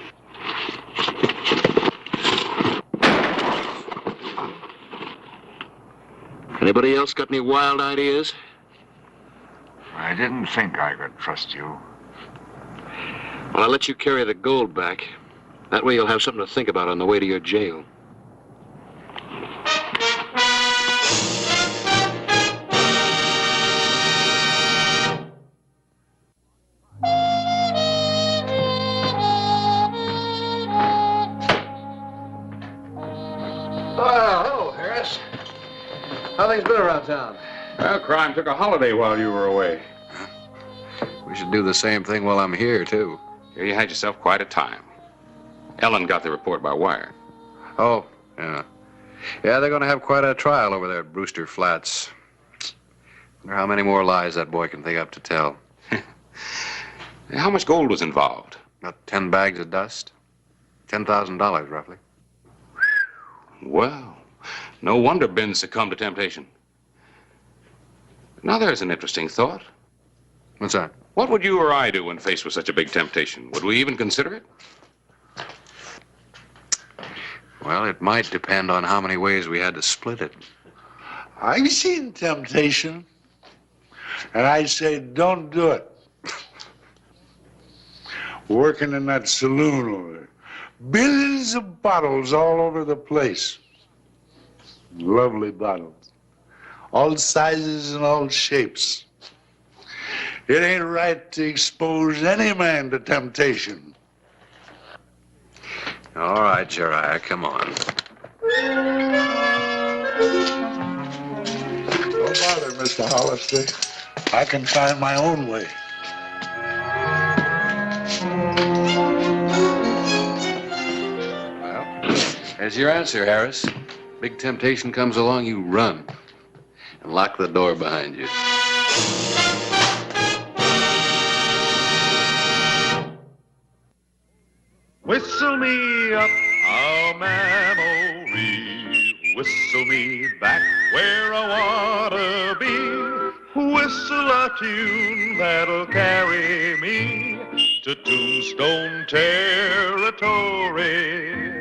Anybody else got any wild ideas? I didn't think I could trust you. Well, I'll let you carry the gold back. That way you'll have something to think about on the way to your jail. Hello, Harris. How things been around town? Well, crime took a holiday while you were away. We should do the same thing while I'm here, too. Here you had yourself quite a time. Ellen got the report by wire. Oh, yeah. Yeah, they're going to have quite a trial over there at Brewster Flats. Wonder how many more lies that boy can think up to tell. How much gold was involved? About 10 bags of dust. $10,000, roughly. Well, no wonder Ben succumbed to temptation. Now there's an interesting thought. What's that? What would you or I do when faced with such a big temptation? Would we even consider it? Well, it might depend on how many ways we had to split it. I've seen temptation, and I say don't do it. Working in that saloon over there. Billions of bottles all over the place. Lovely bottles. All sizes and all shapes. It ain't right to expose any man to temptation. All right, Jeriah, come on. Don't bother, Mr. Hollister. I can find my own way. There's your answer, Harris. Big temptation comes along, you run. And lock the door behind you. Whistle me up a memory, whistle me back where I wanna be. Whistle a tune that'll carry me to Tombstone territory.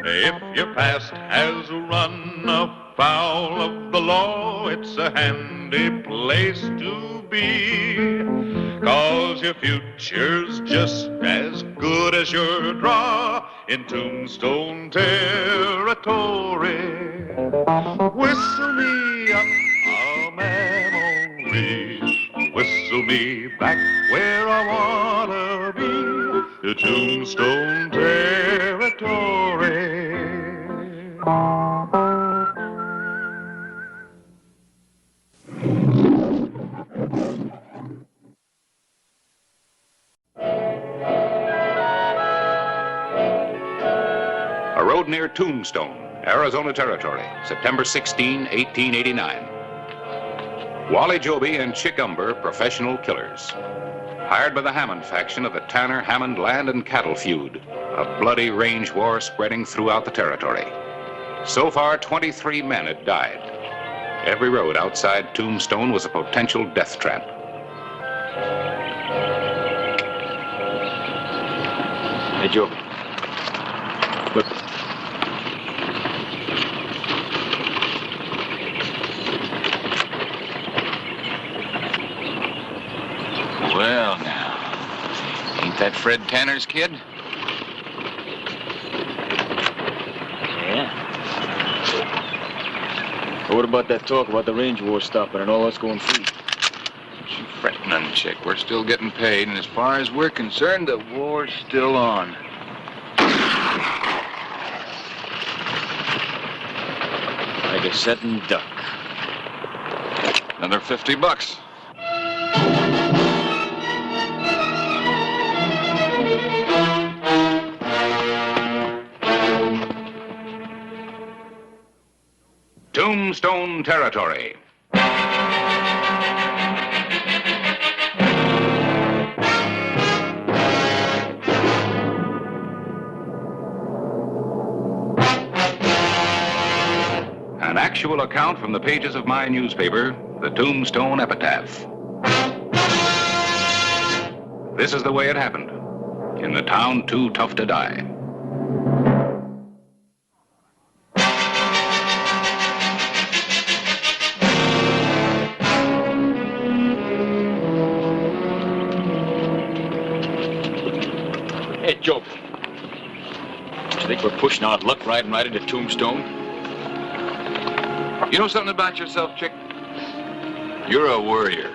If your past has run afoul of the law, it's a handy place to be. 'Cause your future's just as good as your draw in Tombstone territory. Whistle me up a memory, whistle me back where I wanna be, to Tombstone territory. A road near Tombstone, Arizona Territory, September 16, 1889. Wally Joby and Chick Umber, professional killers. Hired by the Hammond faction of the Tanner-Hammond land and cattle feud, a bloody range war spreading throughout the territory. So far, 23 men had died. Every road outside Tombstone was a potential death trap. Hey, Joby. Look. Well, now, ain't that Fred Tanner's kid? Yeah. Well, what about that talk about the range war stopping and all us going free? Don't you fret none, Chick. We're still getting paid, and as far as we're concerned, the war's still on. Like a setting duck. Another $50. Tombstone territory. An actual account from the pages of my newspaper, the Tombstone Epitaph. This is the way it happened, in the town too tough to die. Hey, Joby. Do you think we're pushing our luck riding right into Tombstone? You know something about yourself, Chick? You're a worrier.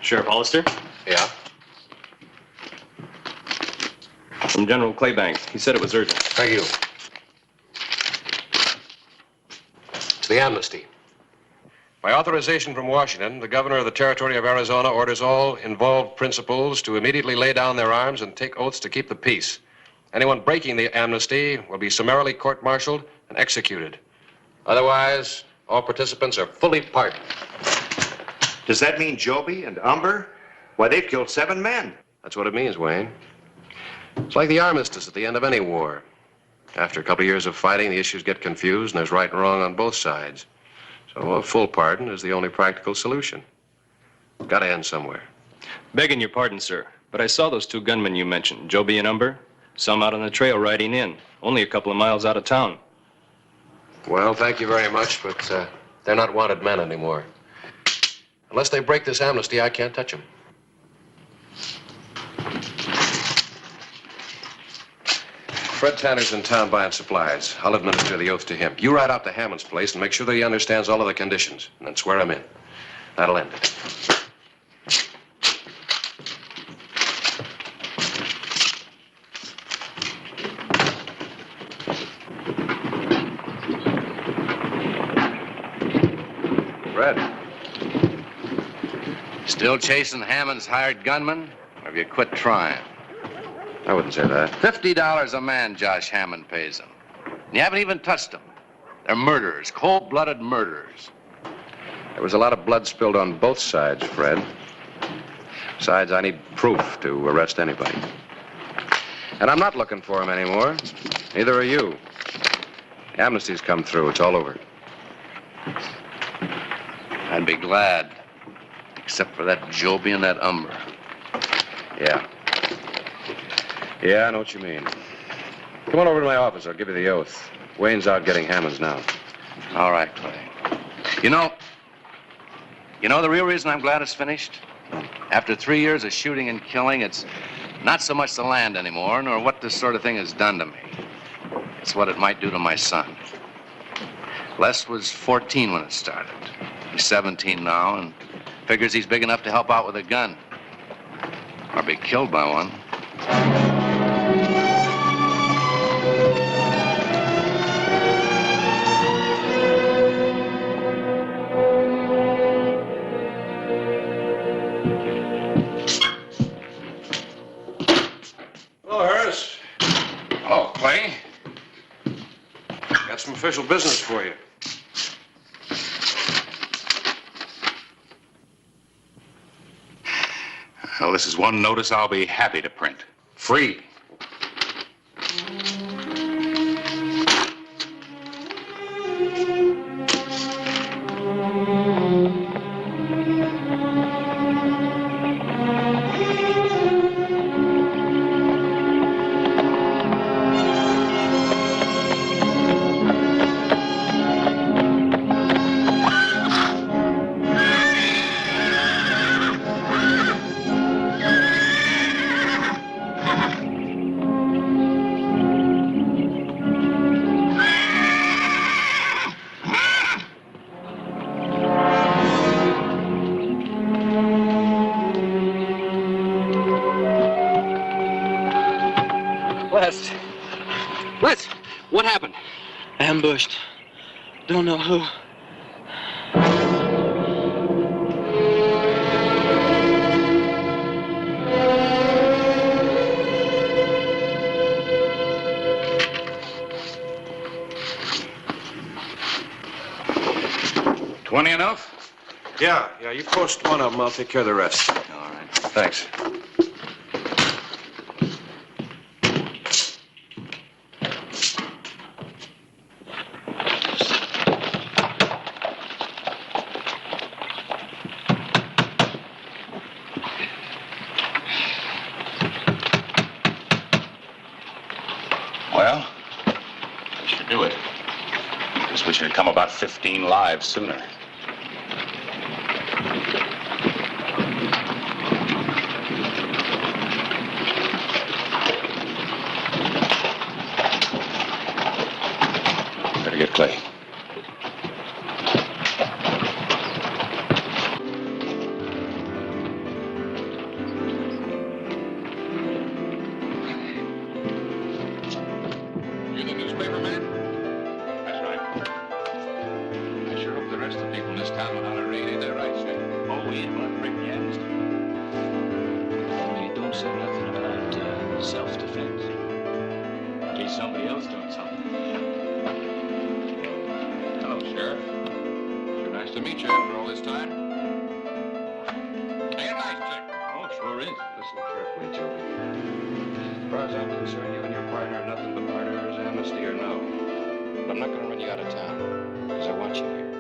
Sheriff Hollister? Yeah? From General Claybank. He said it was urgent. Thank you. To the amnesty. By authorization from Washington, the governor of the Territory of Arizona orders all involved principals to immediately lay down their arms and take oaths to keep the peace. Anyone breaking the amnesty will be summarily court-martialed and executed. Otherwise, all participants are fully pardoned. Does that mean Joby and Umber? Why, they've killed 7 men. That's what it means, Wayne. It's like the armistice at the end of any war. After a couple of years of fighting, the issues get confused and there's right and wrong on both sides. So a full pardon is the only practical solution. Got to end somewhere. Begging your pardon, sir, but I saw those 2 gunmen you mentioned, Joby and Umber. Some out on the trail riding in, only a couple of miles out of town. Well, thank you very much, but they're not wanted men anymore. Unless they break this amnesty, I can't touch them. Fred Tanner's in town buying supplies. I'll administer the oath to him. You ride out to Hammond's place and make sure that he understands all of the conditions, and then swear him in. That'll end it. Still chasing Hammond's hired gunman? Or have you quit trying? I wouldn't say that. $50 a man Josh Hammond pays them. And you haven't even touched them. They're murderers, cold-blooded murderers. There was a lot of blood spilled on both sides, Fred. Besides, I need proof to arrest anybody. And I'm not looking for him anymore. Neither are you. The amnesty's come through. It's all over. I'd be glad. Except for that Joby and that Umber. Yeah. Yeah, I know what you mean. Come on over to my office. I'll give you the oath. Wayne's out getting Hammonds now. All right, Clay. You know the real reason I'm glad it's finished? After 3 years of shooting and killing, it's not so much the land anymore, nor what this sort of thing has done to me. It's what it might do to my son. Les was 14 when it started. He's 17 now, and figures he's big enough to help out with a gun. Or be killed by one. Hello, Harris. Oh, Clay? Got some official business for you. Well, this is one notice I'll be happy to print. Free. Les, what happened? Ambushed. Don't know who. $20 enough? Yeah, you post one of them, I'll take care of the rest. All right. Thanks. Well, we should do it. Just wish it had come about 15 lives sooner. Better get Clay. You the newspaper man? That's right. I sure hope the rest of the people in this town know how to read. Ain't that right, sir? Oh, we ain't about to break the amnesty. Only don't say nothing about self-defense. In case somebody else doing something. Hello, Sheriff. Sure nice to meet you after all this time. Ain't it nice, Chick? Oh, sure is. Listen carefully, Joby. As far as I'm concerned, you and your partner are nothing but murderers, amnesty or no. But I'm not going to run you out of town, because I want you here.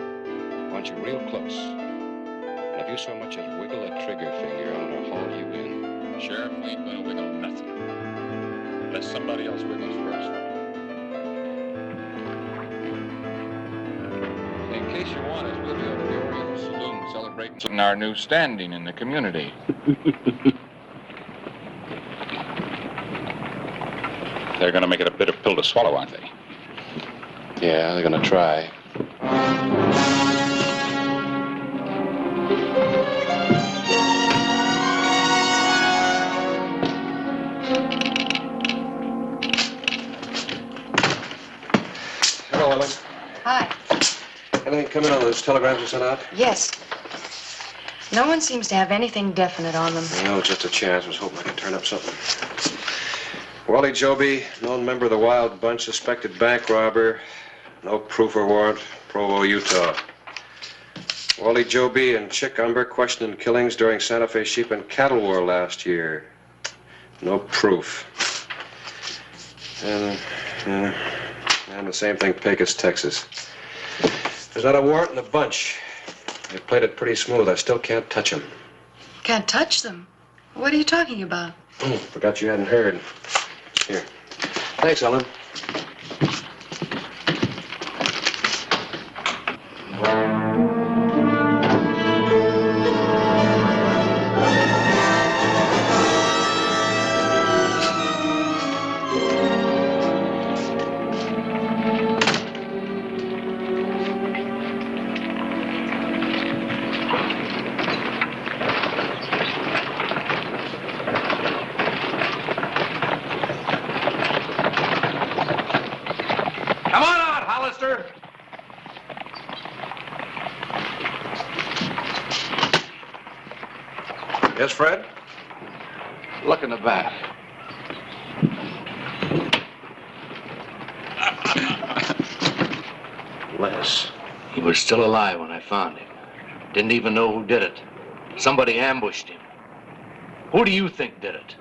I want you real close. And if you so much as wiggle a trigger finger, I'm going to haul you in. Sheriff, we ain't gonna wiggle nothing. Unless somebody else wiggles first. In case you want us, we'll be over at the Oriental Saloon celebrating our new standing in the community. They're going to make it a bitter pill to swallow, aren't they? Yeah, they're going to try. Hello, Ellen. Hi. Anything come in on those telegrams you sent out? Yes. No one seems to have anything definite on them. No, just a chance. I was hoping I could turn up something. Wally Joby, known member of the Wild Bunch, suspected bank robber. No proof or warrant. Provo, Utah. Wally Joby and Chick Umber questioned in killings during Santa Fe sheep and cattle war last year. No proof. And the same thing, Pecos, Texas. There's not a warrant in the bunch. They played it pretty smooth. I still can't touch them. Can't touch them? What are you talking about? Forgot you hadn't heard. Here. Thanks, Ellen. Yes, Fred? Look in the back. Les. He was still alive when I found him. Didn't even know who did it. Somebody ambushed him. Who do you think did it?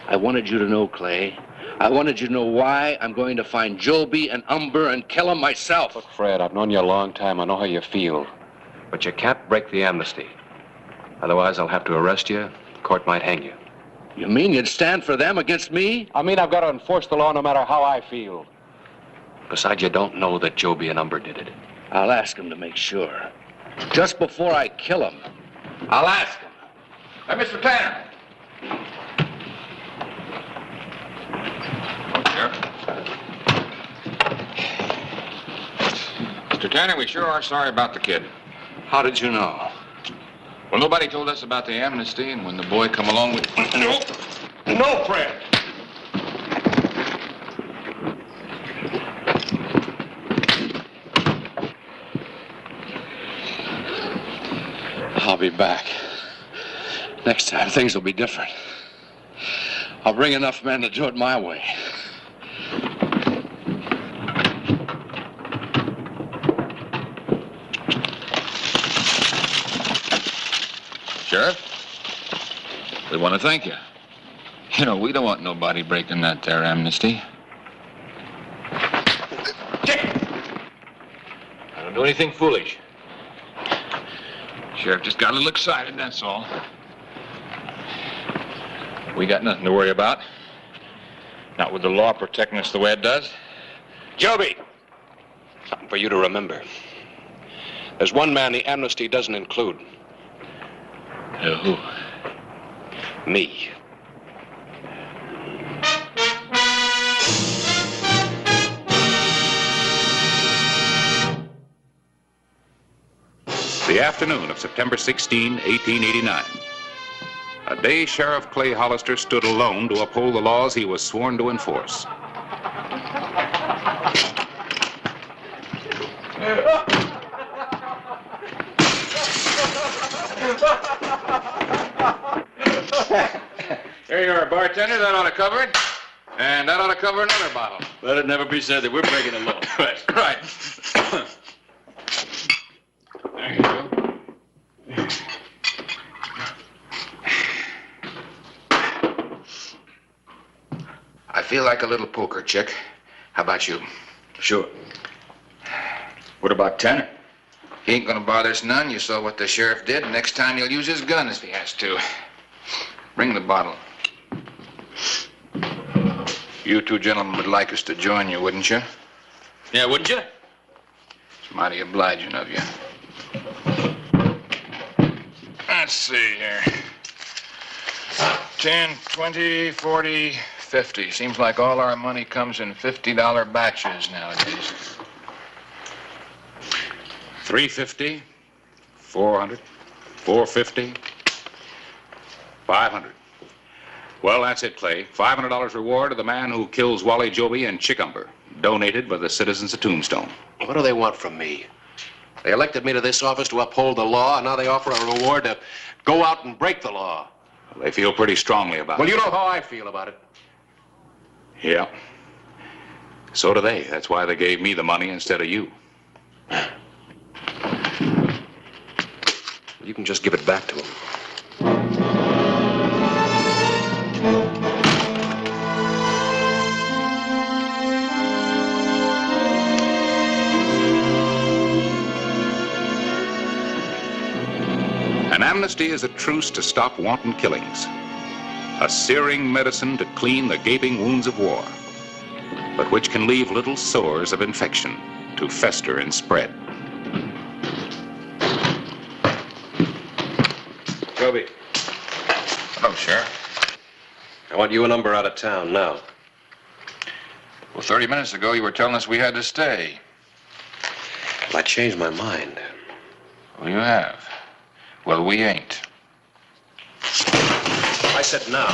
I wanted you to know, Clay. I wanted you to know why I'm going to find Joby and Umber and kill them myself. Look, Fred, I've known you a long time. I know how you feel. But you can't break the amnesty. Otherwise, I'll have to arrest you. The court might hang you. You mean you'd stand for them against me? I mean, I've got to enforce the law no matter how I feel. Besides, you don't know that Joby and Umber did it. I'll ask him to make sure. Just before I kill him, I'll ask him. Hey, Mr. Tanner. Mr. Tanner, we sure are sorry about the kid. How did you know? Well, nobody told us about the amnesty, and when the boy come along with... No, Fred. I'll be back. Next time, things will be different. I'll bring enough men to do it my way. Sheriff, we want to thank you. You know, we don't want nobody breaking that there amnesty. I don't do anything foolish. Sheriff just got a little excited, that's all. We got nothing to worry about. Not with the law protecting us the way it does. Joby! Something for you to remember. There's one man the amnesty doesn't include. Who? Me. The afternoon of September 16, 1889. A day Sheriff Clay Hollister stood alone to uphold the laws he was sworn to enforce. There you are, bartender. That ought to cover it. And that ought to cover another bottle. Let it never be said that we're breaking the law. Right. There you go. I feel like a little poker, Chick. How about you? Sure. What about Tanner? He ain't gonna bother us none. You saw what the sheriff did. Next time he'll use his gun if he has to. Bring the bottle. You two gentlemen would like us to join you, wouldn't you? Yeah, wouldn't you? It's mighty obliging of you. Let's see here. 10, 20, 40, 50. Seems like all our money comes in $50 batches nowadays. 350, 400, 450, 500. Well, that's it, Clay. $500 reward to the man who kills Wally Joby and Chick Umber, donated by the citizens of Tombstone. What do they want from me? They elected me to this office to uphold the law, and now they offer a reward to go out and break the law. Well, they feel pretty strongly about it. Well, you know how I feel about it. Yeah. So do they. That's why they gave me the money instead of you. You can just give it back to them. An amnesty is a truce to stop wanton killings, a searing medicine to clean the gaping wounds of war, but which can leave little sores of infection to fester and spread. Toby. Hello, Sheriff. I want you and Umber out of town now. Well, 30 minutes ago, you were telling us we had to stay. Well, I changed my mind. Well, you have. Well, we ain't. I said now.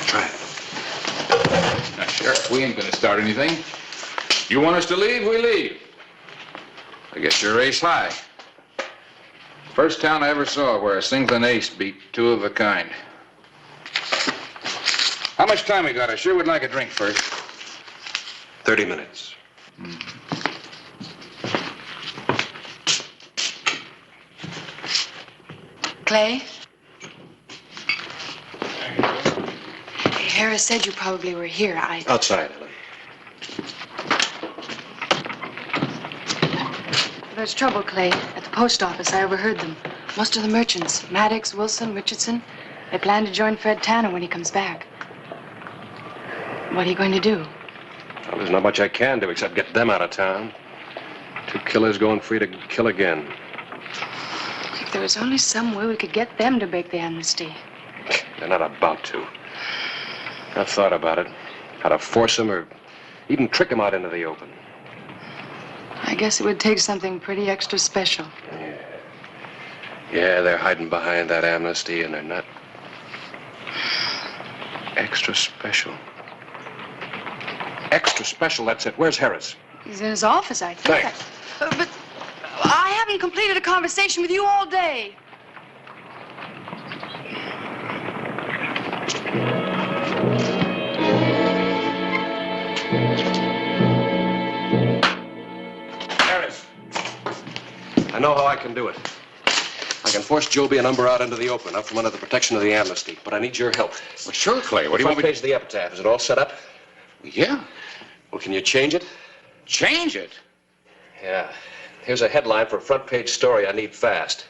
Try it. Now, Sheriff, we ain't gonna start anything. You want us to leave, we leave. I guess you're ace high. First town I ever saw where a single and ace beat two of a kind. How much time we got? I sure would like a drink first. 30 minutes. Clay? Harris said you probably were here. Outside, Ellen. There's trouble, Clay. At the post office, I overheard them. Most of the merchants, Maddox, Wilson, Richardson, they plan to join Fred Tanner when he comes back. What are you going to do? Well, there's not much I can do except get them out of town. Two killers going free to kill again. If there was only some way we could get them to break the amnesty. They're not about to. I've thought about it. How to force them or even trick them out into the open. I guess it would take something pretty extra special. Yeah, they're hiding behind that amnesty, and they're not extra special. Extra special, that's it. Where's Harris? He's in his office, I think. Thanks. But I haven't completed a conversation with you all day. Harris. I know how I can do it. I can force Joby and Umber out into the open, out from under the protection of the amnesty. But I need your help. Well, sure, Clay. What do you want me to... Front page of the epitaph. Is it all set up? Yeah. Well, can you change it? Change it? Yeah. Here's a headline for a front page story I need fast.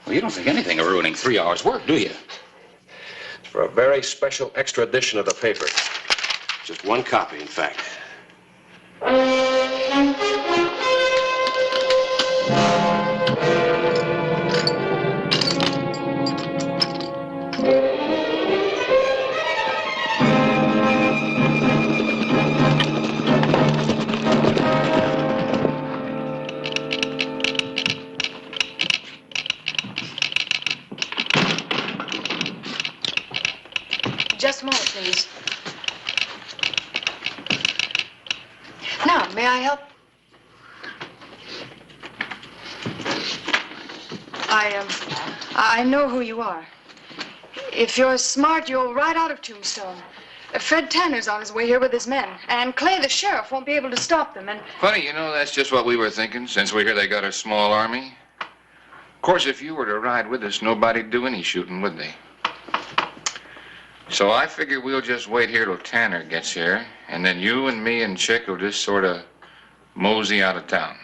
Well, you don't think anything of ruining 3 hours' work, do you? It's for a very special extra edition of the paper. Just one copy, in fact. Just a moment, please. Now, may I help? I know who you are. If you're smart, you'll ride out of Tombstone. Fred Tanner's on his way here with his men, and Clay, the sheriff, won't be able to stop them, and... Funny, you know, that's just what we were thinking, since we hear they got a small army. Of course, if you were to ride with us, nobody'd do any shooting, would they? So I figure we'll just wait here till Tanner gets here, and then you and me and Chick will just sort of mosey out of town.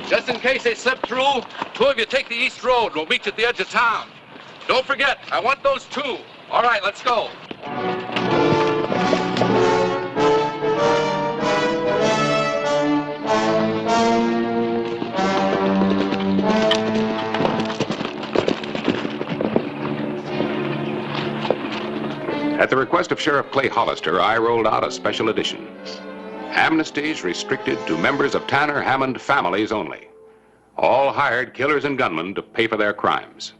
Just in case they slip through, two of you take the east road. We'll meet you at the edge of town. Don't forget, I want those two. All right, let's go. At the request of Sheriff Clay Hollister, I rolled out a special edition. Amnesties restricted to members of Tanner Hammond families only. All hired killers and gunmen to pay for their crimes.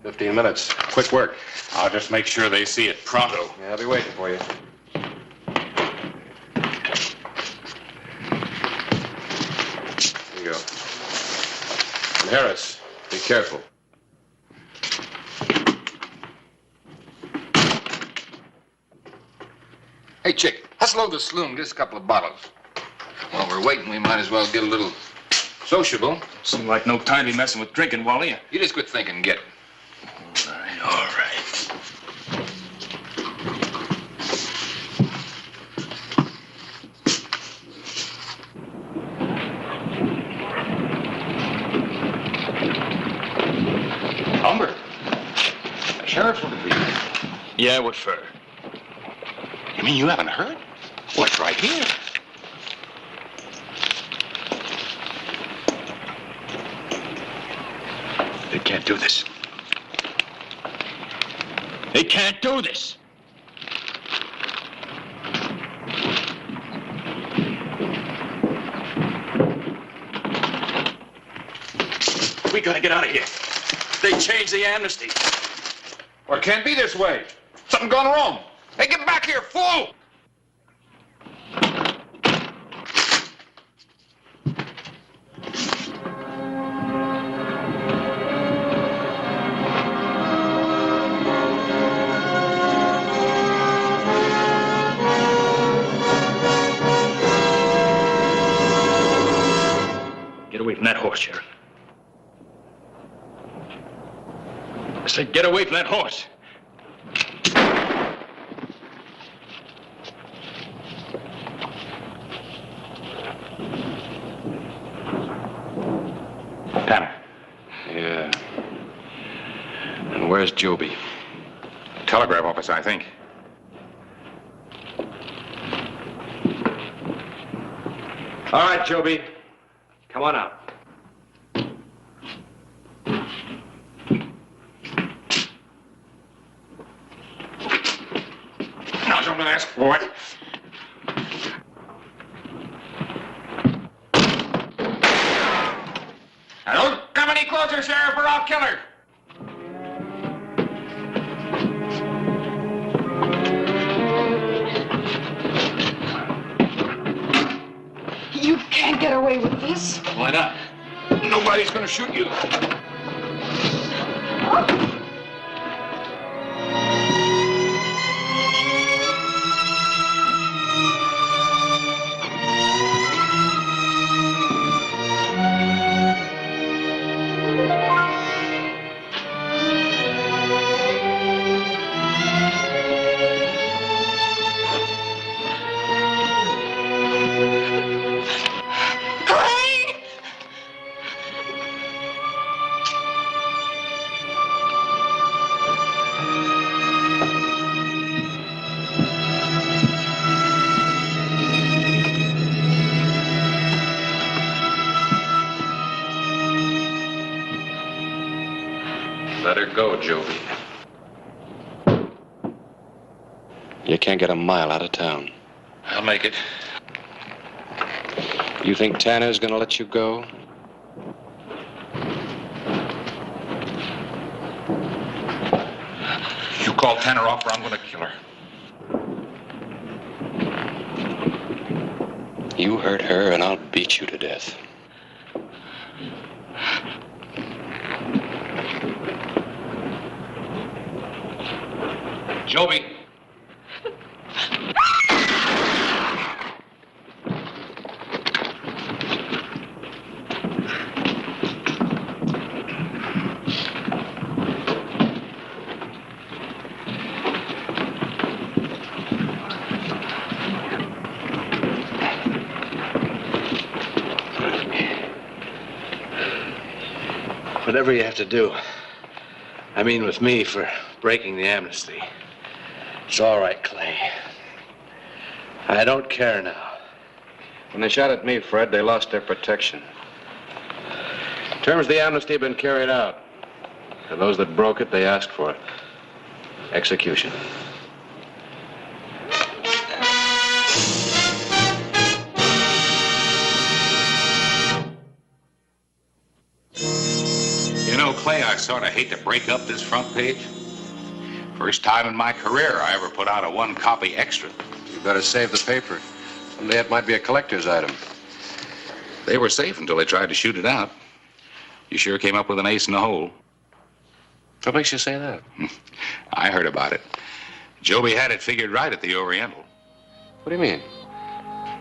15 minutes. Quick work. I'll just make sure they see it pronto. Yeah, I'll be waiting for you. Here you go. And Harris, be careful. Hey, Chick, let's load the saloon. Get us a couple of bottles. While we're waiting, we might as well get a little sociable. Seem like no time to be messing with drinking, Wally. You just quit thinking and get it. All right. Umber, the sheriff's looking for you. Yeah, what for? You mean you haven't heard? What's right here? They can't do this. They can't do this. We gotta get out of here. They changed the amnesty. Well, it can't be this way. Something gone wrong. Hey, get back here, fool! Get away from that horse, Sheriff. I said get away from that horse. Tanner. Yeah. And where's Joby? Telegraph office, I think. All right, Joby. Come on out. Now, don't ask for it. Now, don't come any closer, Sheriff, or I'll kill her. You can't get away with this. Why not? Nobody's gonna shoot you. Let her go, Joby. You can't get a mile out of town. I'll make it. You think Tanner's gonna let you go? You call Tanner off or I'm gonna kill her. You hurt her and I'll beat you to death. Joby. Whatever you have to do. I mean with me for breaking the amnesty. It's all right, Clay. I don't care now. When they shot at me, Fred, they lost their protection. Terms of the amnesty have been carried out. For those that broke it, they asked for it. Execution. Clay, I sort of hate to break up this front page. First time in my career I ever put out a one-copy extra. You better save the paper. Someday it might be a collector's item. They were safe until they tried to shoot it out. You sure came up with an ace in the hole. What makes you say that? I heard about it. Joby had it figured right at the Oriental. What do you mean?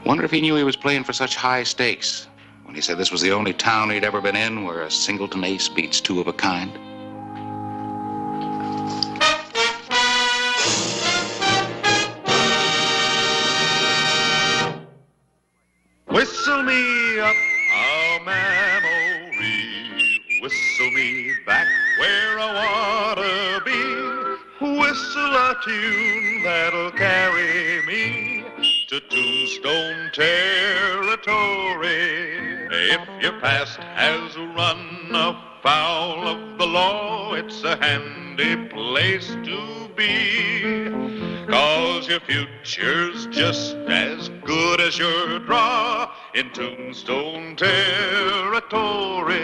Wonder if he knew he was playing for such high stakes when he said this was the only town he'd ever been in where a singleton ace beats two of a kind. Whistle me up a memory, whistle me back where I wanna be, whistle a tune that'll carry me to Tombstone territory. If your past has run afoul of the law, it's a handy place to be. 'Cause your future's just as good as your draw in Tombstone territory.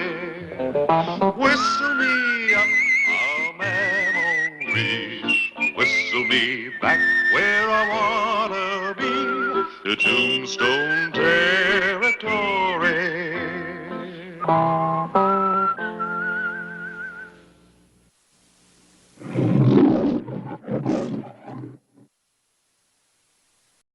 Whistle me up a memory, whistle me back where I wanna be, to Tombstone territory.